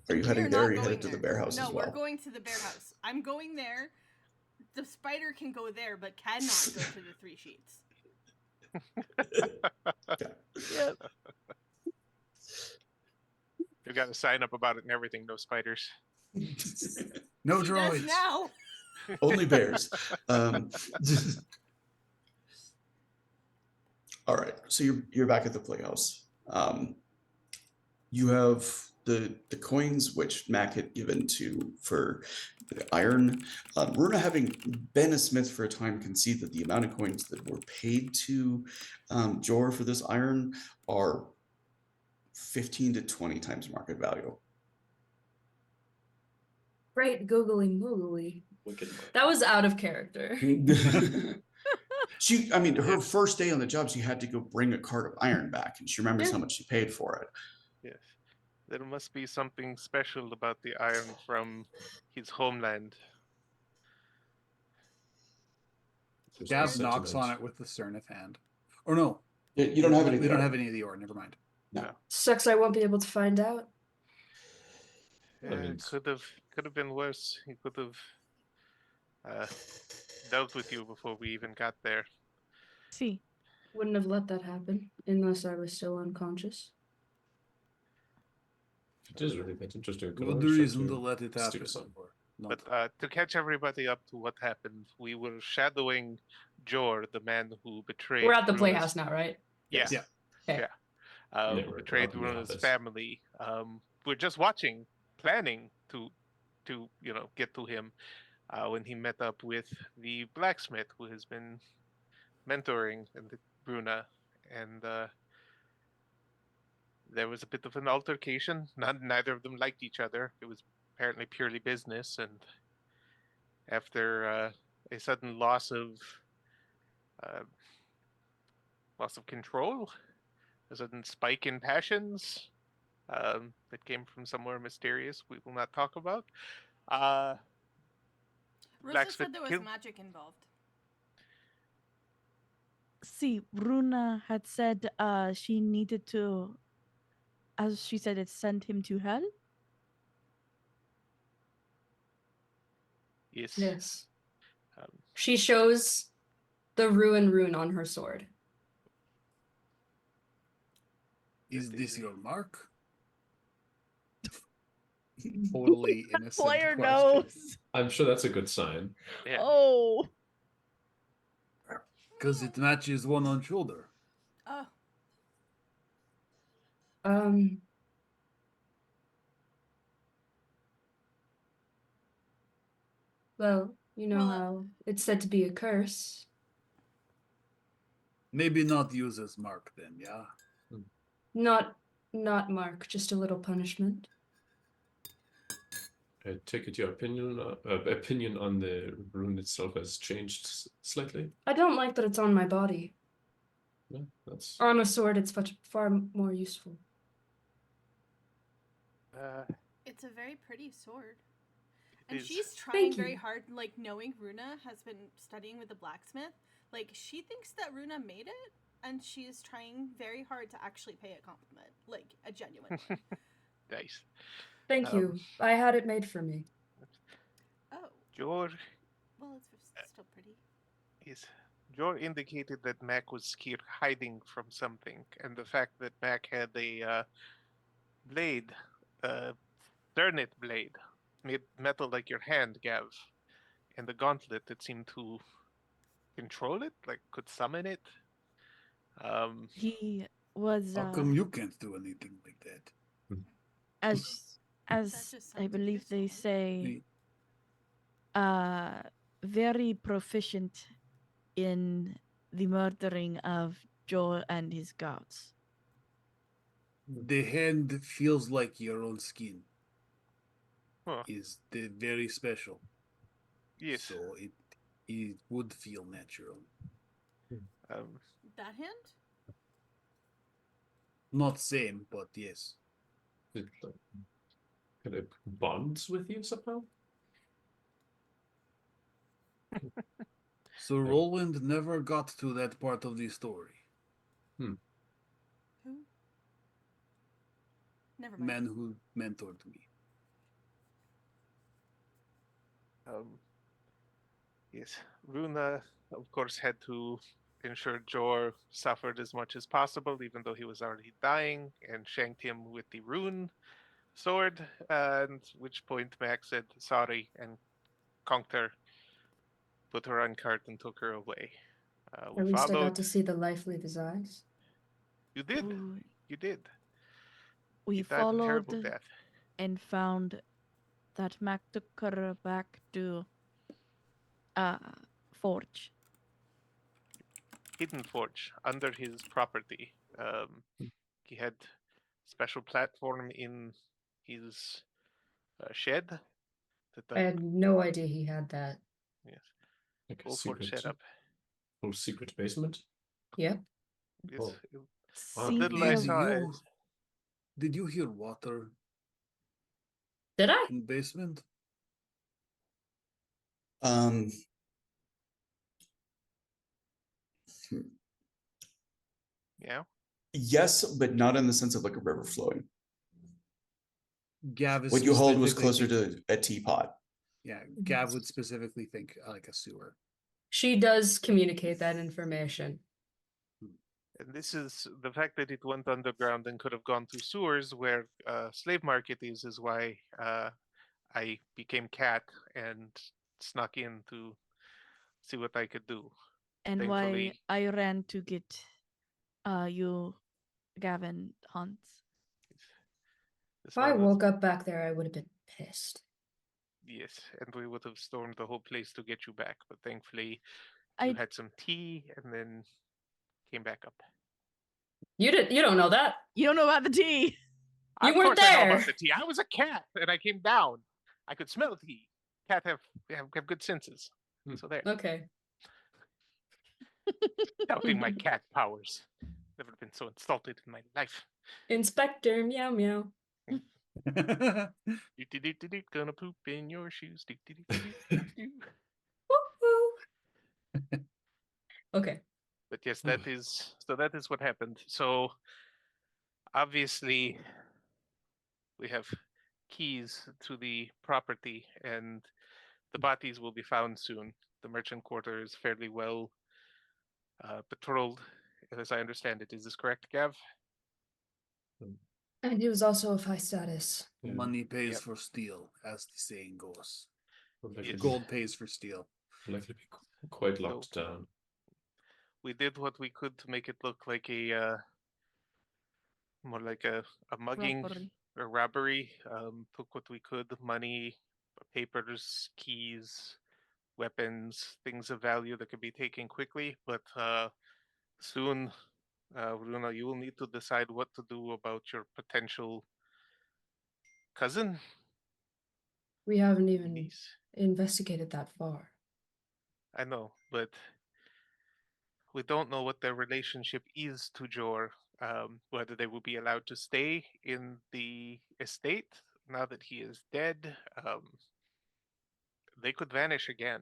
Speaker 1: Are you
Speaker 5: We
Speaker 1: heading
Speaker 5: are
Speaker 1: there?
Speaker 5: not
Speaker 1: Or are you
Speaker 5: going
Speaker 1: headed to the
Speaker 5: there.
Speaker 1: bear house
Speaker 5: No,
Speaker 1: as well?
Speaker 5: we're going to the bear house. I'm going there. The spider can go there, but cannot go to the Three Sheets.
Speaker 2: Yep.
Speaker 3: You got to sign up about it and everything. No spiders.
Speaker 6: No
Speaker 5: She does
Speaker 6: droids.
Speaker 5: now.
Speaker 1: Only bears. All right, so you're back at the playhouse. You have the coins which Mac had given to for the iron. Runa, having been a smith for a time, can see that the amount of coins that were paid to Jor for this iron are 15 to 20 times market value.
Speaker 4: Right, googly moogly.
Speaker 7: Wicked mark.
Speaker 4: That was out of character.
Speaker 1: I mean, her first day on the job, she had to go bring a cart of iron back, and she remembers
Speaker 4: Yeah.
Speaker 1: how much she paid for it.
Speaker 3: Yes. There must be something special about the iron from his homeland.
Speaker 7: There's
Speaker 6: Gav
Speaker 7: some
Speaker 6: knocks on
Speaker 7: sentiment.
Speaker 6: it with the Cernith hand. Or no.
Speaker 1: You don't have any.
Speaker 6: We don't have any of the ore, never mind.
Speaker 1: No.
Speaker 4: Sucks I won't be able to find out.
Speaker 7: I mean,
Speaker 3: It could have been worse. He could have dealt with you before we even got there.
Speaker 2: See.
Speaker 4: Wouldn't have let that happen unless I was still unconscious.
Speaker 7: It is really that interesting. Could
Speaker 6: Good
Speaker 7: always try
Speaker 6: reason to let it
Speaker 7: steal
Speaker 6: happen.
Speaker 7: some.
Speaker 6: Not-
Speaker 3: But to catch everybody up to what happened, we were shadowing Jor, the man who betrayed.
Speaker 4: We're at the
Speaker 3: Runa's-
Speaker 4: playhouse now, right?
Speaker 3: Yeah.
Speaker 6: Yeah.
Speaker 4: Okay.
Speaker 7: Yeah,
Speaker 3: Who
Speaker 7: we're
Speaker 3: betrayed
Speaker 7: up in the
Speaker 3: Runa's
Speaker 7: office.
Speaker 3: family. We're just watching, planning to get to him when he met up with the blacksmith who has been mentoring Bruna, and there was a bit of an altercation. Neither of them liked each other. It was apparently purely business, and after a sudden loss of control, a sudden spike in passions that came from somewhere mysterious we will not talk about.
Speaker 5: Rosa
Speaker 3: Blacksmith
Speaker 5: said there was
Speaker 3: killed-
Speaker 5: magic involved.
Speaker 2: See, Runa had said she needed to, as she said, it sent him to hell.
Speaker 3: Yes.
Speaker 4: Yes.
Speaker 3: Um,
Speaker 4: She shows the ruin rune on her sword.
Speaker 6: Is
Speaker 3: That
Speaker 6: this
Speaker 3: is-
Speaker 6: your mark? Totally innocent
Speaker 2: Player
Speaker 6: question.
Speaker 2: knows.
Speaker 7: I'm sure that's a good sign.
Speaker 3: yeah.
Speaker 2: Oh.
Speaker 6: Because it matches one on shoulder.
Speaker 5: Oh,
Speaker 4: Well, you know
Speaker 5: Well,
Speaker 4: how it's said to be a curse.
Speaker 6: Maybe not use as mark then, yeah?
Speaker 4: Not not mark, just a little punishment.
Speaker 7: I take it your opinion on the rune itself has changed slightly.
Speaker 4: I don't like that it's on my body.
Speaker 7: Yeah, that's
Speaker 4: On a sword, it's far more useful.
Speaker 5: It's a very pretty sword.
Speaker 3: It
Speaker 5: And
Speaker 3: is.
Speaker 5: she's trying very
Speaker 4: you.
Speaker 5: hard, like knowing Runa has been studying with the blacksmith. Like she thinks that Runa made it, and she is trying very hard to actually pay a compliment, like a genuine one.
Speaker 3: Nice.
Speaker 4: Thank you. I had it made for me.
Speaker 5: Oh,
Speaker 3: Jor
Speaker 5: well, it's still pretty.
Speaker 3: is. Jor indicated that Mac was scared hiding from something, and the fact that Mac had a blade, Ternit blade, made metal like your hand, Gav, and the gauntlet that seemed to control it, like could summon it.
Speaker 2: He was
Speaker 6: How come you can't do anything like that?
Speaker 2: as
Speaker 5: just
Speaker 2: I
Speaker 5: sounds
Speaker 2: believe they
Speaker 5: useful.
Speaker 2: say
Speaker 6: Hey,
Speaker 2: very proficient in the murdering of Joel and his gods.
Speaker 6: the hand feels like your own skin.
Speaker 3: Huh.
Speaker 6: Is very special.
Speaker 3: Yes.
Speaker 6: So it would feel natural.
Speaker 5: That hand?
Speaker 6: Not same, but yes.
Speaker 7: it, like, kind of bonds with you somehow.
Speaker 6: So Roland never got to that part of the story.
Speaker 5: Who? Never mind.
Speaker 6: Man who mentored me.
Speaker 3: Yes, Runa, of course, had to ensure Jor suffered as much as possible, even though he was already dying, and shanked him with the rune sword. And which point Max said sorry and conked her, put her on cart, and took her away. We
Speaker 4: At least I
Speaker 3: followed.
Speaker 4: got to see the life leave his eyes.
Speaker 3: You did.
Speaker 2: We,
Speaker 3: You did.
Speaker 2: we
Speaker 3: He died a terrible
Speaker 2: followed
Speaker 3: death.
Speaker 2: and found that Mac took her back to Forge.
Speaker 3: Hidden forge under his property. He had special platform in his shed that
Speaker 4: I had no idea he had that.
Speaker 3: yes,
Speaker 7: Like a
Speaker 3: full forge
Speaker 7: secret,
Speaker 3: setup.
Speaker 7: whole secret basement.
Speaker 4: Yep.
Speaker 3: Yes,
Speaker 7: Oh.
Speaker 3: what little I
Speaker 2: Seems
Speaker 3: saw.
Speaker 6: Did you hear water
Speaker 4: Did I?
Speaker 6: in basement?
Speaker 1: Um,
Speaker 3: Yeah.
Speaker 1: yes, but not in the sense of like a river flowing.
Speaker 6: Gav is
Speaker 1: What you hold was
Speaker 6: specifically
Speaker 1: closer
Speaker 6: thinking-
Speaker 1: to a teapot.
Speaker 6: Yeah, Gav would specifically think like a sewer.
Speaker 4: She does communicate that information.
Speaker 3: And this is the fact that it went underground and could have gone through sewers where slave market is why I became cat and snuck in to see what I could do.
Speaker 2: and why
Speaker 3: Thankfully,
Speaker 2: I ran to get you, Gavin Hans.
Speaker 3: this
Speaker 4: If I
Speaker 3: one was
Speaker 4: woke up back there, I would have been pissed.
Speaker 3: yes, and we would have stormed the whole place to get you back. But thankfully,
Speaker 2: I
Speaker 3: you had some tea and then came back up.
Speaker 4: You don't know that.
Speaker 2: You don't know about the tea.
Speaker 4: You
Speaker 3: Of
Speaker 4: weren't
Speaker 3: course I know
Speaker 4: there.
Speaker 3: about the tea. I was a cat and I came down. I could smell tea. Cat have good senses. So there.
Speaker 4: Okay.
Speaker 3: Doubting my cat powers. Never been so insulted in my life.
Speaker 4: Inspector meow meow.
Speaker 3: Do, gonna poop in your shoes. Do.
Speaker 4: Woo-hoo. Okay.
Speaker 3: But yes, that is what happened. So obviously we have keys to the property and the bodies will be found soon. The merchant quarter is fairly well patrolled, as I understand it. Is this correct, Gav?
Speaker 4: And he was also of high status.
Speaker 7: Yeah.
Speaker 6: Money pays
Speaker 3: Yep.
Speaker 6: for steel, as the saying goes.
Speaker 7: Would likely,
Speaker 3: Yes.
Speaker 6: Gold pays for steel.
Speaker 7: likely be quite locked down.
Speaker 3: We did what we could to make it look like a more like a mugging
Speaker 2: Robbery.
Speaker 3: or robbery. Took what we could: money, papers, keys, weapons, things of value that could be taken quickly. But soon Runa, you will need to decide what to do about your potential cousin.
Speaker 4: We haven't even
Speaker 3: Niece.
Speaker 4: investigated that far.
Speaker 3: I know, but we don't know what their relationship is to Jor. Whether they will be allowed to stay in the estate now that he is dead. They could vanish again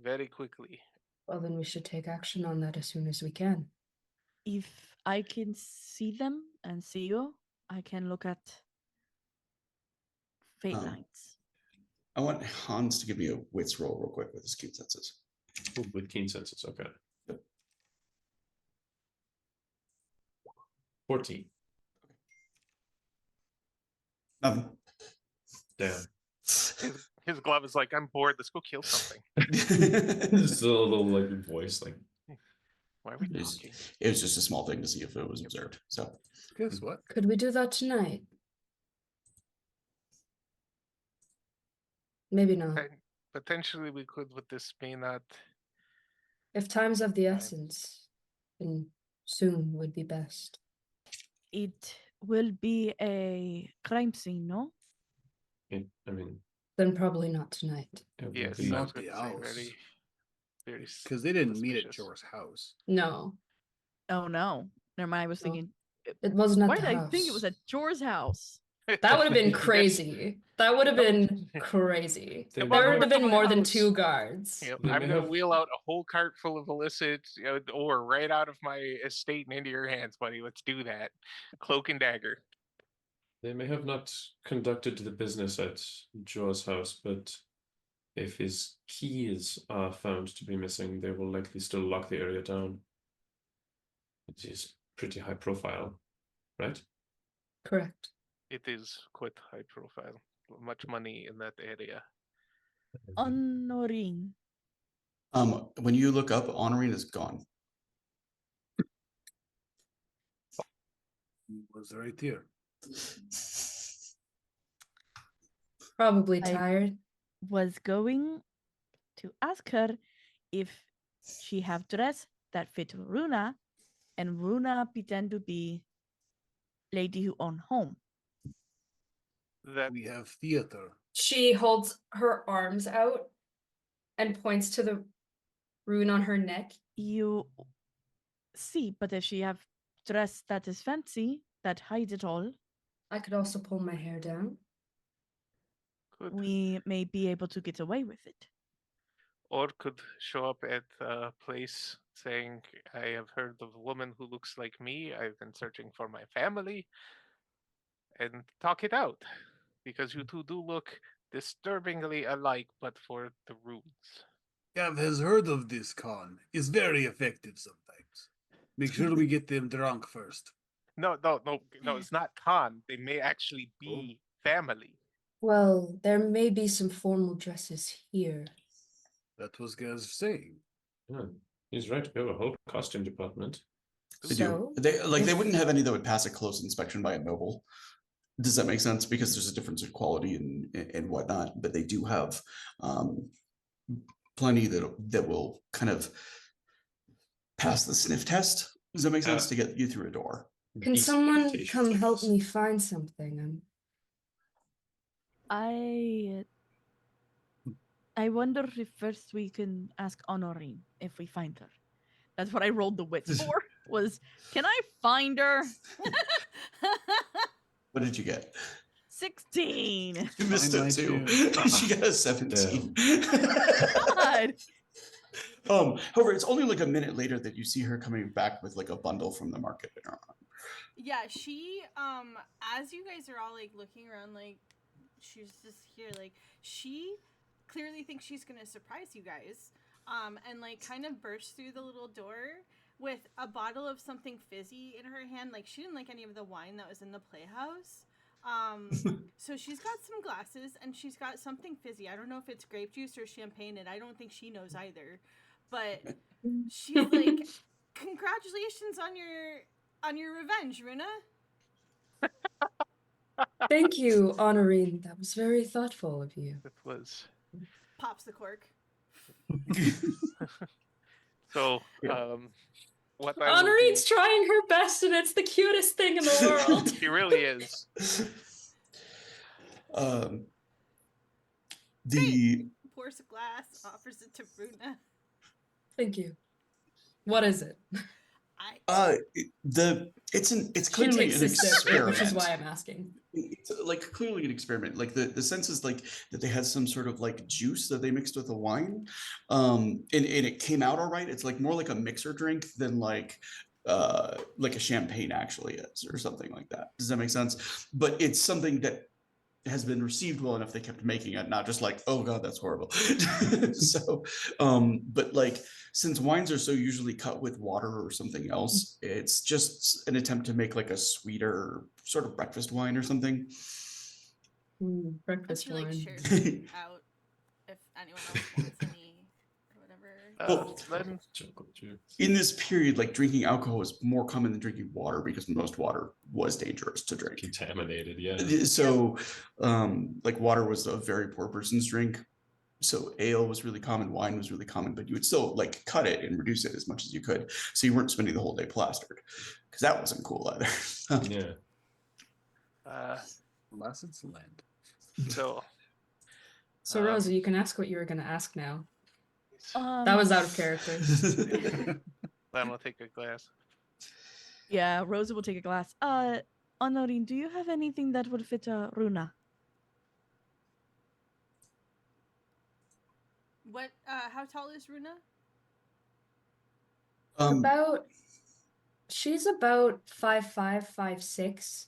Speaker 3: very quickly.
Speaker 4: Well, then we should take action on that as soon as we can.
Speaker 2: If I can see them and see you, I can look at fate
Speaker 1: Um,
Speaker 2: lines.
Speaker 1: I want Hans to give me a wits roll real quick with his keen senses.
Speaker 7: Ooh, with keen senses, okay.
Speaker 1: Yep.
Speaker 7: 14. Damn.
Speaker 3: His glove is like, I'm bored. Let's go kill something.
Speaker 7: Just a little like voice, like
Speaker 3: Why are we
Speaker 1: It was,
Speaker 3: talking?
Speaker 1: it was just a small thing to see if it was observed. So
Speaker 6: Guess what?
Speaker 4: Could we do that tonight? Maybe not.
Speaker 3: Potentially we could, but this may not.
Speaker 4: If time's of the
Speaker 3: Fine.
Speaker 4: essence, then soon would be best.
Speaker 2: It will be a crime scene, no?
Speaker 7: I mean,
Speaker 4: Then probably not tonight.
Speaker 7: it would
Speaker 3: Yes,
Speaker 7: be
Speaker 3: I was
Speaker 6: Not
Speaker 3: going
Speaker 6: the
Speaker 3: to say
Speaker 6: house.
Speaker 3: very
Speaker 6: Because they didn't meet at
Speaker 3: suspicious.
Speaker 6: Jor's house.
Speaker 4: No,
Speaker 2: Oh no. Never mind. I was
Speaker 4: No.
Speaker 2: thinking.
Speaker 4: it wasn't at
Speaker 2: Why
Speaker 4: the
Speaker 2: did
Speaker 4: house.
Speaker 2: I think it was at Jor's house?
Speaker 4: That would have been
Speaker 3: Yes.
Speaker 4: crazy. That would have been crazy.
Speaker 7: They
Speaker 3: If
Speaker 7: may
Speaker 3: I'm
Speaker 4: There would
Speaker 3: going
Speaker 4: have
Speaker 3: to
Speaker 4: been
Speaker 3: my
Speaker 4: more than
Speaker 3: house,
Speaker 4: 2 guards.
Speaker 3: Yep,
Speaker 7: They
Speaker 3: I'm
Speaker 7: may
Speaker 3: going to
Speaker 7: have-
Speaker 3: wheel out a whole cart full of illicit ore right out of my estate and into your hands, buddy. Let's do that. Cloak and dagger.
Speaker 7: They may have not conducted the business at Joe's house, but if his keys are found to be missing, they will likely still lock the area down. It is pretty high profile, right?
Speaker 4: Correct.
Speaker 3: It is quite high profile. Much money in that area.
Speaker 2: Honoring.
Speaker 1: when you look up, Honorine is gone.
Speaker 6: He was right here.
Speaker 4: Probably
Speaker 2: I-
Speaker 4: tired.
Speaker 2: Was going to ask her if she have dress that fit Runa, and Runa pretend to be lady who own home.
Speaker 3: That
Speaker 6: We have theater.
Speaker 4: She holds her arms out and points to the rune on her neck.
Speaker 2: You see, but if she have dress that is fancy, that hides it all,
Speaker 4: I could also pull my hair down.
Speaker 3: could
Speaker 2: we may be able to get away with it.
Speaker 3: or could show up at a place saying, I have heard of a woman who looks like me. I've been searching for my family. And talk it out. Because you two do look disturbingly alike, but for the runes.
Speaker 6: Gav has heard of this con. It's very effective sometimes. Make sure we get them drunk first.
Speaker 3: No, it's not Khan. They may actually be family.
Speaker 4: Well, there may be some formal dresses here.
Speaker 6: That was Gav's saying.
Speaker 7: Yeah, he's right. We have a whole costume department.
Speaker 1: They
Speaker 4: So,
Speaker 1: do. They wouldn't have any that would pass a close inspection by a noble. Does that make sense? Because there's a difference in quality and whatnot, but they do have plenty that will kind of pass the sniff test. Does that make sense to get you through a door?
Speaker 4: can
Speaker 7: Decent
Speaker 4: someone
Speaker 7: reputation
Speaker 4: come
Speaker 7: for
Speaker 4: help
Speaker 7: this.
Speaker 4: me find something?
Speaker 2: I wonder if first we can ask Honorine if we find her. That's what I rolled the wits for. Was can I find her?
Speaker 1: What did you get?
Speaker 2: 16.
Speaker 1: You missed
Speaker 6: Mine
Speaker 1: it too.
Speaker 6: might
Speaker 1: She got a 17.
Speaker 2: God.
Speaker 1: However, it's only like a minute later that you see her coming back with like a bundle from the market in her arm.
Speaker 5: Yeah, she as you guys are all like looking around, like she's just here, like she clearly thinks she's gonna surprise you guys, and like kind of bursts through the little door with a bottle of something fizzy in her hand. Like she didn't like any of the wine that was in the playhouse. So she's got some glasses and she's got something fizzy. I don't know if it's grape juice or champagne, and I don't think she knows either. But she's like, "Congratulations on your revenge, Runa."
Speaker 4: Thank you, Honorine. That was very thoughtful of you.
Speaker 3: It was.
Speaker 5: Pops the cork.
Speaker 3: So,
Speaker 1: Yeah.
Speaker 3: what I will do.
Speaker 4: Honorene's trying her best, and it's the cutest thing in the world.
Speaker 3: He really is.
Speaker 1: The
Speaker 5: Pours a glass, offers it to Bruna.
Speaker 4: Thank you. What is it?
Speaker 1: it's
Speaker 4: She
Speaker 1: clearly
Speaker 4: makes
Speaker 1: an
Speaker 4: this different,
Speaker 1: experiment.
Speaker 4: which is why I'm asking.
Speaker 1: It's like clearly an experiment. Like the sense is like that they had some sort of like juice that they mixed with the wine, and it came out all right. It's like more like a mixer drink than like a champagne actually is, or something like that. Does that make sense? But it's something that has been received well enough they kept making it, not just like, oh god, that's horrible. So but like, since wines are so usually cut with water or something else, it's just an attempt to make like a sweeter sort of breakfast wine or something.
Speaker 5: And
Speaker 4: Breakfast
Speaker 5: she like
Speaker 4: wine.
Speaker 5: shares it out if anyone else wants any or whatever.
Speaker 1: Well,
Speaker 3: Then
Speaker 7: Chocolate chips.
Speaker 1: in this period, like drinking alcohol was more common than drinking water because most water was dangerous to drink.
Speaker 7: Contaminated, yeah.
Speaker 1: So like water was a very poor person's drink. So ale was really common, wine was really common, but you would still like cut it and reduce it as much as you could. So you weren't spending the whole day plastered, because that wasn't cool either.
Speaker 7: Yeah.
Speaker 6: Lessons learned.
Speaker 3: so
Speaker 4: So, Rosa, you can ask what you were going to ask now.
Speaker 2: Um,
Speaker 4: That was out of character.
Speaker 3: I'm gonna take a glass.
Speaker 2: Yeah, Rosa will take a glass. Honorine, do you have anything that would fit Runa?
Speaker 5: What? How tall is Runa?
Speaker 4: She's about 5'5", 5'6".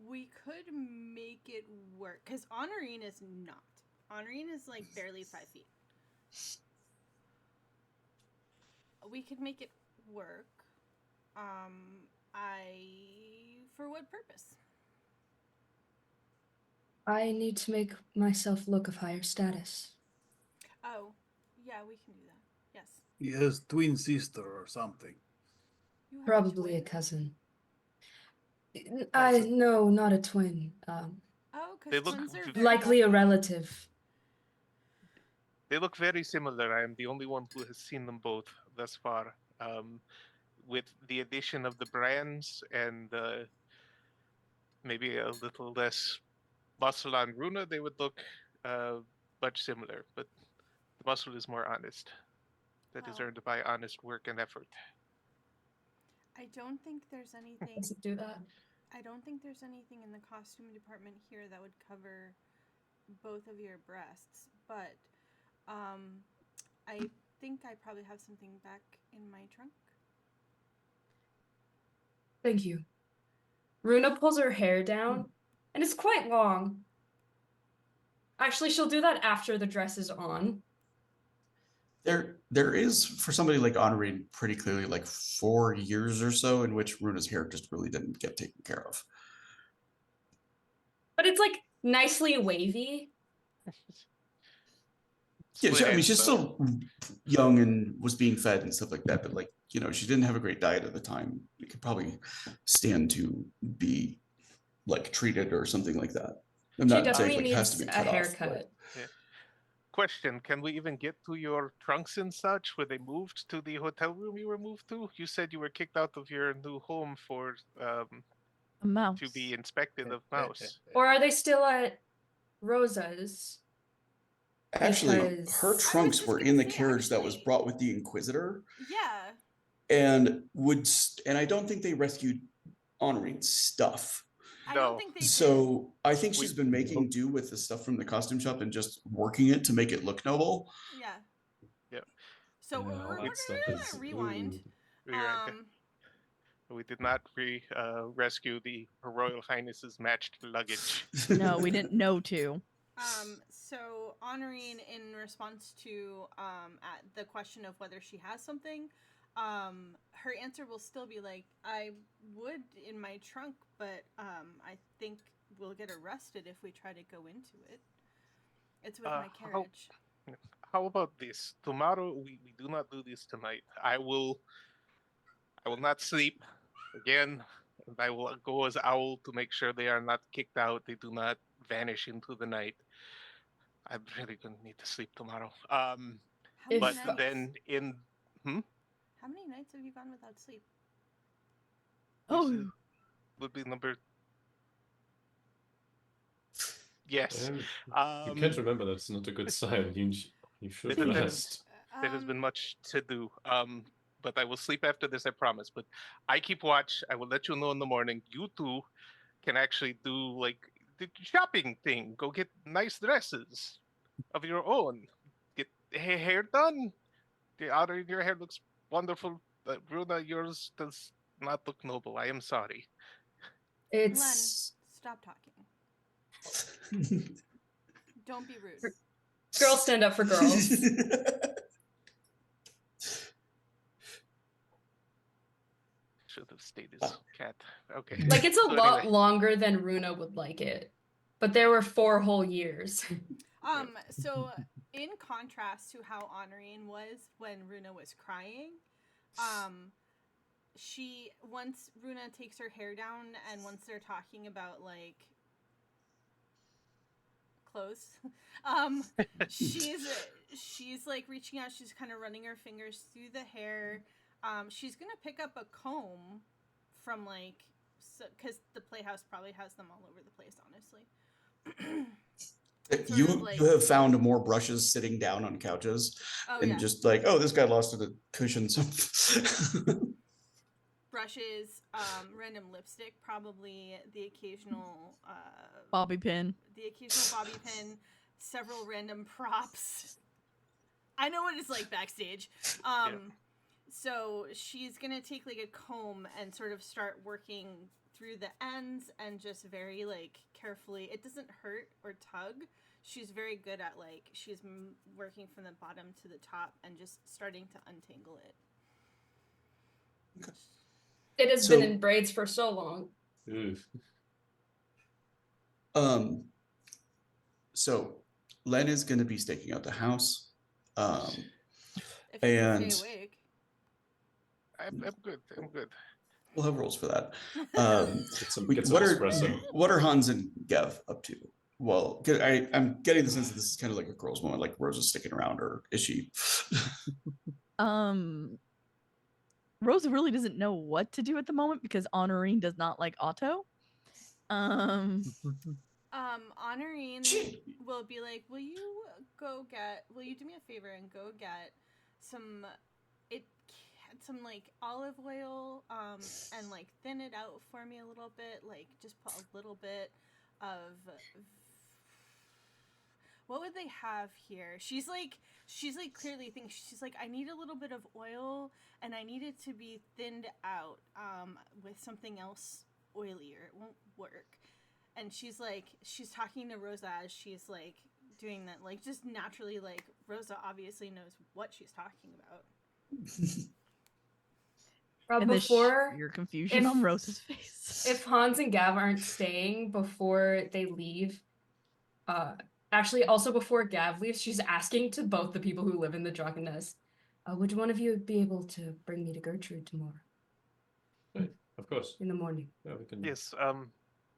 Speaker 5: We could make it work because Honorine is not. Honorine is like barely 5 feet. We could make it work. For what purpose?
Speaker 4: I need to make myself look of higher status.
Speaker 5: Oh, yeah, we can do that. Yes.
Speaker 6: He has twin sister or something.
Speaker 5: You have
Speaker 4: Probably a
Speaker 5: twin?
Speaker 4: cousin.
Speaker 3: Cousin.
Speaker 4: No, not a twin.
Speaker 5: Oh,
Speaker 3: They
Speaker 5: because
Speaker 3: look
Speaker 5: twins are
Speaker 3: v-
Speaker 5: very
Speaker 4: Likely a
Speaker 5: lucky.
Speaker 4: relative.
Speaker 3: They look very similar. I am the only one who has seen them both thus far. With the addition of the brands and maybe a little less muscle on Runa, they would look much similar. But the muscle is more honest. That is
Speaker 5: Well,
Speaker 3: earned by honest work and effort.
Speaker 5: I don't think there's anything.
Speaker 4: Does it do that?
Speaker 5: I don't think there's anything in the costume department here that would cover both of your breasts, but I think I probably have something back in my trunk.
Speaker 4: Thank you. Runa pulls her hair down, and it's quite long. Actually, she'll do that after the dress is on.
Speaker 1: There is, for somebody like Honorine, pretty clearly like 4 years or so in which Runa's hair just really didn't get taken care of.
Speaker 4: But it's like nicely wavy.
Speaker 1: Yeah, I mean,
Speaker 3: Split
Speaker 1: she's
Speaker 3: ends,
Speaker 1: still young and was being fed and stuff like that, but like, she didn't have a great diet at the time. It could probably stand to be like treated or something like that. I'm
Speaker 4: She
Speaker 1: not saying
Speaker 4: definitely
Speaker 1: like it has to
Speaker 4: needs
Speaker 1: be
Speaker 4: a
Speaker 1: cut off,
Speaker 4: haircut.
Speaker 3: Question: can we even get to your trunks and such? Were they moved to the hotel room you were moved to? You said you were kicked out of your new home for
Speaker 2: A mouse.
Speaker 3: to be inspected of mouse.
Speaker 4: Or are they still at Rosa's?
Speaker 1: Actually,
Speaker 4: Because-
Speaker 1: her
Speaker 5: I
Speaker 1: trunks
Speaker 5: was
Speaker 1: were
Speaker 5: just
Speaker 1: in the
Speaker 5: gonna say,
Speaker 1: carriage that was
Speaker 5: actually.
Speaker 1: brought with the Inquisitor,
Speaker 5: Yeah.
Speaker 1: and I don't think they rescued Honorine's stuff.
Speaker 5: I
Speaker 3: No.
Speaker 5: don't think they did.
Speaker 1: So I think
Speaker 3: We-
Speaker 1: she's been making do with the stuff from the costume shop and just working it to make it look noble.
Speaker 5: Yeah.
Speaker 3: Yeah.
Speaker 5: So
Speaker 7: Yeah, all
Speaker 5: we're
Speaker 7: that stuff
Speaker 5: gonna
Speaker 7: is-
Speaker 5: rewind.
Speaker 7: ooh.
Speaker 3: We did not rescue Her Royal Highness's matched luggage.
Speaker 2: No, we didn't know to.
Speaker 5: So Honorine, in response to at the question of whether she has something, her answer will still be like, I would in my trunk, but I think we'll get arrested if we try to go into it. It's with my carriage.
Speaker 3: How about this? Tomorrow we do not do this tonight. I will not sleep again. And I will go as Owl to make sure they are not kicked out. They do not vanish into the night. I'm really gonna need to sleep tomorrow.
Speaker 5: How many
Speaker 4: If-
Speaker 3: But
Speaker 5: nights?
Speaker 3: then in
Speaker 5: How many nights have you gone without sleep?
Speaker 3: this
Speaker 2: Oh,
Speaker 3: is- would be number. Yes.
Speaker 7: You can't remember. That's not a good sign. You should
Speaker 3: It has been-
Speaker 7: rest.
Speaker 3: There has been much to do. But I will sleep after this, I promise. But I keep watch. I will let you know in the morning. You two can actually do like the shopping thing. Go get nice dresses of your own. Get hair done. The outer of your hair looks wonderful. Runa, yours does not look noble. I am sorry.
Speaker 4: It's
Speaker 5: Stop talking. Don't be rude.
Speaker 4: girls stand up for girls.
Speaker 3: Should have stayed his cat. Okay.
Speaker 4: Like it's a
Speaker 3: So
Speaker 4: lot
Speaker 3: anyway.
Speaker 4: longer than Runa would like it. But there were 4 whole years.
Speaker 5: So in contrast to how Honorine was when Runa was crying, she once Runa takes her hair down and once they're talking about like clothes, she's like reaching out, she's kind of running her fingers through the hair. She's gonna pick up a comb from like, because the Playhouse probably has them all over the place, honestly.
Speaker 1: You
Speaker 5: Sort of like-
Speaker 1: have found more brushes sitting down on couches
Speaker 5: Oh
Speaker 1: and
Speaker 5: yeah,
Speaker 1: just like, oh, this guy lost a cushion. So
Speaker 5: brushes, random lipstick, probably the occasional
Speaker 2: bobby pin.
Speaker 5: bobby pin, several random props. I know what it's like backstage. So she's gonna take like a comb and sort of start working through the ends and just very like carefully. It doesn't hurt or tug. She's very good at like she's working from the bottom to the top and just starting to untangle it.
Speaker 4: It has
Speaker 1: So-
Speaker 4: been in braids for so long.
Speaker 7: Oof.
Speaker 1: So Len is going to be staking out the house.
Speaker 5: If you can
Speaker 1: And-
Speaker 5: stay awake.
Speaker 3: I'm good. I'm good.
Speaker 1: We'll have rules for that.
Speaker 7: Get some
Speaker 1: what
Speaker 7: espresso.
Speaker 1: what are Hans and Gev up to? Well, I'm getting the sense that this is kind of like a girl's moment, like Rose is sticking around, or is she?
Speaker 2: Rosa really doesn't know what to do at the moment because Honorine does not like Otto.
Speaker 5: Honorine
Speaker 1: She-
Speaker 5: will be like, will you do me a favor and go get some like olive oil and like thin it out for me a little bit, like just put a little bit of what would they have here? She's like clearly thinking, she's like, I need a little bit of oil and I need it to be thinned out with something else oilier. It won't work. And she's talking to Rosa as she's like doing that, like just naturally, like Rosa obviously knows what she's talking about.
Speaker 2: And the
Speaker 4: Before,
Speaker 2: sheer confusion
Speaker 4: if-
Speaker 2: on Rosa's face.
Speaker 4: if Hans and Gav aren't staying before they leave, actually also before Gav leaves, she's asking to both the people who live in the Dragon Nest, would one of you be able to bring me to Gertrude tomorrow
Speaker 7: Of course.
Speaker 4: in the morning?
Speaker 7: Yeah, we can
Speaker 3: Yes.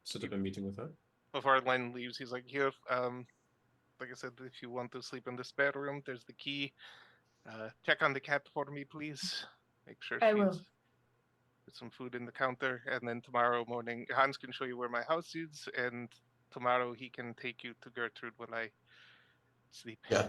Speaker 7: set up a meeting with her.
Speaker 3: Before Len leaves, he's like, here. Like I said, if you want to sleep in the spare room, there's the key. Check on the cat for me, please. Make sure
Speaker 4: I
Speaker 3: she's
Speaker 4: will.
Speaker 3: put some food in the counter, and then tomorrow morning, Hans can show you where my house is, and tomorrow he can take you to Gertrude while I sleep.
Speaker 1: Yeah.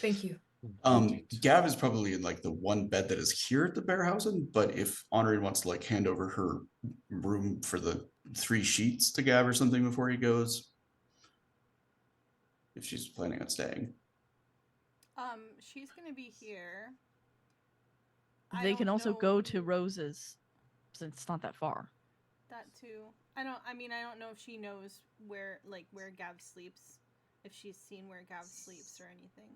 Speaker 4: Thank you.
Speaker 7: Indeed.
Speaker 1: Gav is probably in like the one bed that is here at the Bearhausen, but if Honorine wants to like hand over her room for the 3 sheets to Gav or something before he goes, if she's planning on staying.
Speaker 5: She's gonna be here. I
Speaker 2: They can
Speaker 5: don't
Speaker 2: also go
Speaker 5: know
Speaker 2: to Rosa's since it's not that far.
Speaker 5: that too. I don't know if she knows where Gav sleeps, if she's seen where Gav sleeps or anything.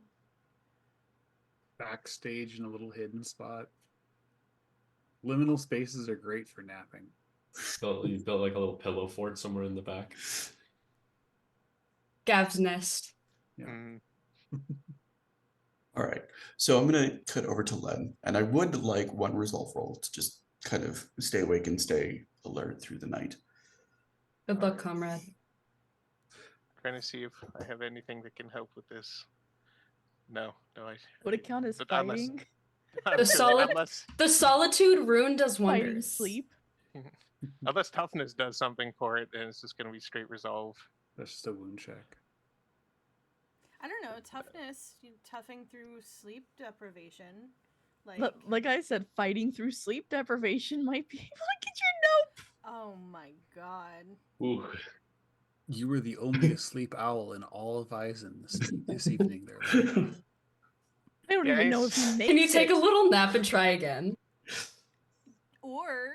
Speaker 6: Backstage in a little hidden spot. Liminal spaces are great for napping.
Speaker 7: You built like a little pillow fort somewhere in the back.
Speaker 4: Gav's nest.
Speaker 6: Yeah.
Speaker 3: Mm,
Speaker 1: All right. So I'm going to cut over to Len, and I would like one resolve roll to just kind of stay awake and stay alert through the night.
Speaker 4: Good luck,
Speaker 3: Alright.
Speaker 4: comrade.
Speaker 3: trying to see if I have anything that can help with this. No, I.
Speaker 2: Would it count as
Speaker 3: But unless-
Speaker 2: fighting?
Speaker 3: I'm saying
Speaker 4: solid-
Speaker 3: unless
Speaker 4: The solitude rune does
Speaker 2: Fighting
Speaker 4: wonders.
Speaker 2: sleep?
Speaker 3: unless toughness does something for it, then it's just gonna be straight resolve.
Speaker 6: That's just a wound check.
Speaker 5: I don't know, toughness, toughing through sleep deprivation.
Speaker 2: Like I said, fighting through sleep deprivation might be. Look at your
Speaker 5: oh my god.
Speaker 7: Ooh.
Speaker 6: You were the only asleep owl in all of Eisen this evening there. Larry.
Speaker 2: note. I don't even know if he makes
Speaker 4: Can you take
Speaker 2: it.
Speaker 4: a little nap and try again?
Speaker 5: Or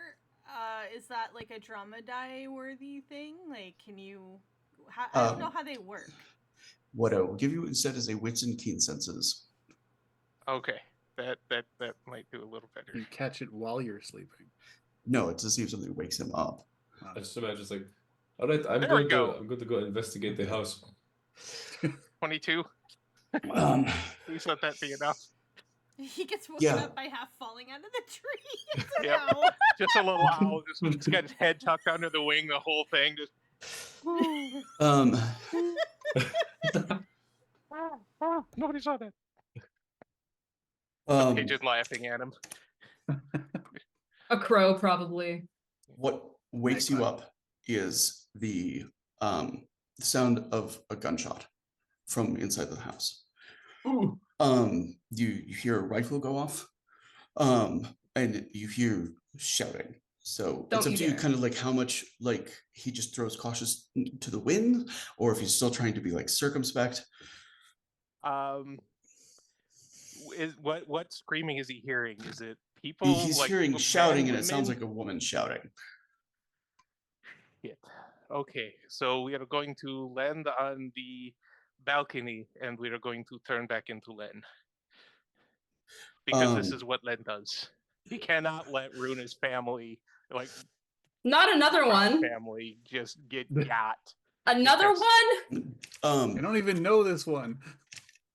Speaker 5: is that like a drama die worthy thing? Like, can you? I don't know how they work.
Speaker 1: What I will give you instead is a wits and keen senses.
Speaker 3: Okay, that might do a little better.
Speaker 6: You catch it while you're sleeping.
Speaker 1: No, it's to see if something wakes him up.
Speaker 7: I just imagine it's like, all right, I'm
Speaker 3: There
Speaker 7: going
Speaker 3: we go.
Speaker 7: to go investigate the house.
Speaker 3: 22.
Speaker 1: Um,
Speaker 3: Please let that be enough.
Speaker 5: He gets woken
Speaker 1: Yeah.
Speaker 5: up by half falling out of the tree. It's an
Speaker 3: Yep.
Speaker 5: owl.
Speaker 3: Just a little owl. Just got his head tucked under the wing. The whole thing. Just.
Speaker 1: um,
Speaker 3: Nobody saw that.
Speaker 1: um,
Speaker 3: Pigeon laughing at him.
Speaker 4: A crow, probably.
Speaker 1: what wakes you
Speaker 6: Magpie.
Speaker 1: up is the sound of a gunshot from inside the house.
Speaker 7: Ooh.
Speaker 1: You hear a rifle go off, and you hear shouting. So
Speaker 4: Don't
Speaker 1: it's up
Speaker 4: you
Speaker 1: to you,
Speaker 4: dare.
Speaker 1: kind of like how much like he just throws cautious to the wind, or if he's still trying to be like circumspect.
Speaker 3: Is what screaming is he hearing? Is it people?
Speaker 1: He's
Speaker 3: like
Speaker 1: hearing
Speaker 3: men,
Speaker 1: shouting, and it sounds
Speaker 3: women?
Speaker 1: like a woman shouting.
Speaker 3: Shit. Okay, so we are going to land on the balcony, and we are going to turn back into Len. Because this
Speaker 1: Um,
Speaker 3: is what Len does. He cannot let Runa's family, like
Speaker 4: Not another
Speaker 3: Brown
Speaker 4: one.
Speaker 3: family, just get got.
Speaker 4: Another
Speaker 3: Because-
Speaker 4: one?
Speaker 6: I don't even know this one.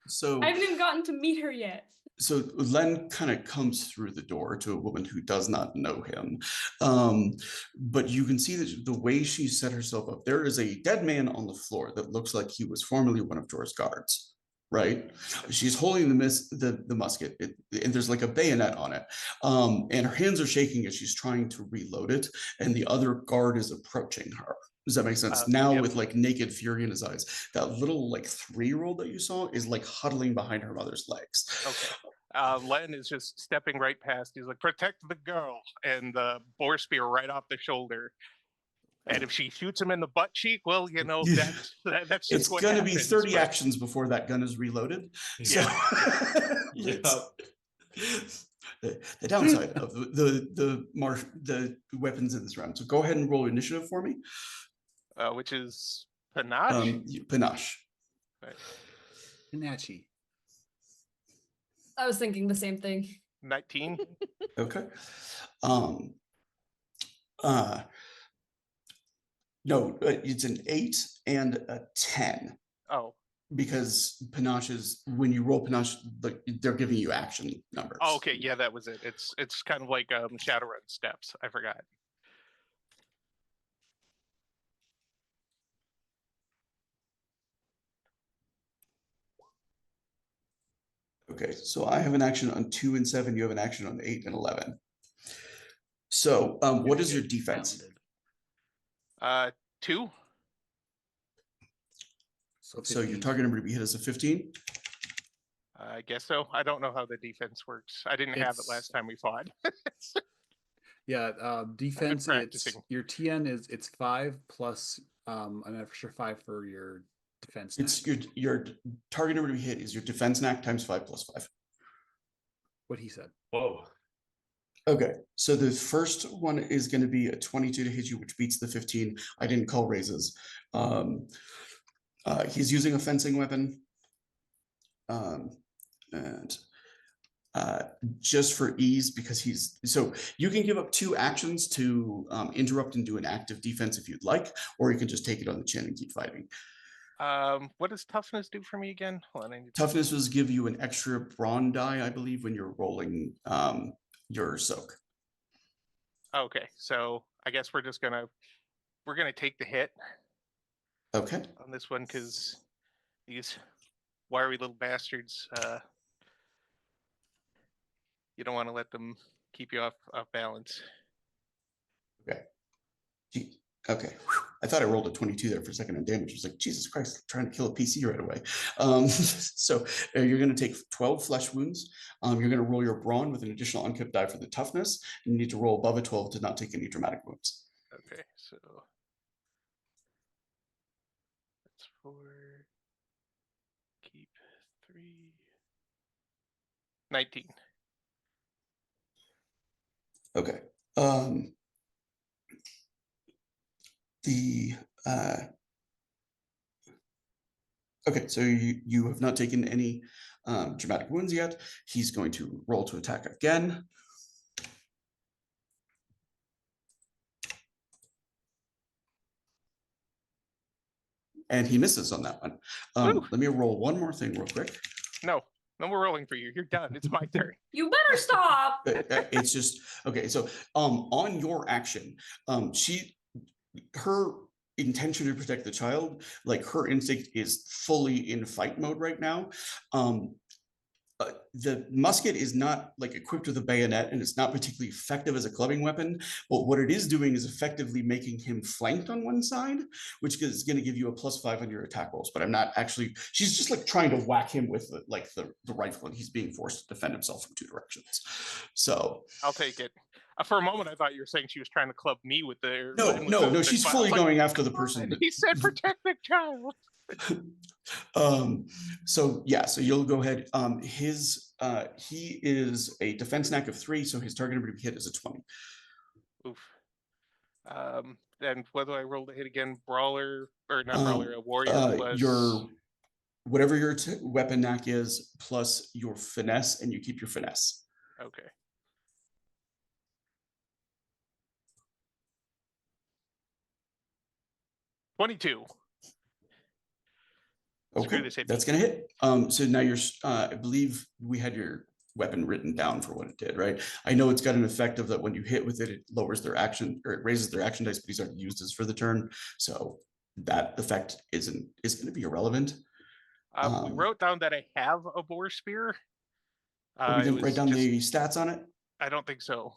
Speaker 1: So
Speaker 4: I haven't even gotten to meet her yet.
Speaker 1: so Len kind of comes through the door to a woman who does not know him. But you can see that the way she set herself up, there is a dead man on the floor that looks like he was formerly one of Jor's guards, right? She's holding the musket, and there's like a bayonet on it. And her hands are shaking as she's trying to reload it, and the other guard is approaching her. Does that make sense? Now
Speaker 3: Yep.
Speaker 1: with like naked fury in his eyes, that little like 3-year-old that you saw is like huddling behind her mother's legs.
Speaker 3: Okay. Len is just stepping right past. He's like, protect the girl, and the boar spear right off the shoulder. And if she shoots him in the butt cheek, well, you know,
Speaker 1: Yeah.
Speaker 3: that's just
Speaker 1: It's
Speaker 3: what
Speaker 1: gonna be
Speaker 3: happens,
Speaker 1: 30
Speaker 3: but-
Speaker 1: actions before that gun is reloaded. So
Speaker 7: Yeah.
Speaker 1: the downside of the weapons in this round. So go ahead and roll initiative for me.
Speaker 3: Which is panache.
Speaker 1: Panache.
Speaker 6: Panache.
Speaker 4: I was thinking the same thing.
Speaker 3: 19.
Speaker 1: Okay. No, it's an 8 and a 10.
Speaker 3: Oh.
Speaker 1: Because panache is when you roll panache, like they're giving you action numbers.
Speaker 3: Oh, okay, yeah, that was it. It's kind of like Shadowrun steps. I forgot.
Speaker 1: Okay, so I have an action on 2 and 7. You have an action on 8 and 11. So, what is your defense?
Speaker 3: 2.
Speaker 1: So your target number to be hit is a 15.
Speaker 3: I guess so. I don't know how the defense works. I didn't have it last time we fought.
Speaker 6: Yeah, defense. It's
Speaker 3: practicing.
Speaker 6: your TN it's 5 plus. I'm not for sure 5 for your defense.
Speaker 1: It's
Speaker 6: knack.
Speaker 1: your target number to be hit is your defense knack times 5 plus 5.
Speaker 6: What he said.
Speaker 7: Whoa.
Speaker 1: Okay, so the first one is going to be a 22 to hit you, which beats the 15. I didn't call raises. He's using a fencing weapon. And just for ease, because so you can give up 2 actions to interrupt and do an active defense if you'd like, or you can just take it on the chin and keep fighting.
Speaker 3: What does toughness do for me again? Hold on, I need to-
Speaker 1: Toughness was give you an extra brawn die, I believe, when you're rolling your soak.
Speaker 3: Okay, so I guess we're gonna take the hit
Speaker 1: Okay.
Speaker 3: on this one because these wiry little bastards. You don't want to let them keep you off balance.
Speaker 1: Okay. Gee, okay. Whew. I thought I rolled a 22 there for a second on damage. I was like, Jesus Christ, trying to kill a PC right away. So you're going to take 12 flesh wounds. You're going to roll your brawn with an additional unkept die for the toughness. And you need to roll above a 12 to not take any dramatic wounds.
Speaker 3: Okay, so that's 4. Keep 3. 19.
Speaker 1: Okay. Okay, so you have not taken any dramatic wounds yet. He's going to roll to attack again. And he misses on that one. Let me roll one more thing real quick.
Speaker 3: No more rolling for you. You're done. It's my turn.
Speaker 4: You better stop.
Speaker 1: It's just okay. So on your action, her intention to protect the child, like her instinct is fully in fight mode right now. The musket is not like equipped with a bayonet, and it's not particularly effective as a clubbing weapon, but what it is doing is effectively making him flanked on one side, which is going to give you a +5 on your attack rolls. But I'm not actually, she's just like trying to whack him with the rifle, and he's being forced to defend himself from 2 directions. So
Speaker 3: I'll take it. For a moment, I thought you were saying she was trying to club me with the.
Speaker 1: No, she's fully going after the person.
Speaker 3: He said, "Protect the child."
Speaker 1: So you'll go ahead. He is a defense knack of 3, so his target number to hit is a 20.
Speaker 3: Oof. And what do I roll to hit again? Brawler or not brawler? A warrior plus
Speaker 1: your whatever your weapon knack is plus your finesse, and you keep your finesse.
Speaker 3: Okay. $22.
Speaker 1: Okay, that's gonna hit. So now you're, I believe we had your weapon written down for what it did, right? I know it's got an effect of that when you hit with it, it lowers their action, or it raises their action dice, but he's already used this for the turn. So that effect is going to be irrelevant.
Speaker 3: We wrote down that I have a boar spear.
Speaker 1: We didn't write down the stats on it?
Speaker 3: I don't think so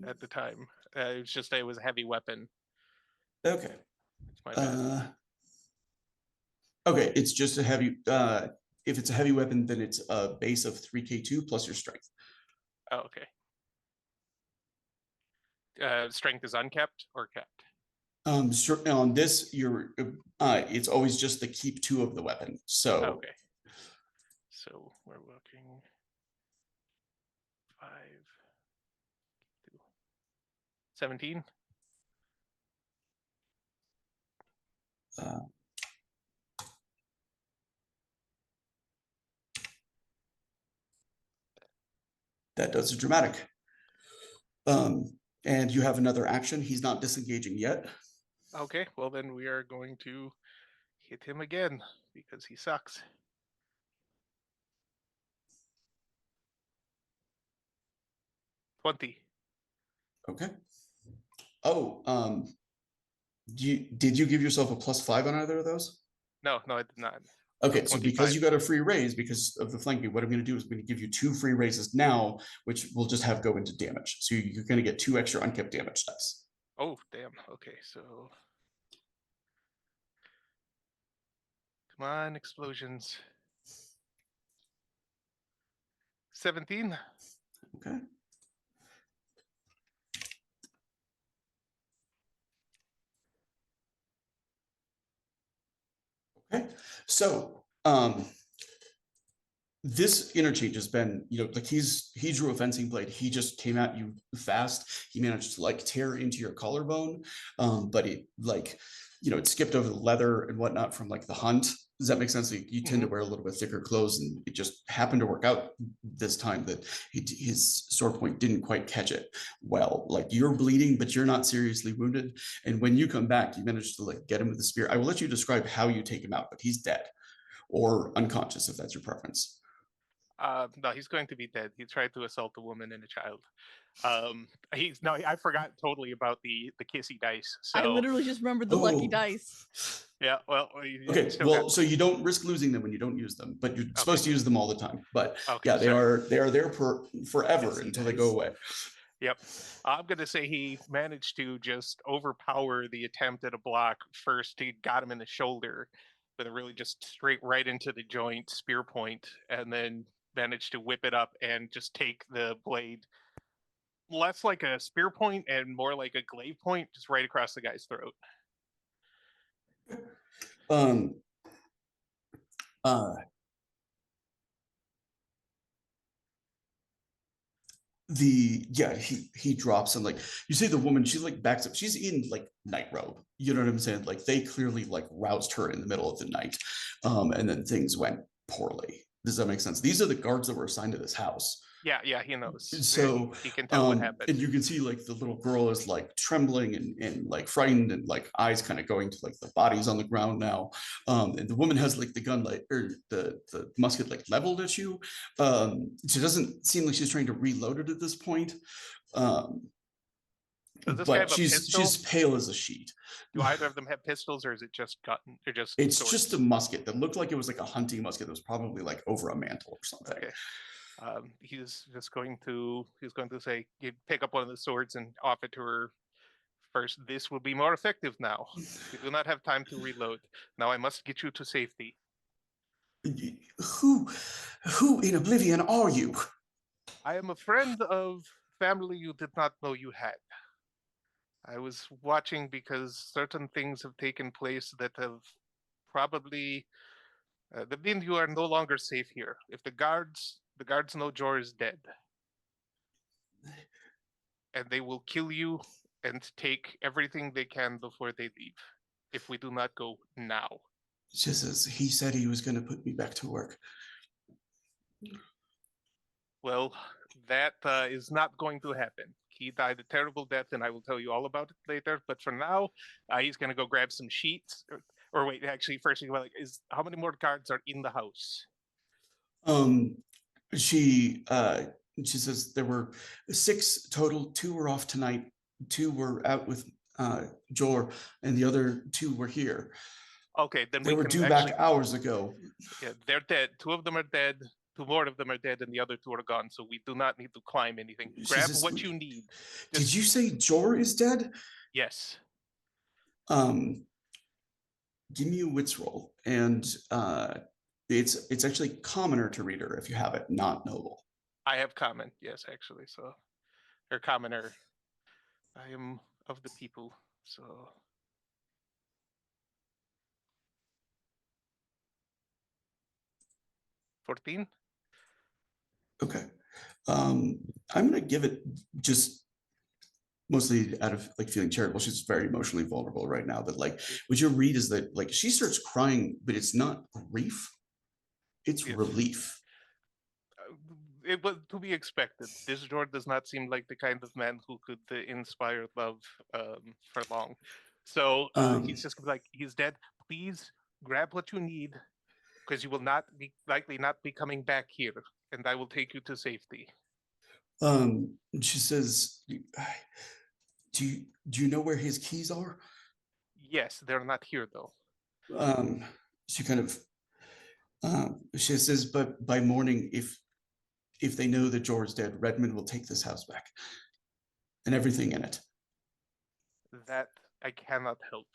Speaker 3: at the time. It was just it was a heavy weapon.
Speaker 1: Okay.
Speaker 3: It's my bad.
Speaker 1: Okay, it's just a heavy, if it's a heavy weapon, then it's a base of 3k2 plus your strength.
Speaker 3: Oh, okay. Strength is unkept or kept?
Speaker 1: Sure, on this, it's always just the keep 2 of the weapon. So
Speaker 3: okay. So we're looking 5, 2, 17.
Speaker 1: That does a dramatic. And you have another action. He's not disengaging yet.
Speaker 3: Okay, well then we are going to hit him again because he sucks. $20.
Speaker 1: Okay. Oh, did you give yourself a +5 on either of those?
Speaker 3: No, I did not.
Speaker 1: Okay, so because you got a free raise because of the flanking, what I'm going to do is I'm going to give you 2 free raises now, which we'll just have go into damage. So you're going to get 2 extra unkept damage dice.
Speaker 3: Oh, damn. Okay, so come on, explosions. 17.
Speaker 1: Okay. Okay, so this interchange has been, like he drew a fencing blade. He just came at you fast. He managed to like tear into your collarbone, but it it skipped over the leather and whatnot from like the hunt. Does that make sense? You tend to wear a little bit thicker clothes, and it just happened to work out this time that his sword point didn't quite catch it well. Like you're bleeding, but you're not seriously wounded. And when you come back, you manage to like get him with the spear. I will let you describe how you take him out, but he's dead or unconscious if that's your preference.
Speaker 3: No, he's going to be dead. He tried to assault a woman and a child. I forgot totally about the kissy dice. So
Speaker 2: I literally just remembered the lucky
Speaker 1: Oh.
Speaker 2: dice.
Speaker 3: yeah, well, you
Speaker 1: Okay,
Speaker 3: still
Speaker 1: well,
Speaker 3: got-
Speaker 1: so you don't risk losing them when you don't use them, but you're supposed to use them all the time. But
Speaker 3: Okay,
Speaker 1: yeah, they
Speaker 3: sorry.
Speaker 1: are there forever
Speaker 6: Kissy
Speaker 1: until they
Speaker 6: dice.
Speaker 1: go away.
Speaker 3: Yep. I'm going to say he managed to just overpower the attempt at a block first. He got him in the shoulder, but it really just straight right into the joint, spear point, and then managed to whip it up and just take the blade less like a spear point and more like a glaive point, just right across the guy's throat.
Speaker 1: Um, uh, he drops and like you see the woman, she's like backs up, she's in like night robe, you know what I'm saying, like they clearly like roused her in the middle of the night, and then things went poorly. Does that make sense? These are the guards that were assigned to this house.
Speaker 3: Yeah, he knows.
Speaker 1: So
Speaker 3: he can tell what
Speaker 1: and
Speaker 3: happened.
Speaker 1: you can see like the little girl is like trembling and like frightened and like eyes kind of going to like the bodies on the ground now, and the woman has like the gun like or the musket like leveled at you. She doesn't seem like she's trying to reload it at this point,
Speaker 3: Does this guy
Speaker 1: but
Speaker 3: have a pistol?
Speaker 1: she's pale as a sheet.
Speaker 3: Do either of them have pistols, or is it just gun? Or just
Speaker 1: It's
Speaker 3: swords?
Speaker 1: just a musket that looked like it was like a hunting musket that was probably like over a mantle or something.
Speaker 3: Okay. He's going to say, you pick up one of the swords and offer it to her first. This will be more effective now. We do not have time to reload. Now I must get you to safety.
Speaker 1: Who in Oblivion are you?
Speaker 3: I am a friend of family you did not know you had. I was watching because certain things have taken place that have probably that means you are no longer safe here. If the guards know Jor is dead, and they will kill you and take everything they can before they leave if we do not go now.
Speaker 1: Just as he said he was going to put me back to work.
Speaker 3: Well, that is not going to happen. He died a terrible death, and I will tell you all about it later. But for now, he's going to go grab some sheets. Or wait, actually, first thing about like is how many more guards are in the house?
Speaker 1: She says there were 6 total. 2 were off tonight. 2 were out with Jor, and the other 2 were here.
Speaker 3: Okay, then
Speaker 1: They
Speaker 3: we
Speaker 1: were
Speaker 3: can
Speaker 1: due
Speaker 3: actually,
Speaker 1: back hours ago.
Speaker 3: Yeah, they're dead. 2 of them are dead. 2 more of them are dead, and the other 2 are gone. So we do not need to climb anything.
Speaker 1: She
Speaker 3: Grab
Speaker 1: says,
Speaker 3: what you need.
Speaker 1: Did you say Jor is dead?
Speaker 3: Yes.
Speaker 1: Give me a wits roll, and it's actually commoner to reader if you have it, not noble.
Speaker 3: I have common, yes, actually. So, or commoner. I am of the people, so. $14.
Speaker 1: Okay. I'm gonna give it just mostly out of like feeling charitable. She's very emotionally vulnerable right now. That like what you read is that like she starts crying, but it's not grief, it's
Speaker 3: Yes.
Speaker 1: relief.
Speaker 3: It was to be expected. This Jor does not seem like the kind of man who could inspire love for long. So he's just gonna be like, he's dead. Please grab what you need, because you will likely not be coming back here, and I will take you to safety.
Speaker 1: She says, do you know where his keys are?
Speaker 3: Yes, they're not here though.
Speaker 1: She kind of she says, but by morning, if they know that Jor's dead, Redmond will take this house back and everything in it.
Speaker 3: That I cannot help.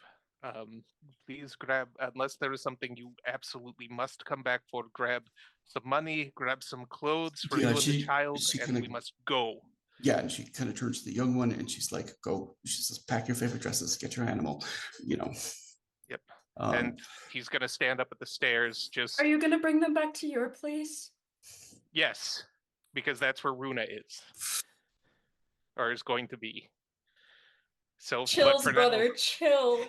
Speaker 3: Please grab, unless there is something you absolutely must come back for, grab some money, grab some clothes for you and the child, and we must go.
Speaker 1: Yeah, and she kind of turns to the young one and she's like, go. She says, pack your favorite dresses, get your animal, you know.
Speaker 3: Yep. And he's going to stand up at the stairs, just...
Speaker 4: Are you going to bring them back to your place?
Speaker 3: Yes, because that's where Runa is. Or is going to be. So,
Speaker 4: chills, brother,
Speaker 3: now,
Speaker 4: chills.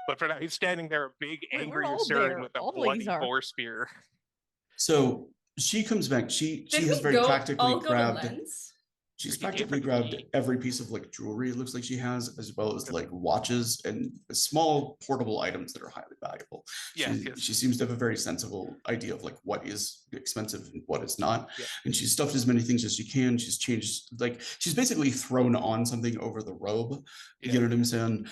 Speaker 3: But for now, he's standing there, a big, angry
Speaker 2: all
Speaker 3: Usurin
Speaker 2: there.
Speaker 3: with a
Speaker 2: All the
Speaker 3: bloody
Speaker 2: ladies are.
Speaker 3: boar spear.
Speaker 1: So she comes back. She has very practically
Speaker 4: all
Speaker 1: grabbed.
Speaker 4: Go to Lens?
Speaker 1: She's
Speaker 3: He gave her
Speaker 1: practically
Speaker 3: the
Speaker 1: grabbed
Speaker 3: key.
Speaker 1: every piece of like jewelry it looks like she has, as well as
Speaker 3: Yep.
Speaker 1: like watches and small portable items that are highly valuable.
Speaker 3: Yes,
Speaker 1: She seems to have a very sensible idea of like what is expensive and what is not.
Speaker 3: Yep.
Speaker 1: And she's stuffed as many things as she can. She's changed, like she's basically thrown on something over the robe.
Speaker 3: Yeah.
Speaker 1: You know what I'm saying?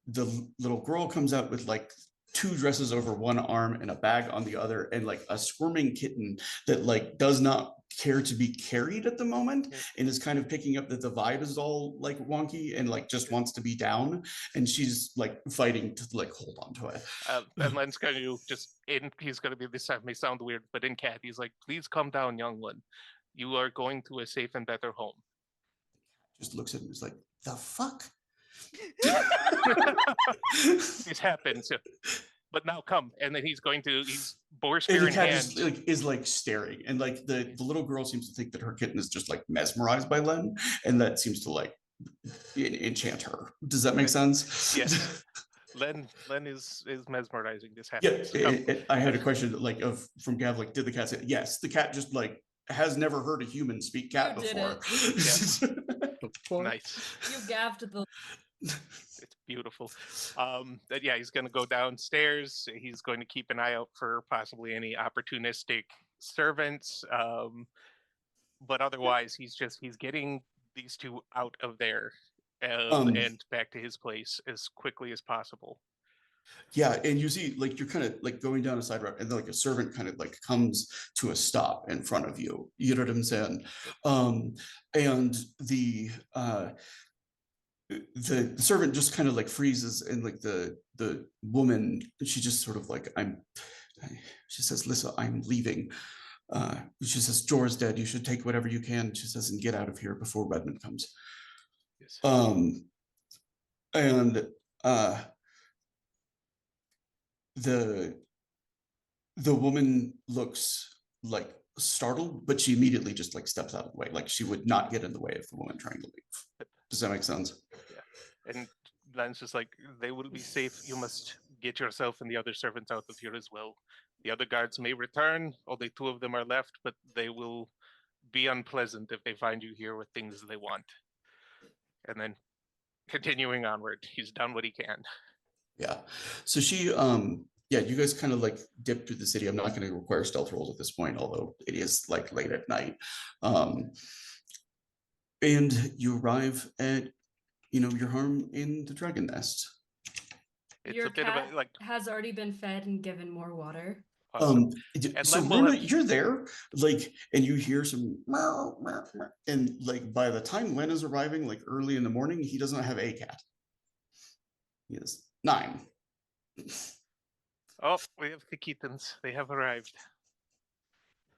Speaker 1: The little girl comes out with like 2 dresses over one arm and a bag on the other, and like a squirming kitten that like does not care to be carried at the moment,
Speaker 3: Yep.
Speaker 1: and is kind of picking up that the vibe is all like wonky and like just wants to be down, and she's like fighting to like hold on to it.
Speaker 3: And Len's going to he's going to be, this time may sound weird, but in cat, he's like, please calm down, young one. You are going to a safe and better home.
Speaker 1: Just looks at him, is like, the fuck?
Speaker 3: This happens. But now come. And then he's boar
Speaker 1: And
Speaker 3: spear
Speaker 1: the
Speaker 3: in
Speaker 1: cat
Speaker 3: hand.
Speaker 1: is like staring, and like the little girl seems to think that her kitten is just like mesmerized by Len, and that seems to like enchant her. Does that make sense?
Speaker 3: Yes. Len is mesmerizing. This
Speaker 1: Yeah,
Speaker 3: happens.
Speaker 1: I had a question like from Gav, like, did the cat say yes? The cat just like has never heard a human speak cat
Speaker 4: You did
Speaker 1: before.
Speaker 3: Nice.
Speaker 4: You gaffed the.
Speaker 3: It's beautiful. But yeah, he's going to go downstairs. He's going to keep an eye out for possibly any opportunistic servants. But otherwise, he's getting these 2 out of there and back to his place as quickly as possible.
Speaker 1: Yeah, and you see, like you're kind of like going down a side road, and then, like a servant kind of like comes to a stop in front of you. You know what I'm saying? And the servant just kind of like freezes, and like the woman, she just sort of like she says, Lissa, I'm leaving. She says, Jorah's dead, you should take whatever you can, she says, and get out of here before Redmond comes.
Speaker 3: Yes.
Speaker 1: And the woman looks like startled, but she immediately just like steps out of the way, like she would not get in the way of the woman trying to leave. Does that make sense?
Speaker 3: Yeah. And Lan's just like, they will be safe. You must get yourself and the other servants out of here as well. The other guards may return. Only 2 of them are left, but they will be unpleasant if they find you here with things they want. And then continuing onward, he's done what he can.
Speaker 1: Yeah. So she yeah, you guys kind of like dip through the city. I'm not going to require stealth rolls at this point, although it is like late at night. And you arrive at, your home in the Dragon Nest.
Speaker 3: It's
Speaker 4: Your
Speaker 3: a bit
Speaker 4: cat
Speaker 3: of a like
Speaker 4: has already been fed and given more water.
Speaker 3: awesome. And
Speaker 1: So
Speaker 3: Len will
Speaker 1: Runa,
Speaker 3: have-
Speaker 1: you're there, like, and you hear some meow, meow, meow, and like by the time Len is arriving, like early in the morning, he doesn't have a cat. He has 9.
Speaker 3: Oh, we have the kittens. They have arrived.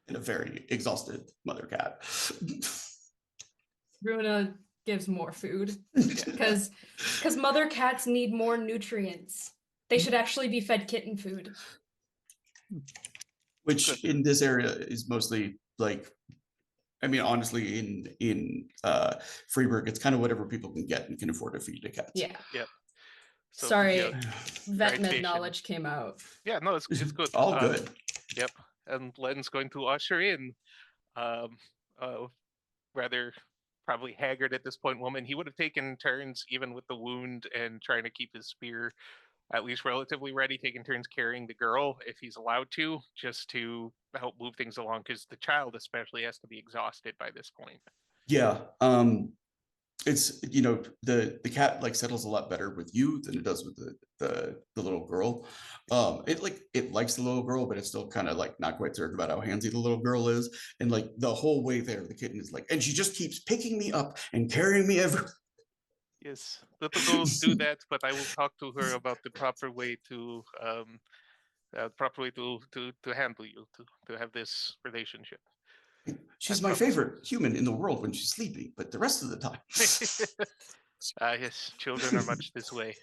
Speaker 1: And a very exhausted mother cat.
Speaker 4: Runa gives more food because mother cats need more nutrients. They should actually be fed kitten food.
Speaker 1: Which in this area is mostly like, I mean, honestly, in Freeburg, it's kind of whatever people can get and can afford to feed to cats.
Speaker 4: Yeah.
Speaker 3: Yep. So,
Speaker 4: Sorry,
Speaker 3: yeah,
Speaker 4: vet med
Speaker 3: Gradation.
Speaker 4: knowledge came out.
Speaker 3: yeah, no, it's good.
Speaker 1: All good.
Speaker 3: Yep. And Len's going to usher in rather probably haggard at this point woman. He would have taken turns even with the wound and trying to keep his spear at least relatively ready, taking turns carrying the girl if he's allowed to, just to help move things along, because the child especially has to be exhausted by this point.
Speaker 1: Yeah. It's, the cat like settles a lot better with you than it does with the little girl. It likes the little girl, but it's still kind of like not quite certain about how handsy the little girl is. And like the whole way there, the kitten is like, and she just keeps picking me up and carrying me everywhere.
Speaker 3: Yes, little girls do that, but I will talk to her about the proper way to handle you, to have this relationship.
Speaker 1: She's
Speaker 3: That's
Speaker 1: my
Speaker 3: probably-
Speaker 1: favorite human in the world when she's sleeping, but the rest of the time.
Speaker 3: Yes, children are much this way.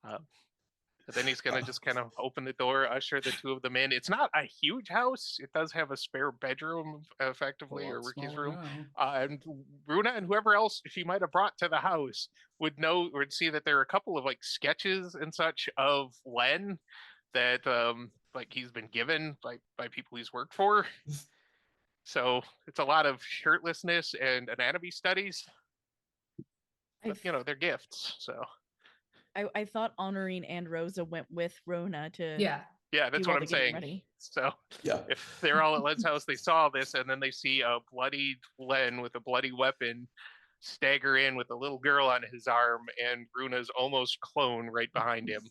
Speaker 3: But then he's gonna just kind of open the door, usher the 2 of them in. It's not a huge house. It does have a spare bedroom, effectively, or Ricky's room. And Runa and whoever else she might have brought to the house would see that there are a couple of like sketches and such of Len that like he's been given by people he's worked for. So it's a lot of shirtlessness and anatomy studies.
Speaker 2: I,
Speaker 3: But, you know, they're gifts. So
Speaker 2: I thought Honorine and Rosa went with Rona to
Speaker 4: Yeah.
Speaker 3: yeah, that's
Speaker 2: do all
Speaker 3: what
Speaker 2: the
Speaker 3: I'm
Speaker 2: getting
Speaker 3: saying.
Speaker 2: ready.
Speaker 3: So
Speaker 1: Yeah.
Speaker 3: if they're all at Len's house, they saw this, and then they see a bloody Len with a bloody weapon stagger in with a little girl on his arm, and Runa's almost clone right behind him.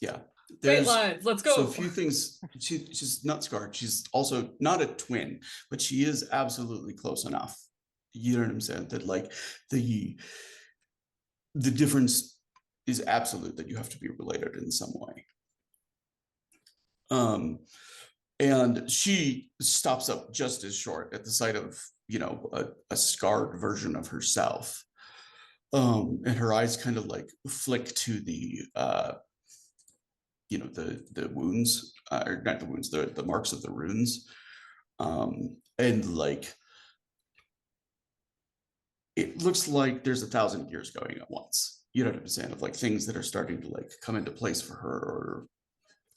Speaker 1: Yeah.
Speaker 4: Great
Speaker 1: There's
Speaker 4: lines. Let's
Speaker 1: so
Speaker 4: go.
Speaker 1: a few things. She's not scarred. She's also not a twin, but she is absolutely close enough. You know what I'm saying? That like the difference is absolute, that you have to be related in some way. And she stops up just as short at the sight of, you know, a scarred version of herself. And her eyes kind of like flick to the you know, the wounds, or not the wounds, the marks of the runes. And like it looks like there's 1,000 gears going at once. You know what I'm saying? Of like things that are starting to like come into place for her, or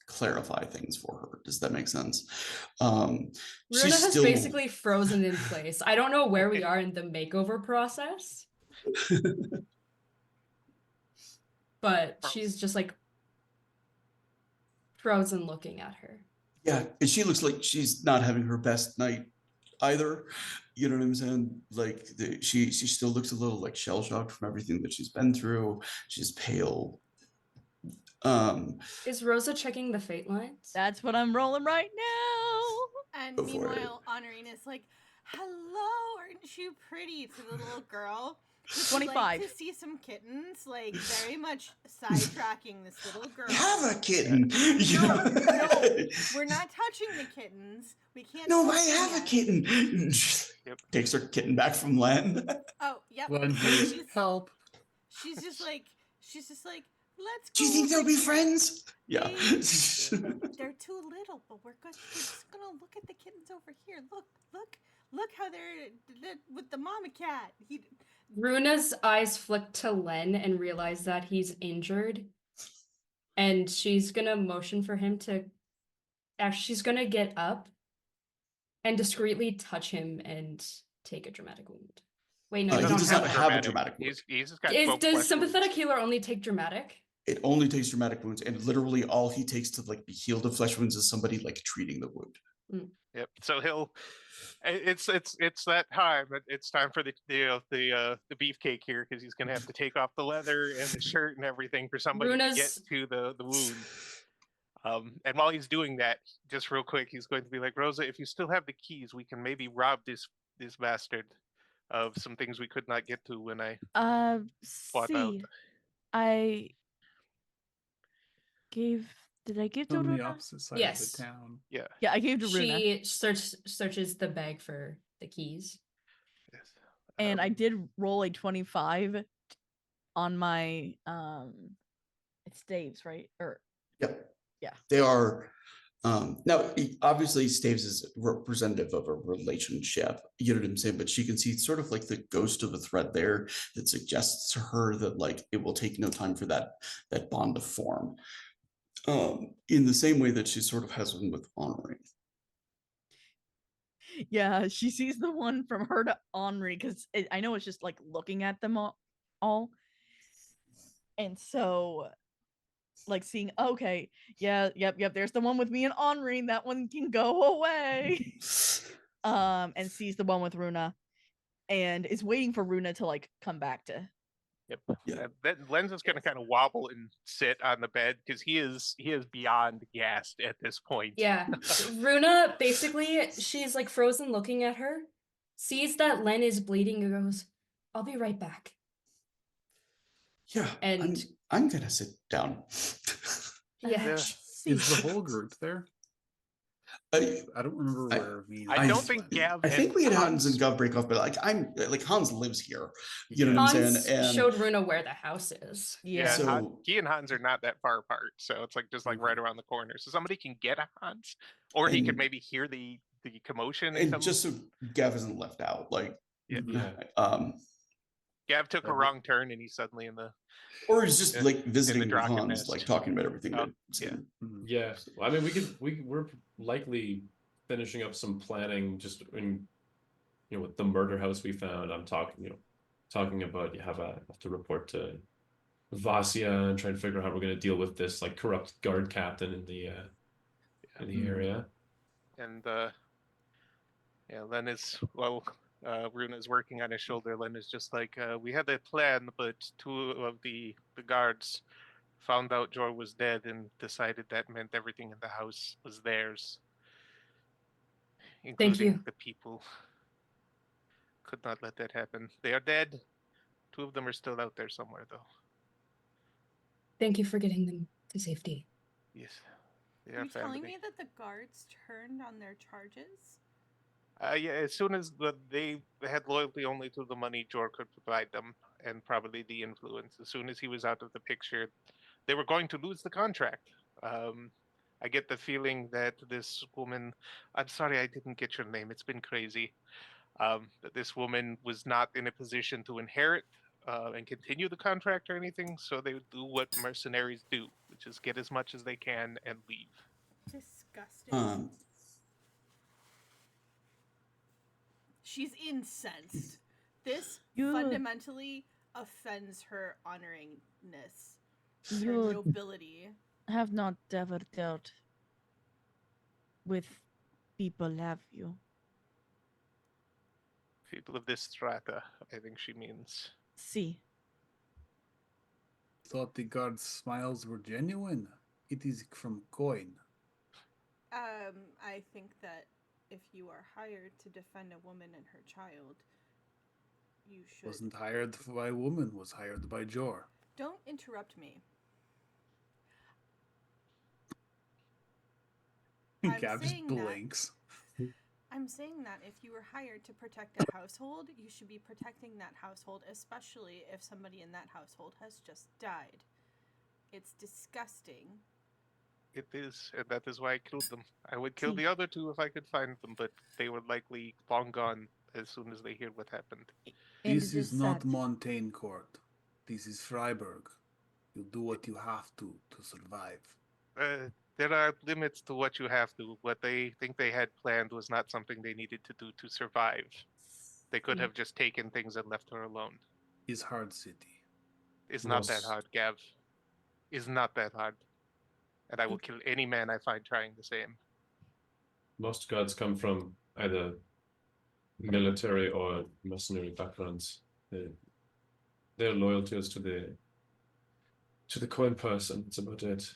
Speaker 1: clarify things for her. Does that make sense?
Speaker 4: Runa
Speaker 1: She's
Speaker 4: has
Speaker 1: still
Speaker 4: basically frozen in place. I don't know where we are in the makeover process, but she's just like frozen looking at her.
Speaker 1: yeah, and she looks like she's not having her best night either. You know what I'm saying? Like she still looks a little like shell shocked from everything that she's been through. She's pale.
Speaker 4: Is Rosa checking the fate lines?
Speaker 2: That's what I'm rolling right now.
Speaker 5: And
Speaker 1: Go for it.
Speaker 5: meanwhile, Honorine is like, "Hello, aren't you pretty?" to the little girl. Would you
Speaker 2: 25.
Speaker 5: like to see some kittens? Like, very much sidetracking this little girl.
Speaker 1: Have a kitten. You
Speaker 5: No,
Speaker 1: know?
Speaker 5: no, we're not touching the kittens. We can't.
Speaker 1: No,
Speaker 5: touch
Speaker 1: I
Speaker 5: them
Speaker 1: have a
Speaker 5: yet.
Speaker 1: kitten.
Speaker 3: Yep.
Speaker 1: Takes her kitten back from Len.
Speaker 5: Oh, yep.
Speaker 6: Glenn,
Speaker 5: So
Speaker 6: please
Speaker 5: she's
Speaker 6: help.
Speaker 5: just like, let's go.
Speaker 1: Do you think they'll
Speaker 5: over
Speaker 1: be
Speaker 5: here."
Speaker 1: friends? Yeah.
Speaker 5: They're too little, but we're good. We're just gonna look at the kittens over here. Look how they're with the mama cat.
Speaker 4: Runa's eyes flick to Len and realize that he's injured. And she's gonna motion for him to. Actually, she's gonna get up and discreetly touch him and take a dramatic wound. Wait, no,
Speaker 1: He
Speaker 4: you don't
Speaker 1: does
Speaker 4: have
Speaker 1: not
Speaker 4: that.
Speaker 1: have a dramatic wound.
Speaker 3: He's just got
Speaker 4: Does
Speaker 3: 12 flesh
Speaker 4: sympathetic
Speaker 3: wounds.
Speaker 4: healer only take dramatic?
Speaker 1: It only takes dramatic wounds, and literally all he takes to like be healed of flesh wounds is somebody like treating the wound.
Speaker 3: Yep. So he'll. It's that time. It's time for the beefcake here, because he's gonna have to take off the leather and the shirt and everything for somebody to get
Speaker 4: Runa's-
Speaker 3: to the wound. And while he's doing that, just real quick, he's going to be like, Rosa, if you still have the keys, we can maybe rob this bastard of some things we could not get to when I fought out.
Speaker 2: I gave. Did I give to
Speaker 6: On the
Speaker 2: Runa?
Speaker 6: opposite side
Speaker 4: Yes.
Speaker 6: of the town.
Speaker 3: Yeah.
Speaker 2: Yeah, I gave to Runa,
Speaker 4: She searches the bag for the keys.
Speaker 3: Yes.
Speaker 2: and I did roll a 25 on my It's Dave's, right? Or
Speaker 1: Yep.
Speaker 2: Yeah.
Speaker 1: They are. Now, obviously, Staves is representative of a relationship. You know what I'm saying? But she can see sort of like the ghost of a thread there that suggests to her that like it will take no time for that bond to form. In the same way that she sort of has one with Honorine.
Speaker 2: yeah, she sees the one from her to Henri, because I know it's just like looking at them all. And so like seeing, okay, yeah, yep, there's the one with me and Henri, that one can go away. And sees the one with Runa and is waiting for Runa to like come back to.
Speaker 3: Yep.
Speaker 1: Yeah.
Speaker 3: Then Len's is going to kind of wobble and sit on the bed, because he is beyond gassed at this point.
Speaker 4: Yeah. Runa, basically, she's like frozen looking at her, sees that Len is bleeding, and goes, I'll be right back.
Speaker 1: Yeah.
Speaker 4: And
Speaker 1: I'm gonna sit down.
Speaker 4: yeah.
Speaker 6: Is the whole group there?
Speaker 1: I
Speaker 6: don't remember where we.
Speaker 3: I don't think Gav.
Speaker 1: I think we had Hans and
Speaker 3: Hans-
Speaker 1: Gov break off, but like Hans lives here. You know what I'm
Speaker 4: Hans
Speaker 1: saying? And
Speaker 4: showed Runa where the house is.
Speaker 3: Yeah,
Speaker 1: So-
Speaker 3: he and Hans are not that far apart, so it's like just like right around the corner. So somebody can get a Hans, or he could
Speaker 1: And-
Speaker 3: maybe hear the commotion.
Speaker 1: and just so Gav isn't left out, like
Speaker 3: Yeah. Gav took a wrong turn, and he's suddenly in the.
Speaker 1: or he's just
Speaker 3: Yeah,
Speaker 1: like visiting with
Speaker 3: Draken
Speaker 1: Hans,
Speaker 3: nest.
Speaker 1: like talking about everything.
Speaker 3: Oh,
Speaker 1: that's
Speaker 3: yeah.
Speaker 1: in-
Speaker 7: Yeah. Well, I mean, we're likely finishing up some planning just in, with the murder house we found. I'm talking about have to report to Vasya and try and figure out how we're going to deal with this like corrupt guard captain in the area.
Speaker 3: And Len is Runa is working on his shoulder. Len is just like, we had a plan, but two of the guards found out Jor was dead and decided that meant everything in the house was theirs, including
Speaker 4: you.
Speaker 3: the people. Could not let that happen. They are dead. Two of them are still out there somewhere, though.
Speaker 4: Thank you for getting them to safety.
Speaker 3: Yes, they
Speaker 5: Are
Speaker 3: are
Speaker 5: you telling
Speaker 3: family.
Speaker 5: me that the guards turned on their charges?
Speaker 3: Yeah, as soon as they had loyalty only to the money Jor could provide them, and probably the influence. As soon as he was out of the picture, they were going to lose the contract. I get the feeling that this woman, I'm sorry I didn't get your name, it's been crazy, that this woman was not in a position to inherit and continue the contract or anything, so they would do what mercenaries do, which is get as much as they can and leave.
Speaker 5: Disgusting. She's incensed. This fundamentally offends her honoringness, her
Speaker 2: You
Speaker 5: nobility.
Speaker 2: have not ever dealt with people, have you?
Speaker 3: People of this strata, I think she means.
Speaker 2: See.
Speaker 6: Thought the guard's smiles were genuine. It is from coin.
Speaker 5: I think that if you are hired to defend a woman and her child, you should.
Speaker 6: Wasn't hired by a woman, was hired by Jor.
Speaker 5: Don't interrupt me.
Speaker 6: Gav just blinks.
Speaker 5: I'm saying that if you were hired to protect a household, you should be protecting that household, especially if somebody in that household has just died. It's disgusting.
Speaker 3: It is, and that is why I killed them. I would kill the other two if I could find them, but they were likely long gone as soon as they hear what happened.
Speaker 6: This is not Montaigne Court. This is Freiburg. You do what you have to survive.
Speaker 3: There are limits to what you have to. What they think they had planned was not something they needed to do to survive. They could have just taken things and left her alone.
Speaker 6: Is hard city.
Speaker 3: It's not that hard, Gav. It's not that hard. And I will kill any man I find trying the same.
Speaker 7: Most guards come from either military or mercenary backgrounds. Their loyalty is to the coin purse, and that's about it.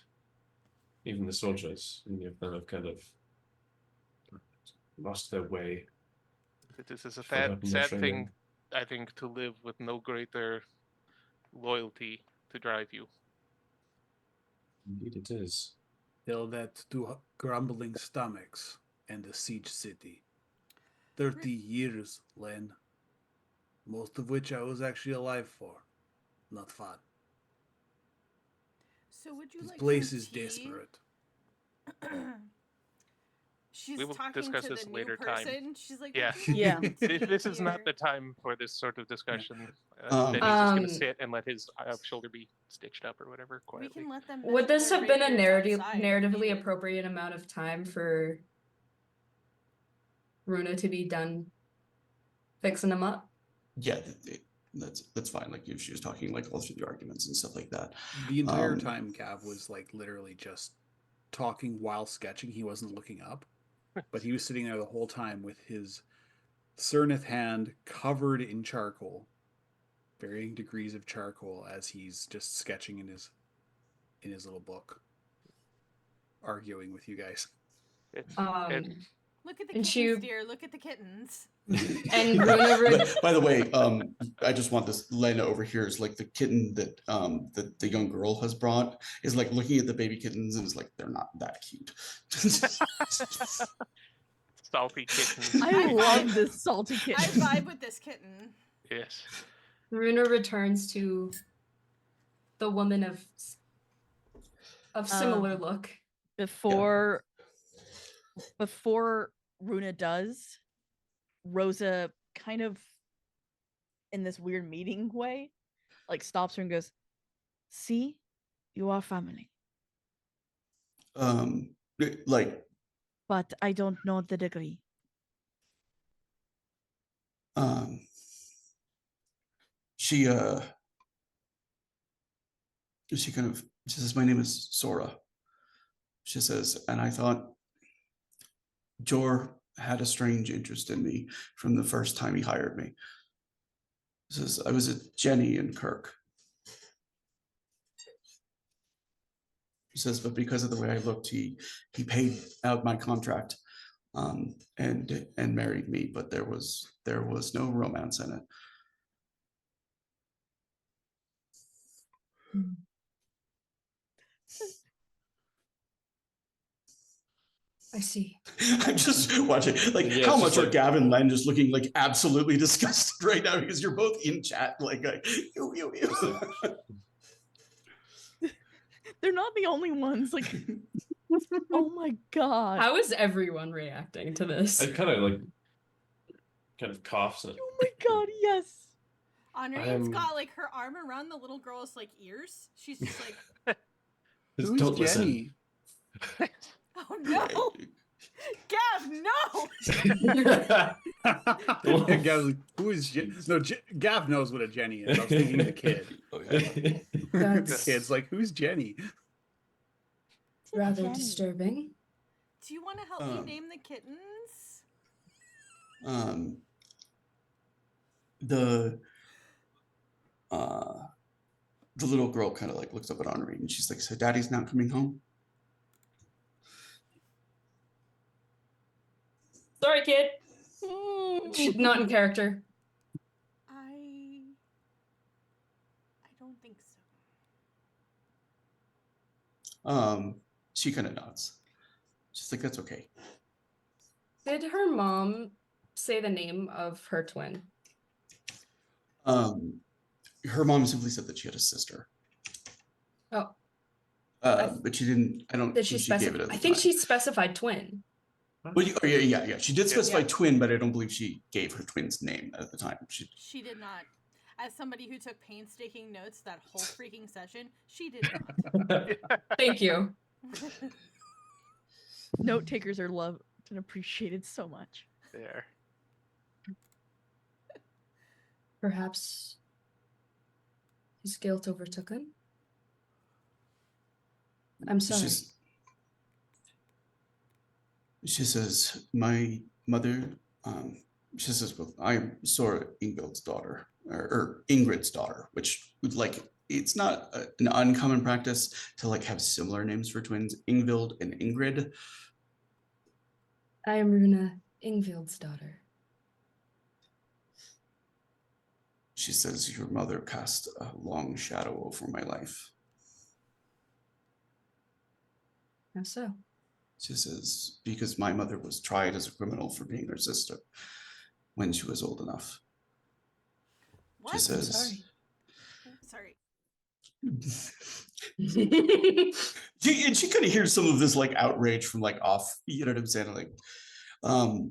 Speaker 7: Even the soldiers, many of them have kind of lost their way.
Speaker 3: This is a sad thing, I think, to live with no greater loyalty to drive you.
Speaker 7: Indeed it is.
Speaker 6: Tell that to grumbling stomachs and a siege city. 30 years, Len. Most of which I was actually alive for. Not fun.
Speaker 5: So would you
Speaker 6: this
Speaker 5: like
Speaker 6: place
Speaker 5: some
Speaker 6: is
Speaker 5: tea?
Speaker 6: desperate.
Speaker 5: She's
Speaker 3: We will
Speaker 5: talking
Speaker 3: discuss
Speaker 5: to
Speaker 3: this
Speaker 5: the
Speaker 3: later
Speaker 5: new
Speaker 3: time.
Speaker 5: person. She's like,
Speaker 3: Yeah.
Speaker 2: Yeah.
Speaker 3: This is not the time for this sort of discussion.
Speaker 1: Yeah.
Speaker 3: Then he's just going to sit and let his shoulder be stitched up or whatever
Speaker 5: We
Speaker 3: quietly.
Speaker 5: can let them.
Speaker 4: Would this have been a
Speaker 5: narratively
Speaker 4: narratively appropriate amount of time for Runa to be done fixing them up?
Speaker 1: Yeah, that's fine. Like if she was talking like all through the arguments and stuff like that.
Speaker 6: The entire time Gav was like literally just talking while sketching. He wasn't looking up, but he was sitting there the whole time with his Cernith hand covered in charcoal, varying degrees of charcoal, as he's just sketching in his little book, arguing with you guys.
Speaker 5: Look at the kittens, dear. Look at the kittens.
Speaker 4: And Runa
Speaker 1: By the way, I just want this Lena over here is like the kitten that the young girl has brought is like looking at the baby kittens and is like they're not that cute.
Speaker 3: Salty kittens.
Speaker 2: I love this salty kitten.
Speaker 5: I vibe with this kitten.
Speaker 3: Yes.
Speaker 4: Runa returns to the woman of similar look.
Speaker 2: Before Runa does, Rosa kind of in this weird meeting way, like stops her and goes, "See, you are family."
Speaker 1: Like
Speaker 2: but I don't know the degree.
Speaker 1: She kind of, she says, my name is Sora. She says, and I thought Jor had a strange interest in me from the first time he hired me. She says, I was at Jenny and Kirk. She says, but because of the way I looked, he paid out my contract and married me, but there was no romance in it.
Speaker 4: I see.
Speaker 1: I'm just watching, like,
Speaker 7: Yeah,
Speaker 1: how
Speaker 7: it's
Speaker 1: much
Speaker 7: just
Speaker 1: are
Speaker 7: like-
Speaker 1: Gavin and Len just looking like absolutely disgusted right now because you're both in chat, like, ew, ew, ew.
Speaker 2: They're not the only ones. Like, oh my god.
Speaker 4: How is everyone reacting to this?
Speaker 7: I kind of coughs. And,
Speaker 2: Oh my god, yes.
Speaker 5: Honorane's got like her arm around the little girl's like ears. She's just like,
Speaker 7: just
Speaker 6: Who's
Speaker 7: don't
Speaker 6: Jenny?
Speaker 5: oh no, Gav, no.
Speaker 6: And Gav's like, who is Jenny? No, Gav knows what a Jenny is. I was thinking the kid.
Speaker 1: Oh, yeah.
Speaker 6: The
Speaker 4: That's
Speaker 6: kid's like, who's Jenny?
Speaker 4: rather
Speaker 2: Jenny.
Speaker 4: disturbing.
Speaker 5: Do you want to help me name the kittens?
Speaker 1: The little girl kind of like looks up at Henri and she's like, so daddy's not coming home?
Speaker 4: Sorry, kid.
Speaker 2: Mm.
Speaker 4: She's not in character.
Speaker 5: I don't think so.
Speaker 1: She kind of nods. She's like, that's okay.
Speaker 4: Did her mom say the name of her twin?
Speaker 1: Her mom simply said that she had a sister.
Speaker 4: Oh,
Speaker 1: But she didn't, I don't
Speaker 4: did
Speaker 1: think
Speaker 4: she
Speaker 1: she gave
Speaker 4: specify?
Speaker 1: it at the
Speaker 4: I think
Speaker 1: time.
Speaker 4: she specified twin.
Speaker 1: Well, yeah. She did specify
Speaker 4: Yeah.
Speaker 1: twin, but I don't believe she gave her twin's name at the time.
Speaker 5: She did not. As somebody who took painstaking notes that whole freaking session, she did not.
Speaker 4: Thank you.
Speaker 2: Note takers are loved and appreciated so much.
Speaker 3: There.
Speaker 4: Perhaps his guilt overtook him. I'm sorry.
Speaker 1: She says, my mother, she says, well, I'm Sora Ingvild's daughter, or Ingrid's daughter, which like, it's not an uncommon practice to like have similar names for twins, Ingvild and Ingrid.
Speaker 4: I am Runa, Ingvild's daughter.
Speaker 1: She says, your mother cast a long shadow over my life.
Speaker 4: How so?
Speaker 1: She says, because my mother was tried as a criminal for being her sister when she was old enough.
Speaker 5: What?
Speaker 1: She says,
Speaker 5: Sorry.
Speaker 1: she kind of hears some of this like outrage from like off, you know what I'm saying? Like,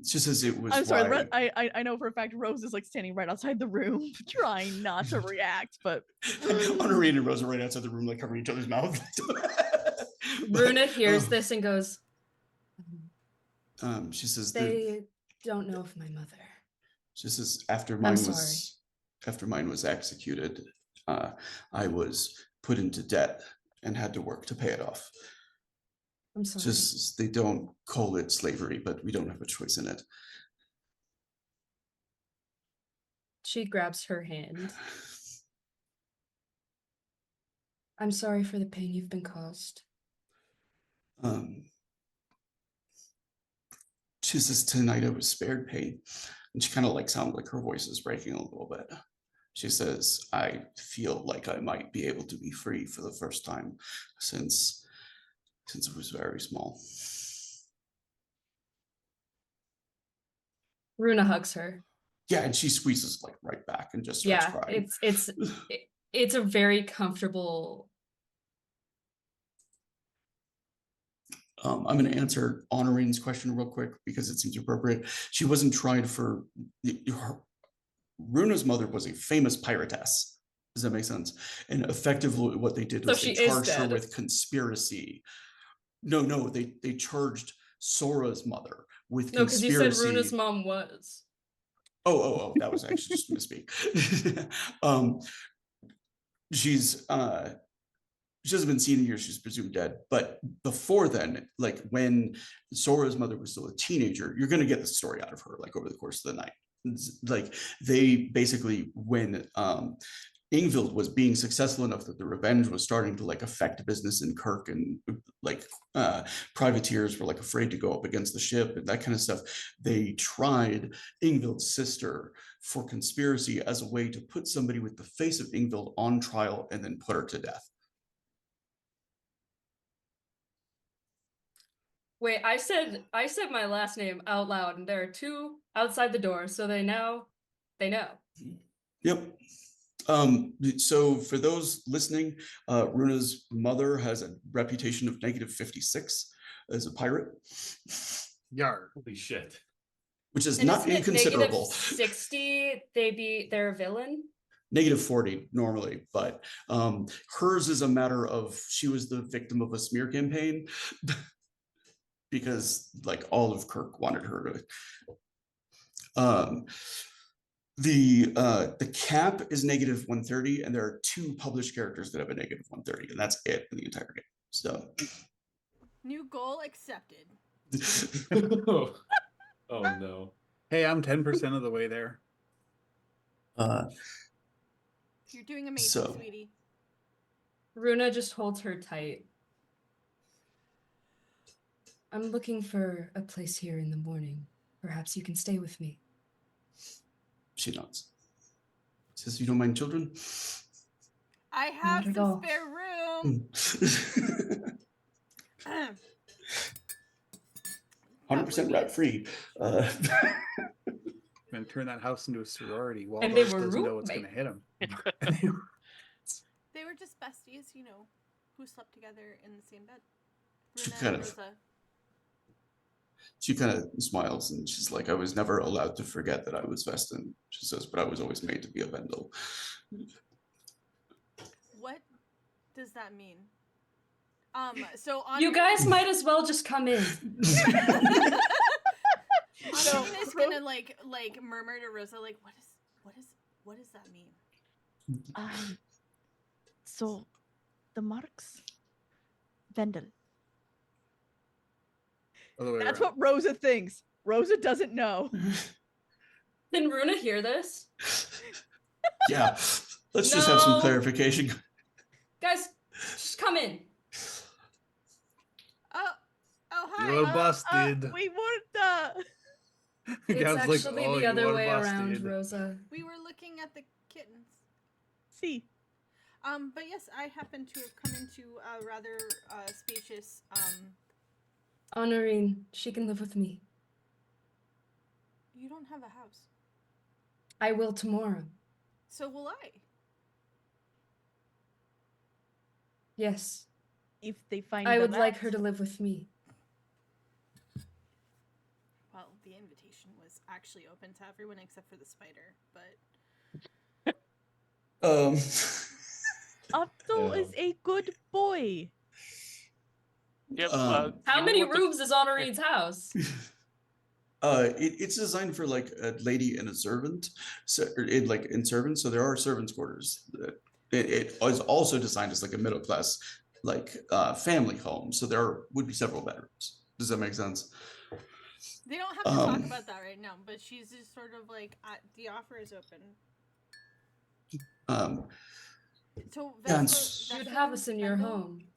Speaker 1: she says it was
Speaker 2: I'm sorry.
Speaker 1: why-
Speaker 2: I know for a fact Rose is like standing right outside the room, trying not to react, but
Speaker 1: Honorine and Rose are right outside the room, like covering each other's mouth.
Speaker 4: Runa hears this and goes,
Speaker 1: she says
Speaker 4: they don't know of my mother.
Speaker 1: she says after
Speaker 4: I'm
Speaker 1: mine
Speaker 4: sorry.
Speaker 1: was executed, I was put into debt and had to work to pay it off.
Speaker 4: I'm sorry.
Speaker 1: Just they don't call it slavery, but we don't have a choice in it.
Speaker 4: She grabs her hand. I'm sorry for the pain you've been caused.
Speaker 1: She says tonight I was spared pain, and she kind of like sounds like her voice is breaking a little bit. She says, I feel like I might be able to be free for the first time since I was very small.
Speaker 4: Runa hugs her.
Speaker 1: Yeah, and she squeezes like right back and just starts
Speaker 4: Yeah,
Speaker 1: crying.
Speaker 4: it's a very comfortable.
Speaker 1: I'm going to answer Honorine's question real quick because it seems appropriate. She wasn't tried for Runa's mother was a famous piratess. Does that make sense? And effectively, what they did
Speaker 4: So
Speaker 1: was
Speaker 4: she
Speaker 1: they
Speaker 4: is
Speaker 1: charged her
Speaker 4: dead.
Speaker 1: with conspiracy. No, they charged Sora's mother with
Speaker 4: No, because you said
Speaker 1: conspiracy.
Speaker 4: Runa's mom was.
Speaker 1: Oh, that was actually just a misspeak. She's she hasn't been seen in years, she's presumed dead. But before then, like when Sora's mother was still a teenager, you're gonna get the story out of her, like over the course of the night. It's like they basically, when Ingvild was being successful enough that the revenge was starting to like affect business in Kirk, and like privateers were like afraid to go up against the ship and that kind of stuff. They tried Ingvild's sister for conspiracy as a way to put somebody with the face of Ingvild on trial and then put her to death.
Speaker 4: Wait, I said my last name out loud, and there are two outside the door, so they know.
Speaker 1: Yep. So for those listening, Runa's mother has a reputation of -56 as a pirate,
Speaker 6: Yar.
Speaker 7: Holy shit.
Speaker 1: which is
Speaker 4: And
Speaker 1: not
Speaker 4: isn't it
Speaker 1: inconsiderable.
Speaker 4: -60? They're a villain.
Speaker 1: -40 normally, but hers is a matter of she was the victim of a smear campaign because like all of Kirk wanted her to. The cap is -130, and there are 2 published characters that have a -130, and that's it in the entire game. So
Speaker 5: New goal accepted.
Speaker 7: Oh no.
Speaker 6: Hey, I'm 10% of the way there.
Speaker 5: You're doing amazing,
Speaker 1: So-
Speaker 5: sweetie.
Speaker 4: Runa just holds her tight. I'm looking for a place here in the morning. Perhaps you can stay with me.
Speaker 1: she nods. Says, "You don't mind children?"
Speaker 5: I have
Speaker 4: Not at
Speaker 5: some
Speaker 4: all.
Speaker 5: spare room.
Speaker 1: 100% rat free.
Speaker 6: Gonna turn that house into a sorority.
Speaker 4: And
Speaker 6: Waldorf
Speaker 4: they were
Speaker 6: doesn't know what's gonna
Speaker 4: roommates.
Speaker 6: hit him.
Speaker 5: They were just besties, you know, who slept together in the same bed.
Speaker 1: She
Speaker 5: Runa
Speaker 1: kind
Speaker 5: and
Speaker 1: of-
Speaker 5: Rosa.
Speaker 1: She kind of smiles and she's like, "I was never allowed to forget that I was Vestin." She says, "But I was always made to be a Vendel."
Speaker 5: What does that mean? So on
Speaker 4: You guys might as well just come in.
Speaker 5: Honorin is gonna like murmur to Rosa, like, what does that mean?
Speaker 2: So the marks, Vendel.
Speaker 6: Other way
Speaker 2: That's
Speaker 6: around.
Speaker 2: what Rosa thinks. Rosa doesn't know.
Speaker 4: Can Runa hear this?
Speaker 1: Yeah, let's just have some
Speaker 4: No.
Speaker 1: clarification.
Speaker 4: Guys, just come in.
Speaker 5: Oh hi.
Speaker 6: You're busted.
Speaker 2: We weren't.
Speaker 4: It's
Speaker 6: Gav's like,
Speaker 4: actually
Speaker 6: "Oh,
Speaker 4: the
Speaker 6: you
Speaker 4: other
Speaker 6: are
Speaker 4: way around,
Speaker 6: busted."
Speaker 4: Rosa.
Speaker 5: We were looking at the kittens.
Speaker 2: See.
Speaker 5: But yes, I happen to have come into a rather spacious
Speaker 4: Honorin, she can live with me.
Speaker 5: you don't have a house.
Speaker 4: I will tomorrow.
Speaker 5: So will I.
Speaker 4: Yes.
Speaker 2: If they find
Speaker 4: I
Speaker 2: the
Speaker 4: would like
Speaker 2: rat.
Speaker 4: her to live with me.
Speaker 5: Well, the invitation was actually open to everyone except for the spider, but
Speaker 2: Otto
Speaker 7: Yeah.
Speaker 2: is a good boy.
Speaker 3: Yep.
Speaker 4: How
Speaker 3: you
Speaker 4: many
Speaker 3: know what the-
Speaker 4: rooms is Honorin's house?
Speaker 1: It's designed for like a lady and a servant, so in servants. So there are servants' quarters. It is also designed as like a middle class like family home. So there would be several bedrooms. Does that make sense?
Speaker 5: they don't have to talk about that right now. But she's just sort of like, the offer is open. So
Speaker 1: Yeah, and
Speaker 4: You'd have us in your home.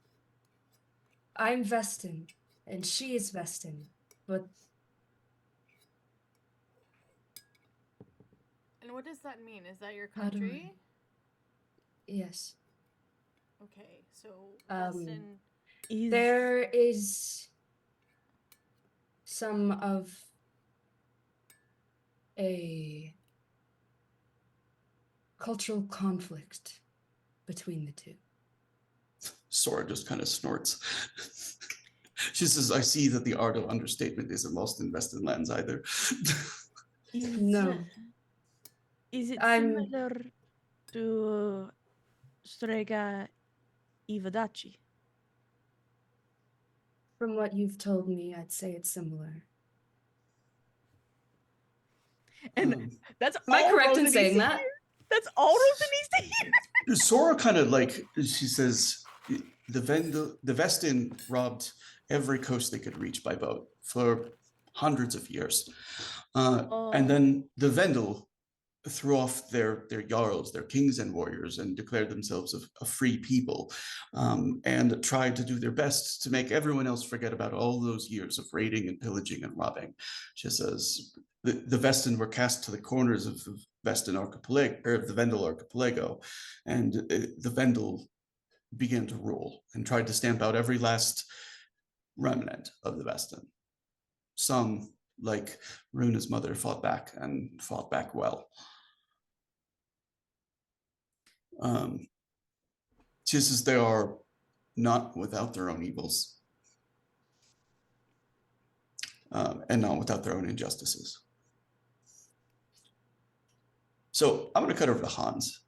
Speaker 4: I'm Vestin, and she is Vestin, but
Speaker 5: And what does that mean? Is that your
Speaker 4: How do
Speaker 5: country?
Speaker 4: yes.
Speaker 5: Okay, so
Speaker 4: Um,
Speaker 5: Dustin.
Speaker 2: Is
Speaker 4: There is some of a cultural conflict between the two.
Speaker 1: Sora just kind of snorts. She says, "I see that the art of understatement isn't lost in Western lands either."
Speaker 4: No.
Speaker 2: Is it
Speaker 4: I'm-
Speaker 2: similar to Strega Ivadachi?
Speaker 4: From what you've told me, I'd say it's similar.
Speaker 2: And
Speaker 1: Um,
Speaker 2: that's
Speaker 4: Am I
Speaker 2: all
Speaker 4: correct
Speaker 2: Rosa
Speaker 4: in
Speaker 2: needs
Speaker 4: saying
Speaker 2: to
Speaker 4: that?
Speaker 2: hear. That's all Rosa needs to hear.
Speaker 1: Sora kind of like, she says, the Vestin robbed every coast they could reach by boat for hundreds of years. And then the Vendel threw off their jarls, their kings and warriors, and declared themselves a free people, and tried to do their best to make everyone else forget about all those years of raiding and pillaging and robbing. She says the Vestin were cast to the corners of the Vestin archipelago, or the Vendel archipelago, and the Vendel began to rule and tried to stamp out every last remnant of the Vestin. Some, like Runa's mother, fought back and fought back well. Just as they are not without their own evils, and not without their own injustices. So I'm going to cut over to Hans,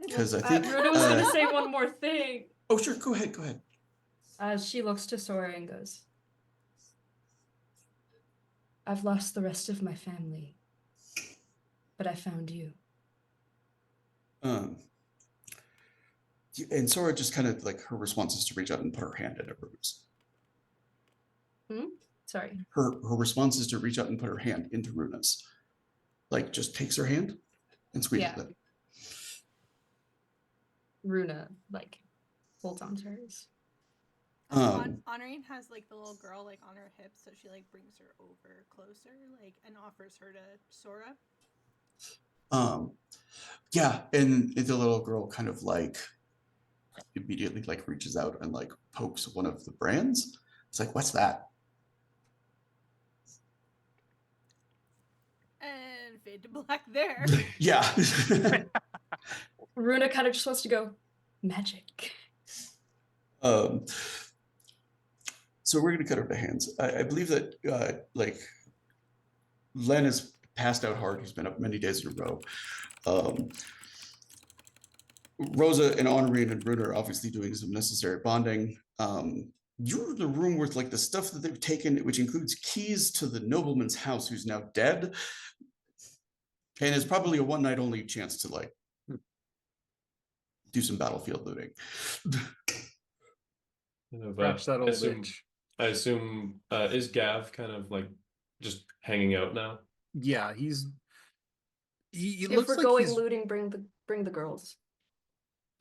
Speaker 1: because I think
Speaker 4: Runa was gonna say one more thing.
Speaker 1: Oh, sure, go ahead.
Speaker 4: She looks to Sora and goes, I've lost the rest of my family, but I found you.
Speaker 1: And Sora just kind of like, her response is to reach out and put her hand in Runa's.
Speaker 4: Sorry.
Speaker 1: Her response is to reach out and put her hand into Runa's. Like, just takes her hand and squeezes it.
Speaker 4: Runa, like, holds on to hers.
Speaker 5: Honorine has like the little girl like on her hip, so she like brings her over closer, like, and offers her to Sora.
Speaker 1: Yeah, and the little girl kind of like immediately like reaches out and like pokes one of the brands. It's like, what's that?
Speaker 5: And fade to black there.
Speaker 1: Yeah.
Speaker 4: Runa kind of just wants to go, magic.
Speaker 1: So we're going to cut over to Hans. I believe that like Len has passed out hard. He's been up many days in a row. Rosa and Honorine and Runa are obviously doing some necessary bonding. You're in the room with like the stuff that they've taken, which includes keys to the nobleman's house who's now dead. And it's probably a one night only chance to like do some battlefield looting.
Speaker 6: Perhaps that old witch.
Speaker 7: I assume is Gav kind of like just hanging out now?
Speaker 6: Yeah, he
Speaker 4: If
Speaker 6: looks
Speaker 4: we're
Speaker 6: like
Speaker 4: going
Speaker 6: he's,
Speaker 4: looting, bring the girls.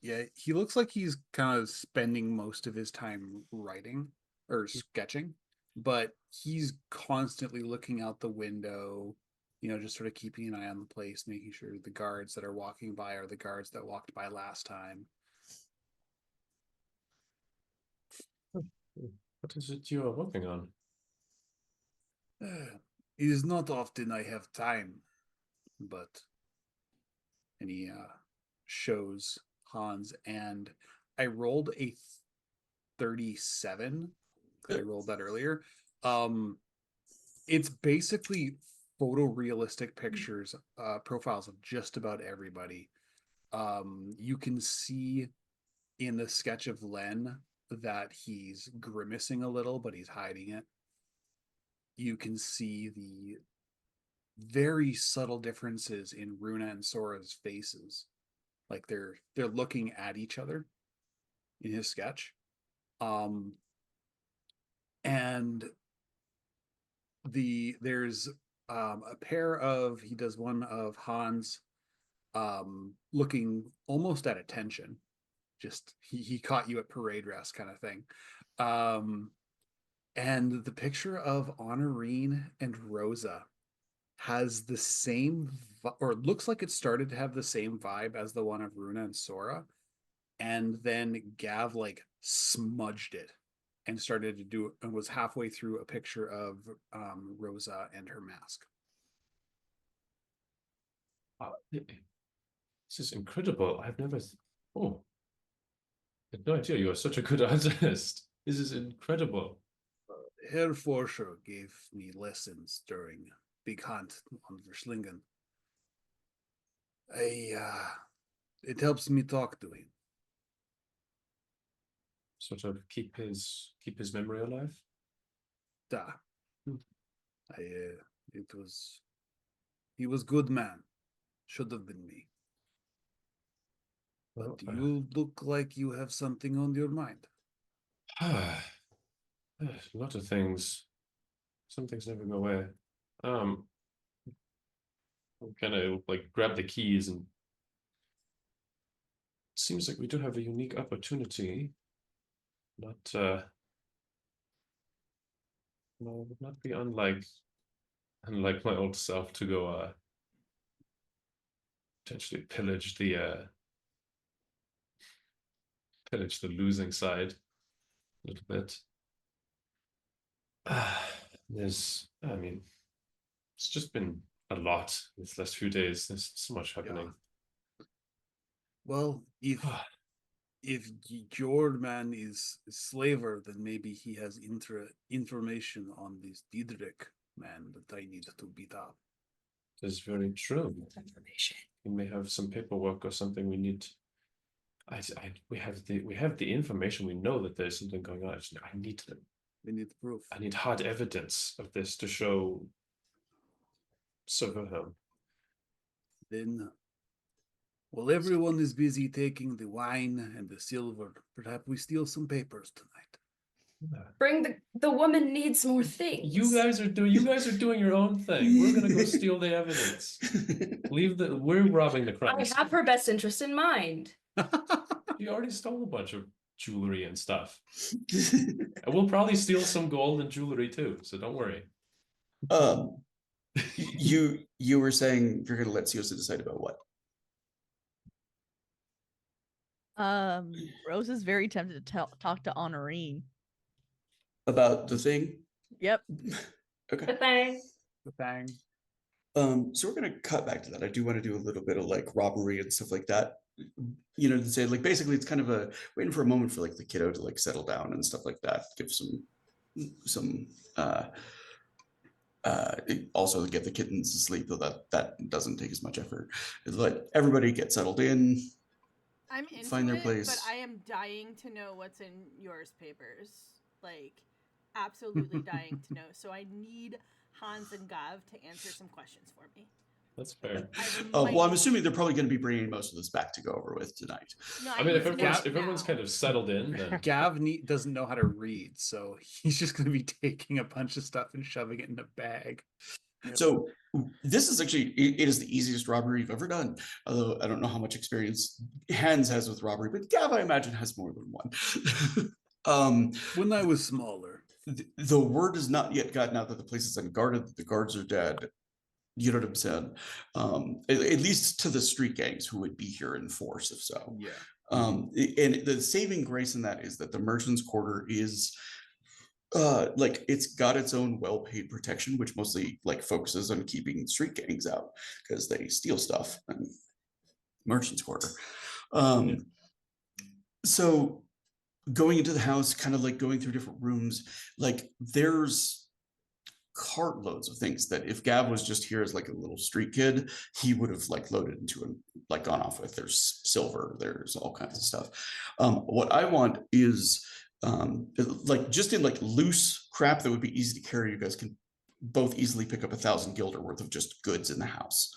Speaker 6: yeah, he looks like he's kind of spending most of his time writing or sketching, but he's constantly looking out the window, just sort of keeping an eye on the place, making sure the guards that are walking by are the guards that walked by last time.
Speaker 7: What is it you are working on?
Speaker 6: It is not often I have time, but and he shows Hans, and I rolled a 37. I rolled that earlier. It's basically photorealistic pictures, profiles of just about everybody. You can see in the sketch of Len that he's grimacing a little, but he's hiding it. You can see the very subtle differences in Runa and Sora's faces. Like they're looking at each other in his sketch. And there's a pair of, he does one of Hans looking almost at attention. Just he caught you at parade dress kind of thing. And the picture of Honorine and Rosa has the same, or looks like it started to have the same vibe as the one of Runa and Sora. And then Gav like smudged it and started to do it, and was halfway through a picture of Rosa and her mask.
Speaker 7: This is incredible. I've never. I had no idea you are such a good artist. This is incredible.
Speaker 6: Herr Forscher gave me lessons during Big Hunt on Verschlingen. It helps me talk to him.
Speaker 7: Sort of keep his memory alive.
Speaker 6: I, he was good man. Should have been me.
Speaker 7: Well,
Speaker 6: But you look like you have something on your mind.
Speaker 7: a lot of things. Some things never go away. I'll kind of like grab the keys, and it seems like we do have a unique opportunity. Not no, would not be unlike my old self to go potentially pillage the losing side a little bit. I mean, it's just been a lot these last few days. There's so much happening.
Speaker 6: Well, if your man is a slaver, then maybe he has information on this Diedrich man that I need to beat up.
Speaker 7: That's very true.
Speaker 4: Information.
Speaker 7: We may have some paperwork or something we need. We have the information. We know that there's something going on. I need them.
Speaker 6: We need proof.
Speaker 7: I need hard evidence of this to show Silverhelm.
Speaker 6: Then, while everyone is busy taking the wine and the silver, perhaps we steal some papers tonight.
Speaker 4: Bring the woman needs more things.
Speaker 7: You guys are doing your own thing. We're gonna go steal the evidence. We're robbing the
Speaker 4: I
Speaker 7: crimes.
Speaker 4: have her best interest in mind.
Speaker 7: You already stole a bunch of jewelry and stuff. And we'll probably steal some gold and jewelry too, so don't worry.
Speaker 1: You were saying you're gonna let Siosa decide about what?
Speaker 2: Rose is very tempted to talk to Honorine.
Speaker 1: About the thing?
Speaker 2: Yep.
Speaker 1: Okay.
Speaker 4: The
Speaker 6: Bang.
Speaker 1: So we're gonna cut back to that. I do want to do a little bit of like robbery and stuff like that. You know, to say like basically it's kind of a waiting for a moment for like the kiddo to like settle down and stuff like that. Give some also get the kittens to sleep, though that doesn't take as much effort. Let everybody get settled in.
Speaker 5: I'm into
Speaker 1: Find their
Speaker 5: it,
Speaker 1: place.
Speaker 5: but I am dying to know what's in yours papers. Like, absolutely dying to know. So I need Hans and Gav to answer some questions for me.
Speaker 7: That's fair.
Speaker 1: Well, I'm assuming they're probably going to be bringing most of this back to go over with tonight.
Speaker 5: No,
Speaker 7: I mean, if
Speaker 5: need to know
Speaker 7: everyone's
Speaker 5: now.
Speaker 7: kind of settled in, then
Speaker 6: Gav doesn't know how to read, so he's just going to be taking a bunch of stuff and shoving it in a bag.
Speaker 1: So this is actually, it is the easiest robbery you've ever done. Although I don't know how much experience Hans has with robbery, but Gav, I imagine, has more than one.
Speaker 6: When I was smaller.
Speaker 1: The word has not yet gotten out that the place is unguarded, that the guards are dead. You know what I'm saying? At least to the street gangs who would be here in force, if so.
Speaker 6: Yeah.
Speaker 1: And the saving grace in that is that the merchant's quarter is like it's got its own well-paid protection, which mostly like focuses on keeping street gangs out because they steal stuff and merchant's quarter. So going into the house, kind of like going through different rooms, like there's cartloads of things that if Gav was just here as like a little street kid, he would have like loaded into and like gone off with. There's silver, there's all kinds of stuff. What I want is like just in like loose crap that would be easy to carry. You guys can both easily pick up 1,000 guilder worth of just goods in the house.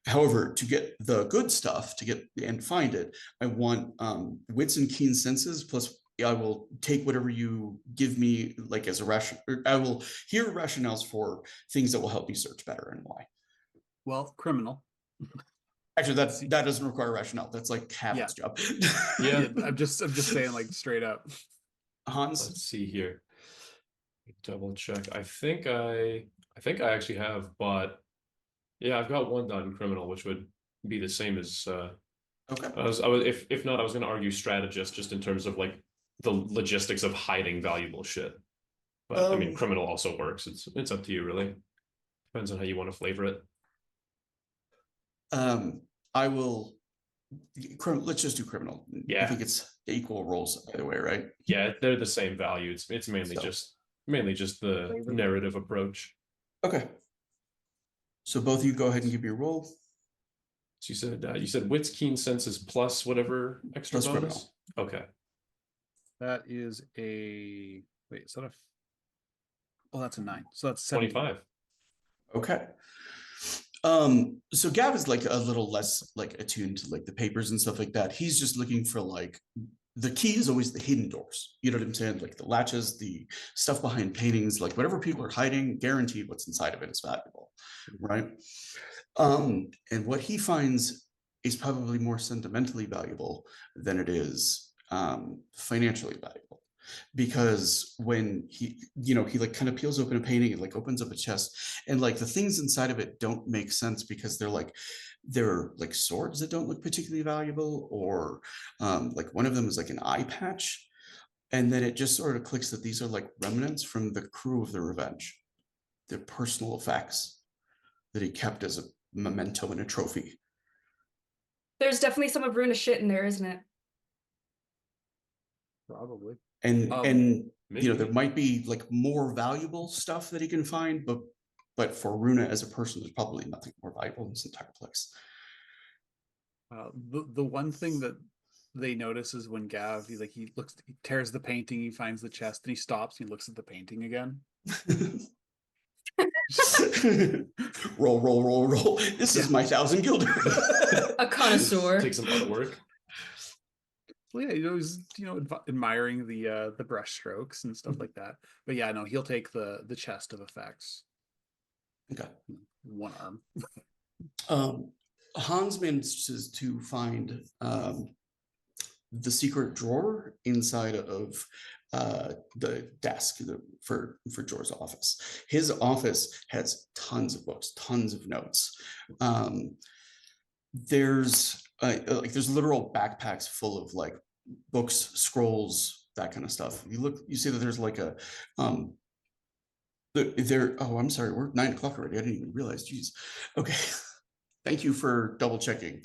Speaker 1: However, to get the good stuff, to get and find it, I want wits and keen senses, plus I will take whatever you give me like as a ration. I will hear rationales for things that will help me search better and why.
Speaker 6: Well, criminal.
Speaker 1: Actually, that doesn't require rationale. That's like Haven's job.
Speaker 7: Yeah.
Speaker 6: I'm just saying, like, straight up.
Speaker 1: Hans,
Speaker 7: let's see here. Double check. I think I actually have bought. Yeah, I've got one done criminal, which would be the same as.
Speaker 1: okay.
Speaker 7: I was if not, I was going to argue strategist, just in terms of like the logistics of hiding valuable shit. But I mean, criminal also works. It's up to you, really. Depends on how you want to flavor it.
Speaker 1: I will. Let's just do criminal.
Speaker 7: Yeah.
Speaker 1: I think it's equal rolls either way, right?
Speaker 7: Yeah, they're the same value. It's mainly
Speaker 1: So.
Speaker 7: just the narrative approach.
Speaker 1: Okay. So both of you go ahead and give me a roll.
Speaker 7: So you said wits, keen senses plus whatever extra
Speaker 1: Plus
Speaker 7: bonus.
Speaker 1: criminal.
Speaker 7: Okay.
Speaker 6: That is a wait. Is that a Oh, that's a 9. So that's 70.
Speaker 7: 25.
Speaker 1: Okay. So Gav is like a little less like attuned to like the papers and stuff like that. He's just looking for like the key is always the hidden doors. You know what I'm saying? Like the latches, the stuff behind paintings, like whatever people are hiding, guaranteed what's inside of it is valuable, right? And what he finds is probably more sentimentally valuable than it is financially valuable. Because when he, he like kind of peels open a painting and like opens up a chest, and like the things inside of it don't make sense because they're like swords that don't look particularly valuable, or like one of them is like an eye patch, and then it just sort of clicks that these are like remnants from the crew of the Revenge, their personal effects that he kept as a memento and a trophy.
Speaker 4: There's definitely some of Runa's shit in there, isn't it?
Speaker 6: Probably.
Speaker 1: And
Speaker 7: Maybe.
Speaker 1: there might be like more valuable stuff that he can find, but for Runa as a person, there's probably nothing more valuable in this entire place.
Speaker 6: The one thing that they notice is when Gav he tears the painting, he finds the chest, and he stops, he looks at the painting again.
Speaker 1: Roll, roll, roll, roll. This is my 1,000 guilder.
Speaker 4: A connoisseur.
Speaker 7: Take some artwork.
Speaker 6: Well, yeah, he's admiring the brush strokes and stuff like that. But yeah, no, he'll take the chest of effects.
Speaker 1: Okay.
Speaker 6: One arm.
Speaker 1: Hans manages to find the secret drawer inside of the desk for Jor's office. His office has tons of books, tons of notes. There's literal backpacks full of like books, scrolls, that kind of stuff. You see that there's like a oh, I'm sorry, we're 9 o'clock already. I didn't even realize. Jeez. Okay. Thank you for double checking.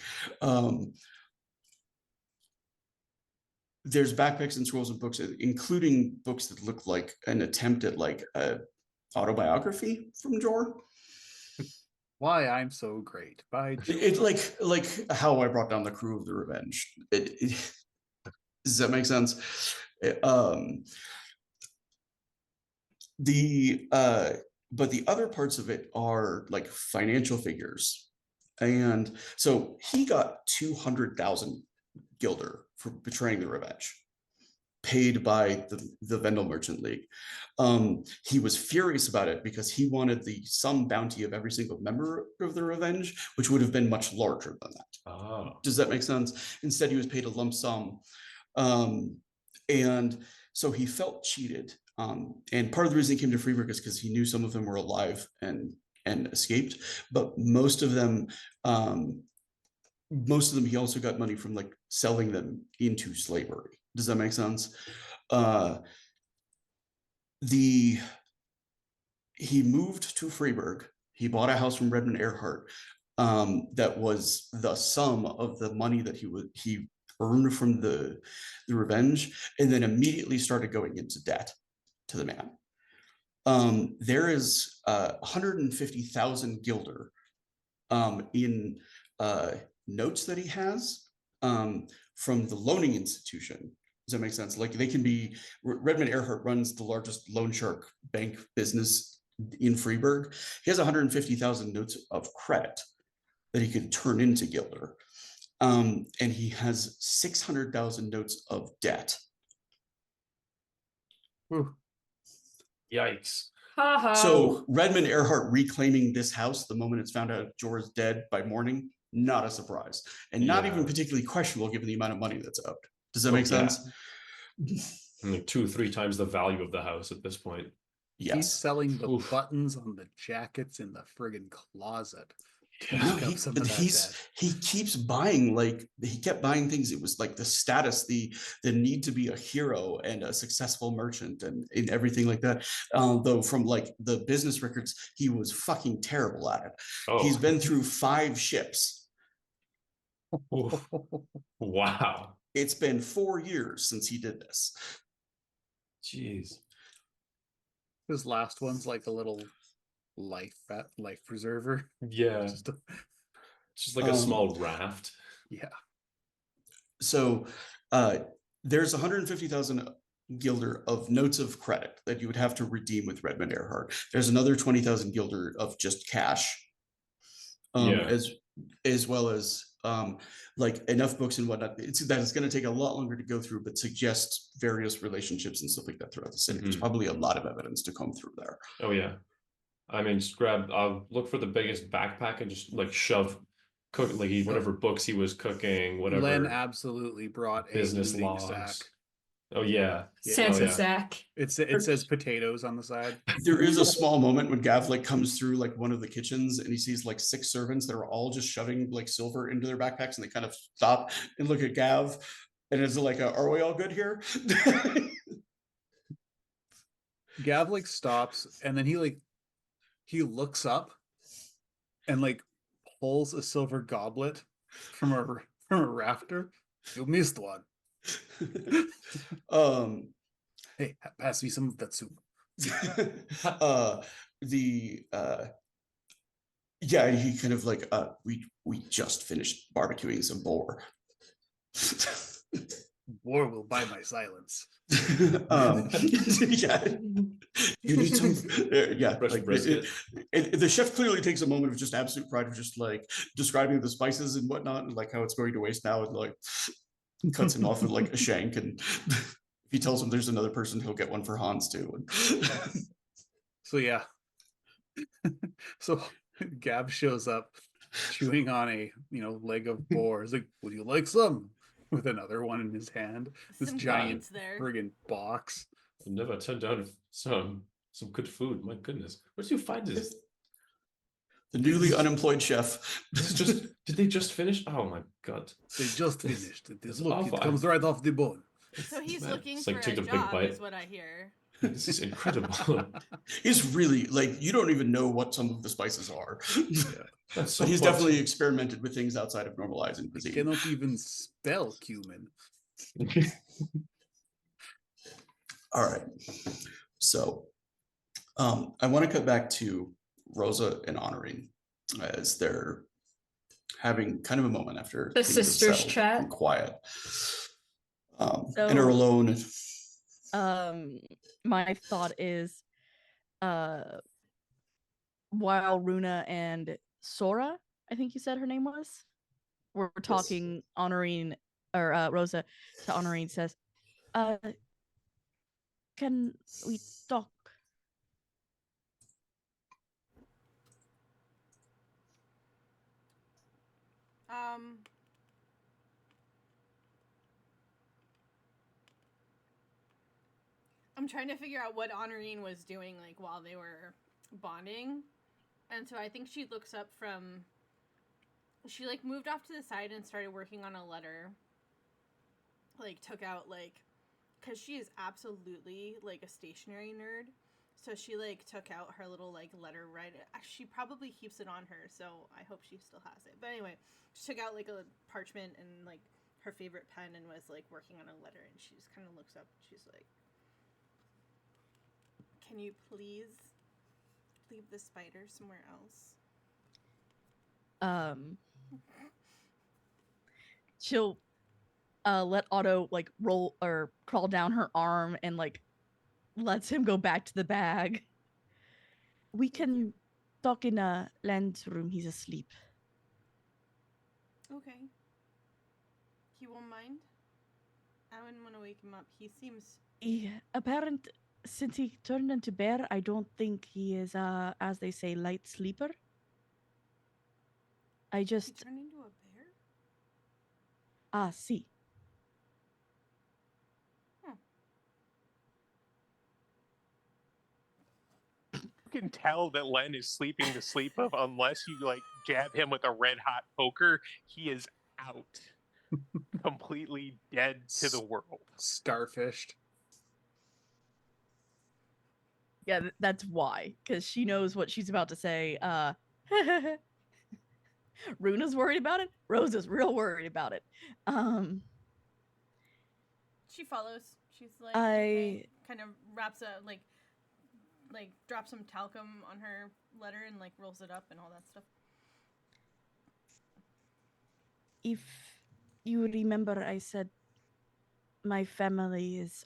Speaker 1: There's backpacks and scrolls of books, including books that look like an attempt at like a autobiography from Jor.
Speaker 6: Why I'm so great by
Speaker 1: It's like how I brought down the crew of the Revenge. Does that make sense? But the other parts of it are like financial figures, and so he got 200,000 guilder for betraying the Revenge, paid by the Vendel Merchant League. He was furious about it because he wanted the sum bounty of every single member of the Revenge, which would have been much larger than that.
Speaker 7: Oh.
Speaker 1: Does that make sense? Instead, he was paid a lump sum. And so he felt cheated. And part of the reason he came to Freiburg is because he knew some of them were alive and escaped, but most of them he also got money from like selling them into slavery. Does that make sense? He moved to Freiburg. He bought a house from Redmond Earhart that was the sum of the money that he earned from the Revenge, and then immediately started going into debt to the man. There is 150,000 guilder in notes that he has from the loaning institution. Does that make sense? Like they can be, Redmond Earhart runs the largest loan shark bank business in Freiburg. He has 150,000 notes of credit that he could turn into guilder. And he has 600,000 notes of debt.
Speaker 7: Yikes.
Speaker 1: So Redmond Earhart reclaiming this house the moment it's found out Jor's dead by morning, not a surprise, and not even particularly questionable given the amount of money that's owed. Does that make sense?
Speaker 7: Like 2-3 times the value of the house at this point.
Speaker 1: Yes.
Speaker 6: He's selling the buttons on the jackets in the friggin' closet.
Speaker 1: No, he keeps buying, like he kept buying things. It was like the status, the need to be a hero and a successful merchant and everything like that. Though from like the business records, he was fucking terrible at it.
Speaker 7: Oh.
Speaker 1: He's been through 5 ships.
Speaker 7: Wow.
Speaker 1: It's been 4 years since he did this.
Speaker 7: Jeez.
Speaker 6: His last one's like a little life preserver.
Speaker 7: Yeah. Just like a small raft.
Speaker 6: Yeah.
Speaker 1: So there's 150,000 guilder of notes of credit that you would have to redeem with Redmond Earhart. There's another 20,000 guilder of just cash,
Speaker 7: Yeah.
Speaker 1: as well as like enough books and whatnot. It's going to take a lot longer to go through, but suggests various relationships and stuff like that throughout the city. There's probably a lot of evidence to comb through there.
Speaker 7: Oh yeah. I mean, just I'll look for the biggest backpack and just like shove whatever books he was cooking, whatever
Speaker 6: Len absolutely brought a
Speaker 7: business
Speaker 6: looting
Speaker 7: logs.
Speaker 6: sack.
Speaker 7: Oh yeah.
Speaker 4: Santa
Speaker 7: yeah.
Speaker 4: sack.
Speaker 6: It says potatoes on the side.
Speaker 1: There is a small moment when Gav like comes through like one of the kitchens and he sees like 6 servants that are all just shoving like silver into their backpacks, and they kind of stop and look at Gav, and it's like, are we all good here?
Speaker 6: Gav like stops, and then he looks up and like pulls a silver goblet from a rafter. You missed one. Hey, pass me some of that soup.
Speaker 1: Yeah, he kind of like, we just finished barbecuing some boar.
Speaker 6: Boar will buy my silence.
Speaker 1: Yeah, you need some. Yeah,
Speaker 7: Fresh
Speaker 1: like
Speaker 7: brisket.
Speaker 1: the chef clearly takes a moment of just absolute pride of just like describing the spices and whatnot, and like how it's going to waste now, and like cuts him off with like a shank, and if he tells him there's another person, he'll get one for Hans too.
Speaker 6: So yeah. So Gab shows up chewing on a leg of boar. He's like, would you like some? With another one in his hand. This
Speaker 5: Some
Speaker 6: giant
Speaker 5: guides there.
Speaker 6: friggin' box.
Speaker 7: I've never turned down some good food. My goodness. Where did you find this?
Speaker 1: The newly unemployed chef.
Speaker 7: Did they just finish? Oh my god.
Speaker 6: They just finished.
Speaker 7: It's
Speaker 6: Look,
Speaker 7: awful.
Speaker 6: it comes right off the bone.
Speaker 5: So he's
Speaker 7: Man,
Speaker 5: looking
Speaker 7: it's
Speaker 5: for
Speaker 7: like take
Speaker 5: a
Speaker 7: a big
Speaker 5: job,
Speaker 7: bite.
Speaker 5: is what I hear.
Speaker 7: This is incredible.
Speaker 1: He's really like, you don't even know what some of the spices are.
Speaker 7: That's so
Speaker 1: But he's
Speaker 7: fun.
Speaker 1: definitely experimented with things outside of normalizing
Speaker 6: He
Speaker 1: cuisine.
Speaker 6: cannot even spell cumin.
Speaker 1: All right. So I want to cut back to Rosa and Honorine as they're having kind of a moment after
Speaker 4: The
Speaker 1: things have
Speaker 4: sisters
Speaker 1: settled
Speaker 4: chat.
Speaker 1: and quiet.
Speaker 2: So-
Speaker 1: and are alone.
Speaker 2: My thought is, while Runa and Sora, I think you said her name was, we're talking, Honorine, or Rosa to Honorine says, can we talk?
Speaker 5: I'm trying to figure out what Honorine was doing like while they were bonding. And so I think she looks up from, she like moved off to the side and started working on a letter. Like took out like, cause she is absolutely like a stationery nerd. So she like took out her little like letter writer. She probably keeps it on her, so I hope she still has it. But anyway, she took out like a parchment and like her favorite pen and was like working on a letter, and she just kind of looks up and she's like, can you please leave the spider somewhere else?
Speaker 2: She'll let Otto like roll or crawl down her arm and like lets him go back to the bag. We can talk in Len's room. He's asleep.
Speaker 5: Okay. He won't mind? I wouldn't want to wake him up. He seems...
Speaker 2: Since he turned into bear, I don't think he is, as they say, light sleeper.
Speaker 5: He turned into a bear?
Speaker 2: See.
Speaker 3: You can tell that Len is sleeping the sleep of, unless you like jab him with a red hot poker, he is out. Completely dead to the world.
Speaker 6: Starfished.
Speaker 2: Yeah, that's why. Because she knows what she's about to say. Runa's worried about it. Rosa's real worried about it.
Speaker 5: She follows. She's like, okay. Kind of wraps a, like drops some talcum on her letter and like rolls it up and all that stuff.
Speaker 2: If you remember, I said my family is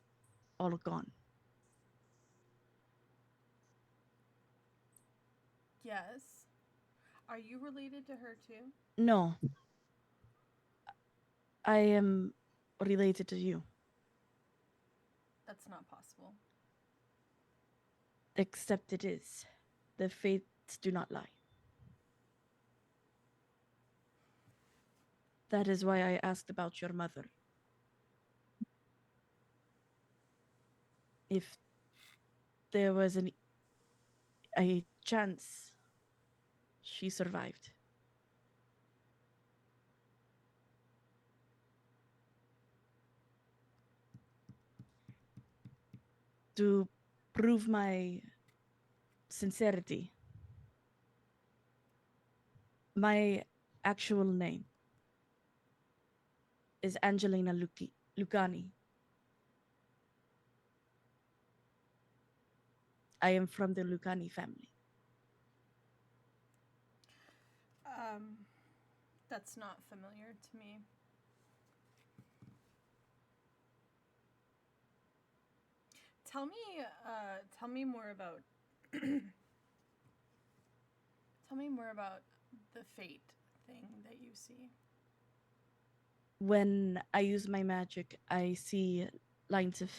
Speaker 2: all gone.
Speaker 5: Yes. Are you related to her too?
Speaker 2: No. I am related to you,
Speaker 5: That's not possible.
Speaker 2: except it is. The fates do not lie. That is why I asked about your mother. If there was a chance she survived. To prove my sincerity, my actual name is Angelina Lucani. I am from the Lucani family.
Speaker 5: That's not familiar to me. Tell me more about tell me more about the fate thing that you see.
Speaker 2: When I use my magic, I see lines of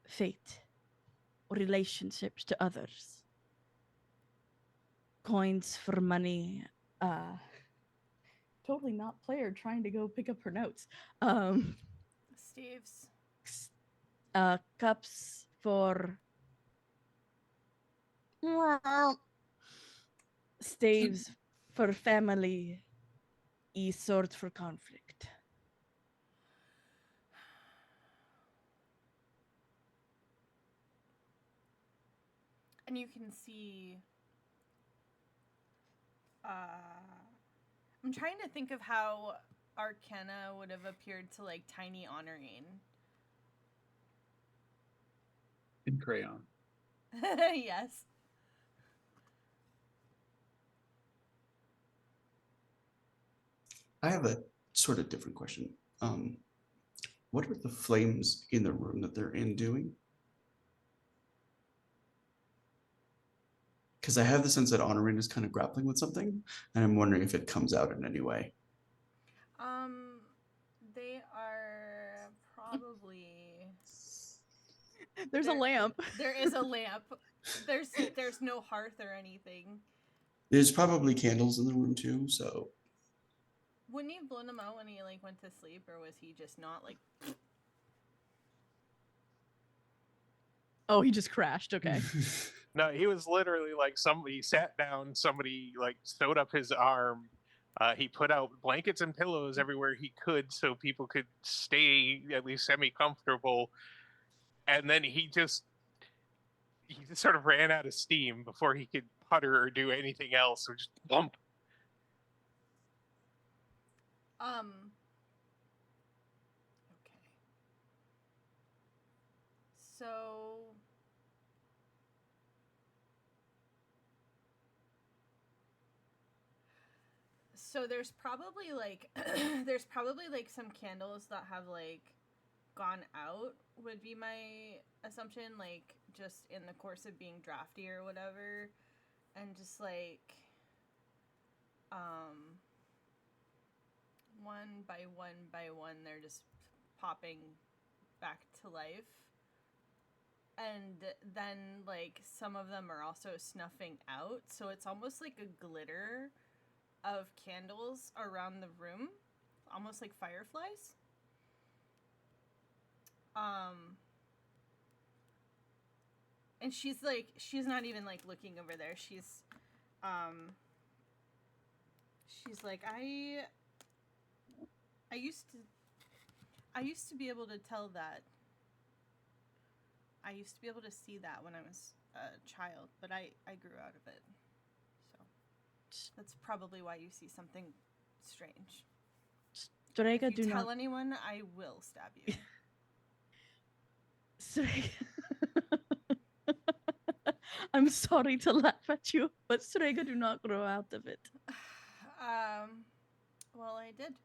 Speaker 2: fate, relationships to others, coins for money. Totally not player trying to go pick up her notes.
Speaker 5: Steve's.
Speaker 2: Cups for staves for family, sword for conflict.
Speaker 5: And you can see I'm trying to think of how Arcana would have appeared to like Tiny Honorine.
Speaker 6: In crayon.
Speaker 5: Yes.
Speaker 1: I have a sort of different question. What are the flames in the room that they're in doing? Because I have the sense that Honorin is kind of grappling with something, and I'm wondering if it comes out in any way.
Speaker 5: They are probably.
Speaker 2: There's a lamp.
Speaker 5: There is a lamp. There's no hearth or anything.
Speaker 1: There's probably candles in the room too, so.
Speaker 5: Wouldn't he have blown them out when he like went to sleep, or was he just not like?
Speaker 2: Oh, he just crashed. Okay.
Speaker 3: No, he was literally like somebody sat down, somebody like sewed up his arm. He put out blankets and pillows everywhere he could so people could stay at least semi-comfortable. And then he just sort of ran out of steam before he could putter or do anything else. So just bump.
Speaker 5: Okay. So. So there's probably like there's probably like some candles that have like gone out would be my assumption, like just in the course of being drafty or whatever, and just like one by one they're just popping back to life. And then like some of them are also snuffing out, so it's almost like a glitter of candles around the room, almost like fireflies. And she's not even like looking over there. She's like, I used to be able to tell that. I used to be able to see that when I was a child, but I grew out of it. So that's probably why you see something strange.
Speaker 2: Strega,
Speaker 5: if you
Speaker 2: do
Speaker 5: tell
Speaker 2: not.
Speaker 5: anyone, I will stab you.
Speaker 2: Strega. I'm sorry to laugh at you, but Strega, do not grow out of it.
Speaker 5: Well, I did.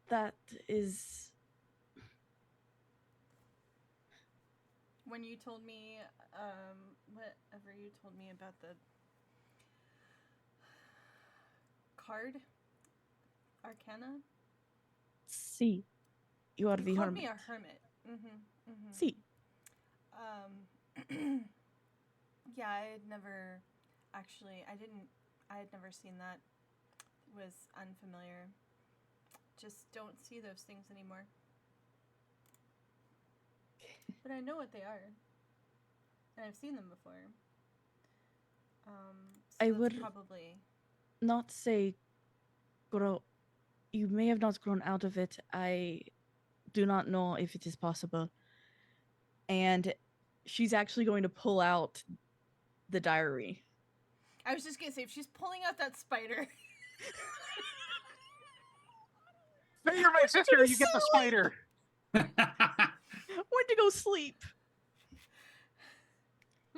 Speaker 2: That is
Speaker 5: When you told me, whatever you told me about the card, Arcana,
Speaker 2: see. You are
Speaker 5: you
Speaker 2: the
Speaker 5: called
Speaker 2: hermit.
Speaker 5: me a hermit. Mm-hmm.
Speaker 2: See.
Speaker 5: Yeah, I had never, actually, I had never seen that. It was unfamiliar. Just don't see those things anymore. But I know what they are. And I've seen them before. So
Speaker 2: I
Speaker 5: that's
Speaker 2: would
Speaker 5: probably...
Speaker 2: not say grow. You may have not grown out of it. I do not know if it is possible. And she's actually going to pull out the diary.
Speaker 5: I was just gonna say, if she's pulling out that spider...
Speaker 3: But you're my sister, you get the spider.
Speaker 2: Went to go sleep.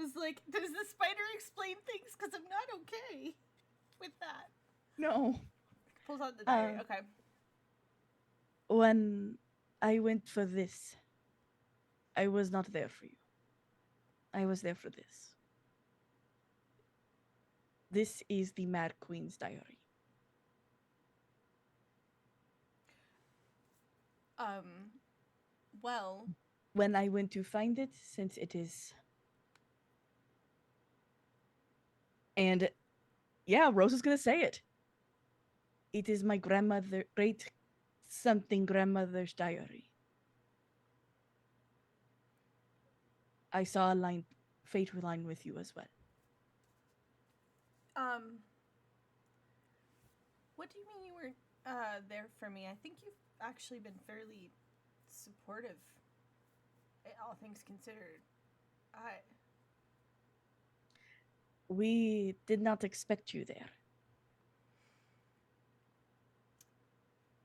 Speaker 5: was like, does the spider explain things? Because I'm not okay with that.
Speaker 2: No.
Speaker 5: Pulls out the diary. Okay.
Speaker 2: When I went for this, I was not there for you. I was there for this. This is the Mad Queen's diary.
Speaker 5: Well,
Speaker 2: When I went to find it, since it is... And yeah, Rose is going to say it. It is my great something grandmother's diary. I saw a line, fate line with you as well.
Speaker 5: what do you mean you were there for me? I think you've actually been fairly supportive, all things considered.
Speaker 2: We did not expect you there.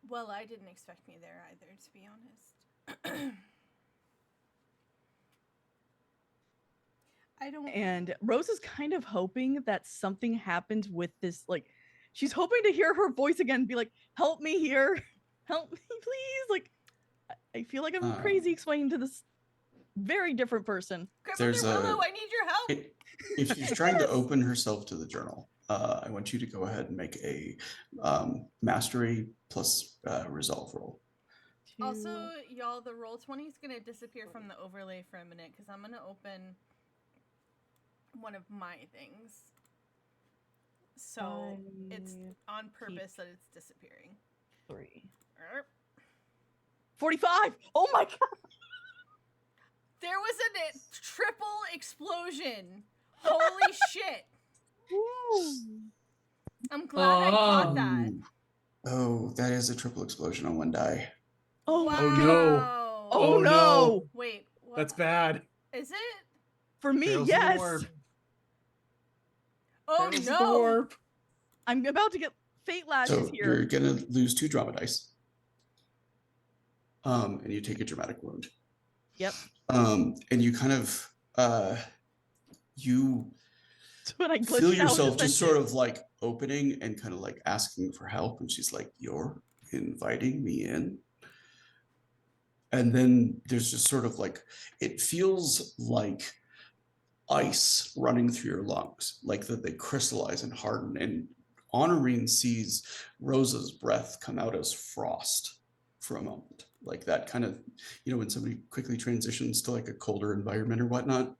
Speaker 5: Well, I didn't expect me there either, to be honest. I don't...
Speaker 2: And Rose is kind of hoping that something happens with this, like, she's hoping to hear her voice again and be like, help me here. Help me, please. Like, I feel like I'm crazy explaining to this very different person.
Speaker 5: Grandmother Willow, I need your help.
Speaker 1: If she's trying to open herself to the journal, I want you to go ahead and make a mastery plus resolve roll.
Speaker 5: Also, y'all, the Roll20 is going to disappear from the overlay for a minute because I'm going to open one of my things. So it's on purpose that it's disappearing.
Speaker 2: 3. 45! Oh my god!
Speaker 5: There was a triple explosion. Holy shit. I'm glad I caught that.
Speaker 1: Oh, that is a triple explosion on one die.
Speaker 2: Oh,
Speaker 5: wow.
Speaker 6: Oh no.
Speaker 2: Oh no.
Speaker 5: Wait, what?
Speaker 6: That's bad.
Speaker 5: Is it?
Speaker 2: For me,
Speaker 6: Barrels of
Speaker 2: yes.
Speaker 6: warp.
Speaker 5: Oh
Speaker 6: Barrels of
Speaker 5: no.
Speaker 6: warp.
Speaker 2: I'm about to get fate lashes
Speaker 1: So
Speaker 2: here.
Speaker 1: you're gonna lose 2 drama dice. And you take a dramatic wound.
Speaker 2: Yep.
Speaker 1: And you kind of you
Speaker 2: When I
Speaker 1: feel
Speaker 2: glitched out,
Speaker 1: yourself just sort
Speaker 2: essentially.
Speaker 1: of like opening and kind of like asking for help, and she's like, "You're inviting me in." And then there's just sort of like, it feels like ice running through your lungs, like that they crystallize and harden. And Honorine sees Rosa's breath come out as frost for a moment, like that kind of, you know, when somebody quickly transitions to like a colder environment or whatnot.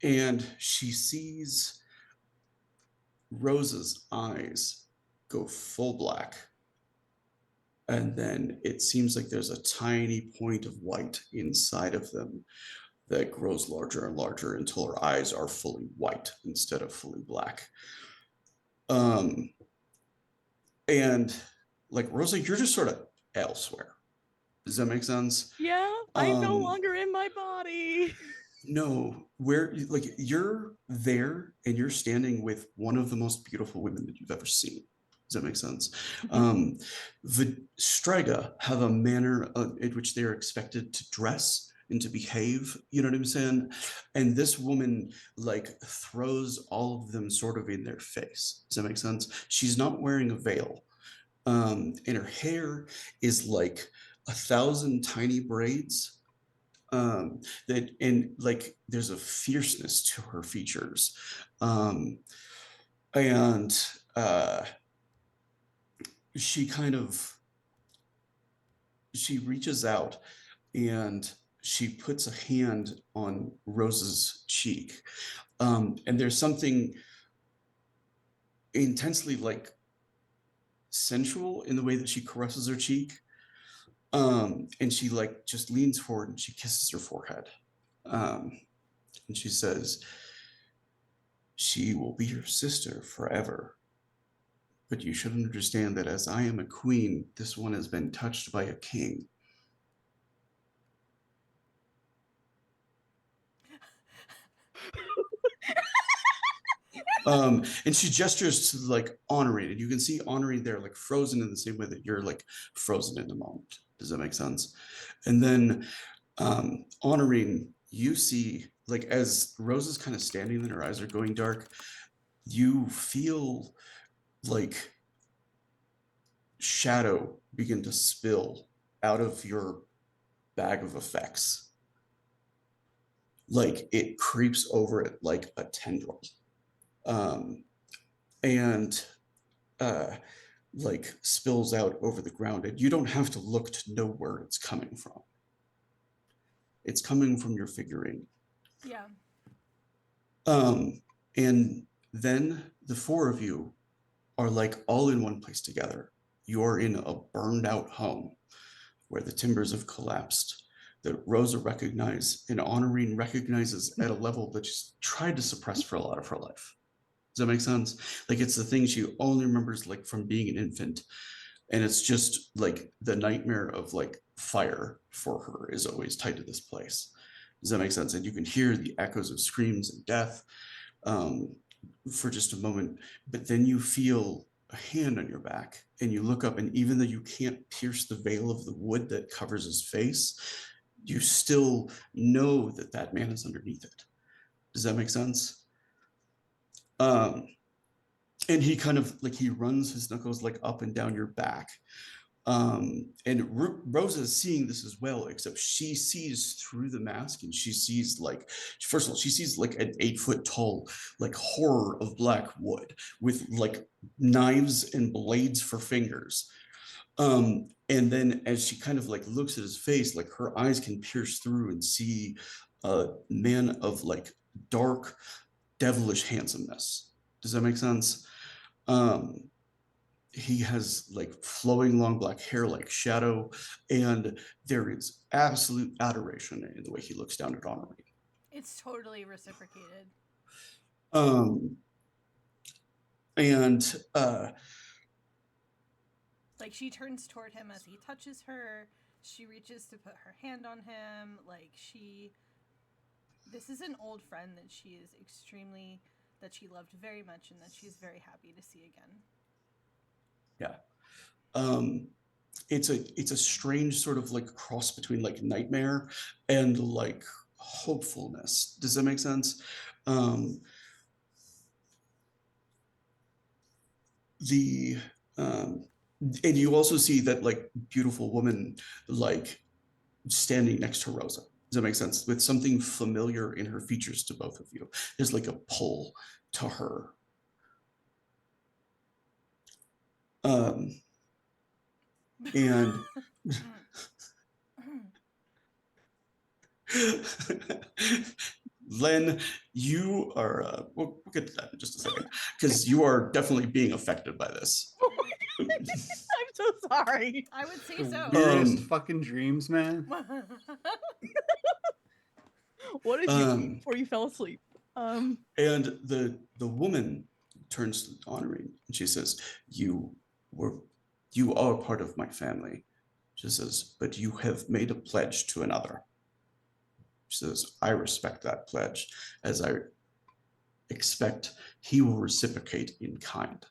Speaker 1: And she sees Rosa's eyes go full black. And then it seems like there's a tiny point of white inside of them that grows larger and larger until her eyes are fully white instead of fully black. And like, Rosa, you're just sort of elsewhere. Does that make sense?
Speaker 2: Yeah, I'm no longer in my body.
Speaker 1: No, where, like, you're there and you're standing with one of the most beautiful women that you've ever seen. Does that make sense? The Striga have a manner in which they're expected to dress and to behave, you know what I'm saying? And this woman like throws all of them sort of in their face. Does that make sense? She's not wearing a veil, And her hair is like 1,000 tiny braids. That and like there's a fierceness to her features. And she kind of she reaches out and she puts a hand on Rose's cheek. And there's something intensely like sensual in the way that she caresses her cheek. And she like just leans forward and she kisses her forehead. And she says, "She will be your sister forever. But you should understand that as I am a queen, this one has been touched by a king." And she gestures to like Honorine, and you can see Honorine there, like frozen in the same way that you're like frozen in the moment. Does that make sense? And then Honorine, you see, like as Rose is kind of standing there, her eyes are going dark, you feel like shadow begin to spill out of your bag of effects. Like it creeps over it like a tendril. And like spills out over the ground, and you don't have to look to know where it's coming from. It's coming from your figurine.
Speaker 5: Yeah.
Speaker 1: And then the four of you are like all in one place together. You're in a burned out home where the timbers have collapsed, that Rosa recognizes and Honorine recognizes at a level that she's tried to suppress for a lot of her life. Does that make sense? Like it's the thing she only remembers like from being an infant. And it's just like the nightmare of like fire for her is always tied to this place. Does that make sense? And you can hear the echoes of screams and death for just a moment, but then you feel a hand on your back and you look up, and even though you can't pierce the veil of the wood that covers his face, you still know that that man is underneath it. Does that make sense? And he kind of like he runs his knuckles like up and down your back. And Rosa is seeing this as well, except she sees through the mask, and she sees like, first of all, she sees like an 8-foot tall like horror of black wood with like knives and blades for fingers. And then as she kind of like looks at his face, like her eyes can pierce through and see a man of like dark, devilish handsomeness. Does that make sense? He has like flowing long black hair like Shadow, and there is absolute adoration in the way he looks down at Honorine.
Speaker 5: It's totally reciprocated.
Speaker 1: And
Speaker 5: Like she turns toward him as he touches her. She reaches to put her hand on him. Like this is an old friend that she loved very much and that she's very happy to see again.
Speaker 1: Yeah. It's a strange sort of like cross between like nightmare and like hopefulness. Does that make sense? And you also see that like beautiful woman like standing next to Rosa. Does that make sense? With something familiar in her features to both of you. There's like a pull to her. And Len, you are, we'll get to that in just a second, because you are definitely being affected by this.
Speaker 2: I'm so sorry.
Speaker 5: I would say
Speaker 6: The
Speaker 5: so.
Speaker 6: weirdest fucking dreams, man.
Speaker 2: What did you eat before you fell asleep?
Speaker 1: And the woman turns to Honorine and she says, you are part of my family. She says, but you have made a pledge to another. She says, I respect that pledge, as I expect he will reciprocate in kind.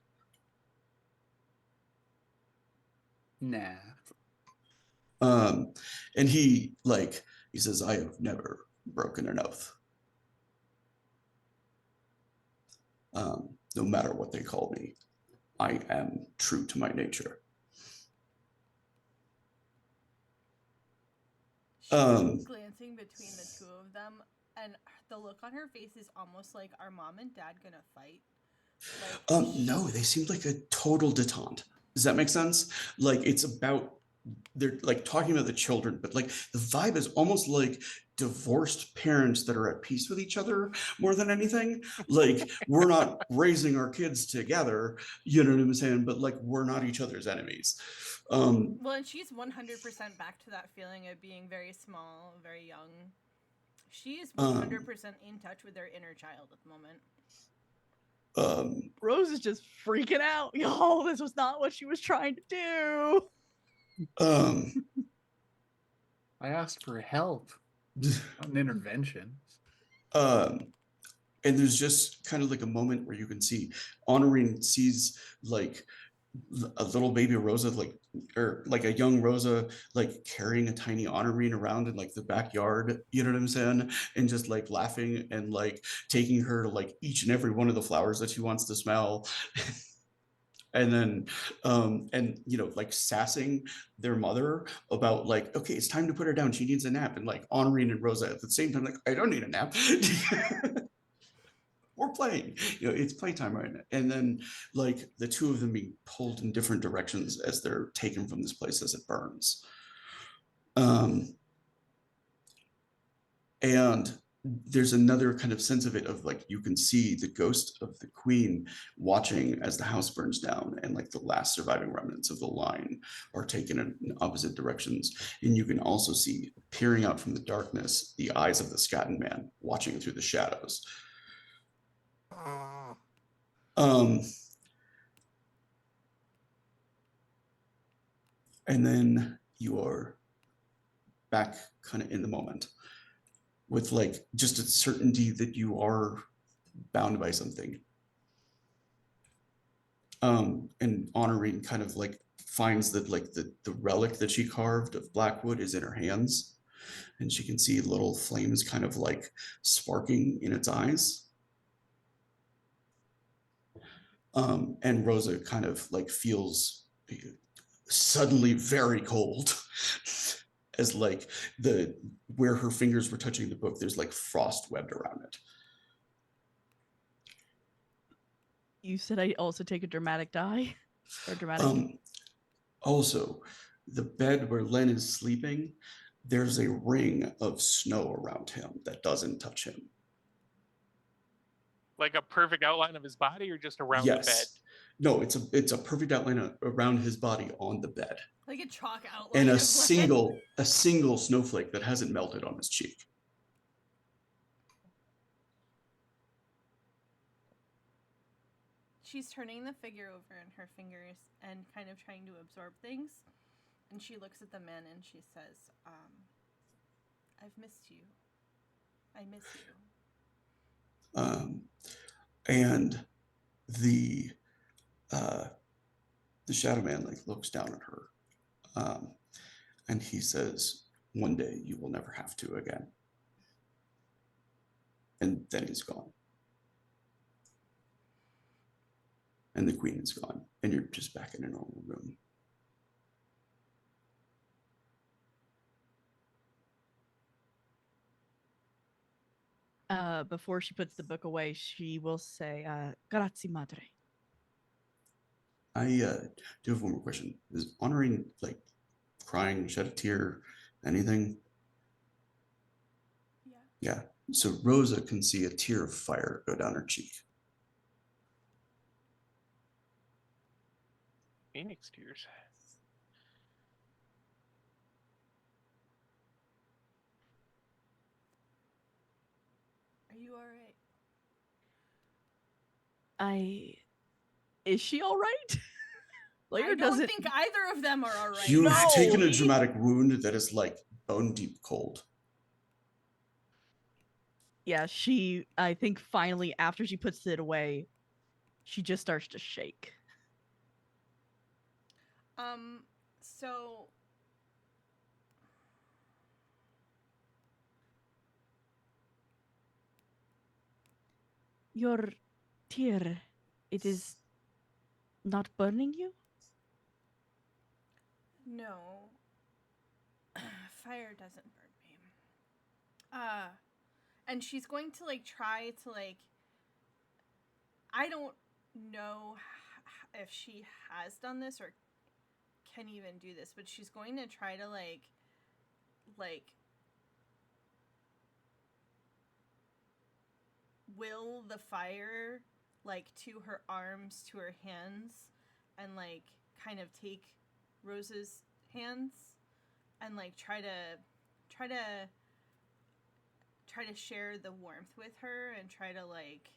Speaker 6: Nah.
Speaker 1: And he says, I have never broken an oath. No matter what they call me, I am true to my nature.
Speaker 5: She's
Speaker 1: Um,
Speaker 5: glancing between the two of them, and the look on her face is almost like, are mom and dad gonna fight? Like,
Speaker 1: no, they seemed like a total detente. Does that make sense? Like it's about they're like talking about the children, but like the vibe is almost like divorced parents that are at peace with each other more than anything. Like we're not raising our kids together, you know what I'm saying? But like we're not each other's enemies.
Speaker 5: well, and she's 100% back to that feeling of being very small, very young. She is 100% in touch with their inner child at the moment.
Speaker 2: Rose is just freaking out. Y'all, this was not what she was trying to do.
Speaker 6: I asked for help, not an intervention.
Speaker 1: And there's just kind of like a moment where you can see Honorine sees like a little baby Rosa, like or like a young Rosa, like carrying a tiny Honorine around in like the backyard, you know what I'm saying? And just like laughing and like taking her to like each and every one of the flowers that she wants to smell. And then and you know like sassing their mother about like, okay, it's time to put her down, she needs a nap, and like Honorine and Rosa at the same time like, I don't need a nap. We're playing, you know, it's playtime right now. And then like the two of them being pulled in different directions as they're taken from this place as it burns. And there's another kind of sense of it of like you can see the ghost of the queen watching as the house burns down, and like the last surviving remnants of the line are taken in opposite directions. And you can also see peering out from the darkness the eyes of the Scatton man watching through the shadows. And then you are back kind of in the moment with like just a certainty that you are bound by something. And Honorine kind of like finds that like the relic that she carved of Blackwood is in her hands, and she can see little flames kind of like sparking in its eyes. And Rosa kind of like feels suddenly very cold as like the where her fingers were touching the book, there's like frost webbed around it.
Speaker 2: You said I also take a dramatic die or dramatic.
Speaker 1: Also, the bed where Len is sleeping, there's a ring of snow around him that doesn't touch him.
Speaker 3: Like a perfect outline of his body, or just around the bed?
Speaker 1: Yes. No, it's a perfect outline around his body on the bed.
Speaker 5: Like a chalk outline.
Speaker 1: And
Speaker 5: of
Speaker 1: a single snowflake that hasn't melted on his cheek.
Speaker 5: She's turning the figure over in her fingers and kind of trying to absorb things. And she looks at the man and she says, I've missed you. I miss you.
Speaker 1: And the shadow man like looks down at her, and he says, one day you will never have to again. And then he's gone. And the queen is gone, and you're just back in a normal room.
Speaker 2: Before she puts the book away, she will say, grazie madre.
Speaker 1: I do have one more question. Is Honorine like crying, shed a tear, anything?
Speaker 5: Yeah.
Speaker 1: Yeah. So Rosa can see a tear of fire go down her cheek.
Speaker 3: Phoenix tears.
Speaker 5: Are you alright?
Speaker 2: Is she all right?
Speaker 5: I don't think either of them are alright.
Speaker 1: You've
Speaker 2: No.
Speaker 1: taken a dramatic wound that is like bone deep cold.
Speaker 2: Yeah, I think finally after she puts it away, she just starts to shake.
Speaker 5: So
Speaker 2: Your tear, it is not burning you?
Speaker 5: no. Fire doesn't burn me. And she's going to like try to like, I don't know if she has done this or can even do this, but she's going to try to like will the fire like to her arms, to her hands, and like kind of take Rose's hands and like try to share the warmth with her and try to like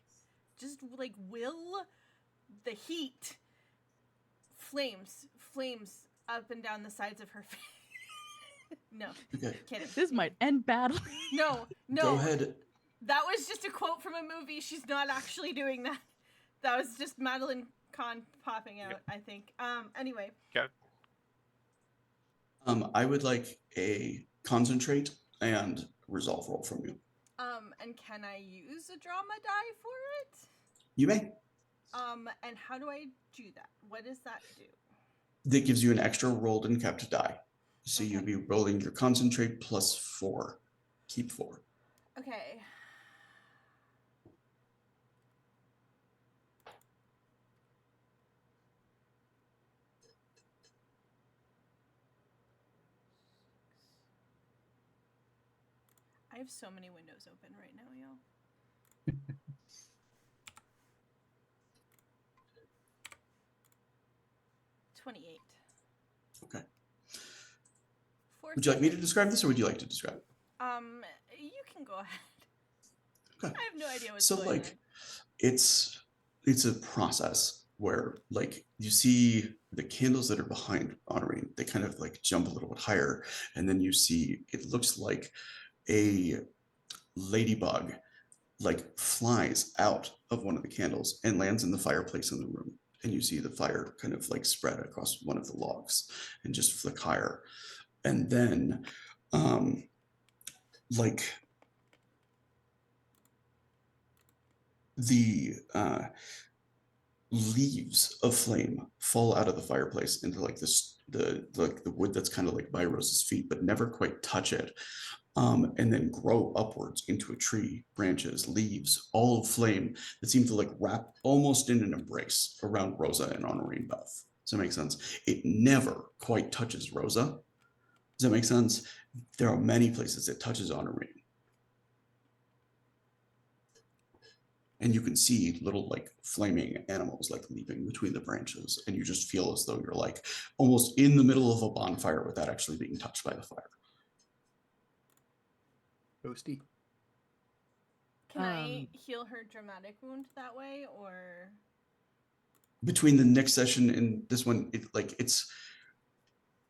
Speaker 5: just like will the heat flames up and down the sides of her face. No,
Speaker 1: Okay.
Speaker 5: kidding.
Speaker 2: This might end badly.
Speaker 5: No.
Speaker 1: Go ahead.
Speaker 5: That was just a quote from a movie. She's not actually doing that. That was just Madeline Kahn popping out, I think. Anyway.
Speaker 3: Okay.
Speaker 1: I would like a concentrate and resolve roll from you.
Speaker 5: And can I use a drama die for it?
Speaker 1: You may.
Speaker 5: And how do I do that? What does that do?
Speaker 1: That gives you an extra rolled and kept die. So
Speaker 5: Okay.
Speaker 1: you'll be rolling your concentrate plus 4. Keep 4.
Speaker 5: Okay. I have so many windows open right now, y'all. 28.
Speaker 1: Okay.
Speaker 5: Four
Speaker 1: Would you like me to
Speaker 5: seconds.
Speaker 1: describe this, or would you like to describe it?
Speaker 5: You can go ahead.
Speaker 1: Okay.
Speaker 5: I have no idea what's
Speaker 1: So
Speaker 5: going
Speaker 1: like
Speaker 5: on.
Speaker 1: it's a process where like you see the candles that are behind Honorine, they kind of like jump a little bit higher, and then you see it looks like a ladybug like flies out of one of the candles and lands in the fireplace in the room, and you see the fire kind of like spread across one of the logs and just flick higher, and then like the leaves of flame fall out of the fireplace into like this the wood that's kind of like by Rose's feet, but never quite touch it. And then grow upwards into a tree, branches, leaves, all of flame that seem to like wrap almost in an embrace around Rosa and Honorine both. Does that make sense? It never quite touches Rosa. Does that make sense? There are many places it touches Honorine. And you can see little like flaming animals like leaping between the branches, and you just feel as though you're like almost in the middle of a bonfire without actually being touched by the fire.
Speaker 6: Toasty.
Speaker 5: Can I heal her dramatic wound that way, or?
Speaker 1: Between the next session and this one,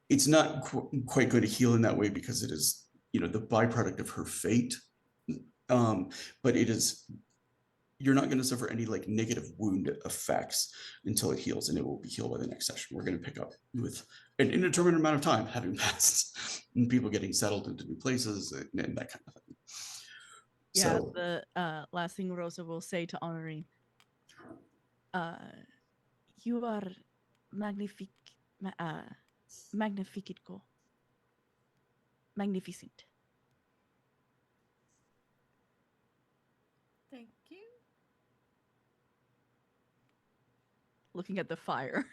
Speaker 1: it's not quite going to heal in that way because it is, you know, the byproduct of her fate. But it is, you're not going to suffer any like negative wound effects until it heals, and it will be healed by the next session. We're going to pick up with an indeterminate amount of time having passed and people getting settled into new places and that kind of thing.
Speaker 2: Yeah,
Speaker 1: So,
Speaker 2: the last thing Rosa will say to Honorine, you are magnificent.
Speaker 5: Thank you.
Speaker 2: Looking at the fire.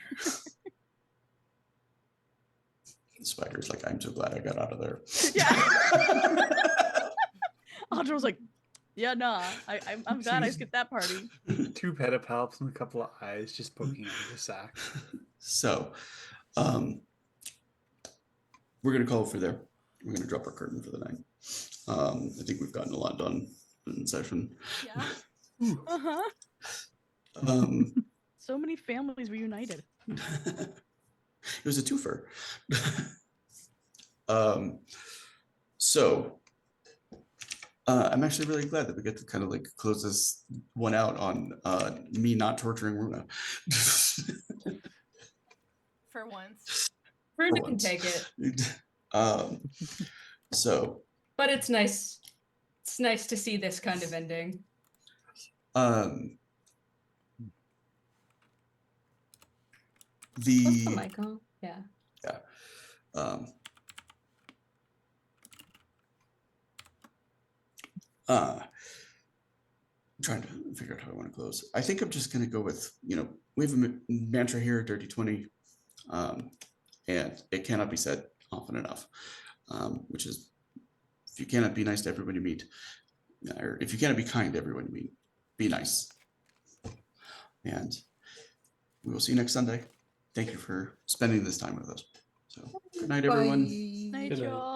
Speaker 1: the spider's like, I'm so glad I got out of there.
Speaker 2: Yeah. Audra was like, yeah, nah, I'm glad I skipped that party.
Speaker 6: 2 pedipalps and a couple of eyes just poking out of the sack.
Speaker 1: So, we're going to call it for there. We're going to drop our curtain for the night. I think we've gotten a lot done in session.
Speaker 5: Yeah.
Speaker 2: Uh-huh. So many families reunited.
Speaker 1: It was a twofer. So I'm actually really glad that we get to kind of like close this one out on me not torturing Runa.
Speaker 5: For once.
Speaker 4: Runa can take it.
Speaker 1: So,
Speaker 4: But it's nice. It's nice to see this kind of ending. What's the mic on? Yeah.
Speaker 1: Yeah. I'm trying to figure out how I want to close. I think I'm just going to go with, we have a mantra here, Dirty 20, and it cannot be said often enough, which is, if you cannot be nice to everybody you meet, or if you cannot be kind to everyone you meet, be nice. And we will see you next Sunday. Thank you for spending this time with us. So good night, everyone.
Speaker 2: Night,
Speaker 7: Good night.
Speaker 2: y'all.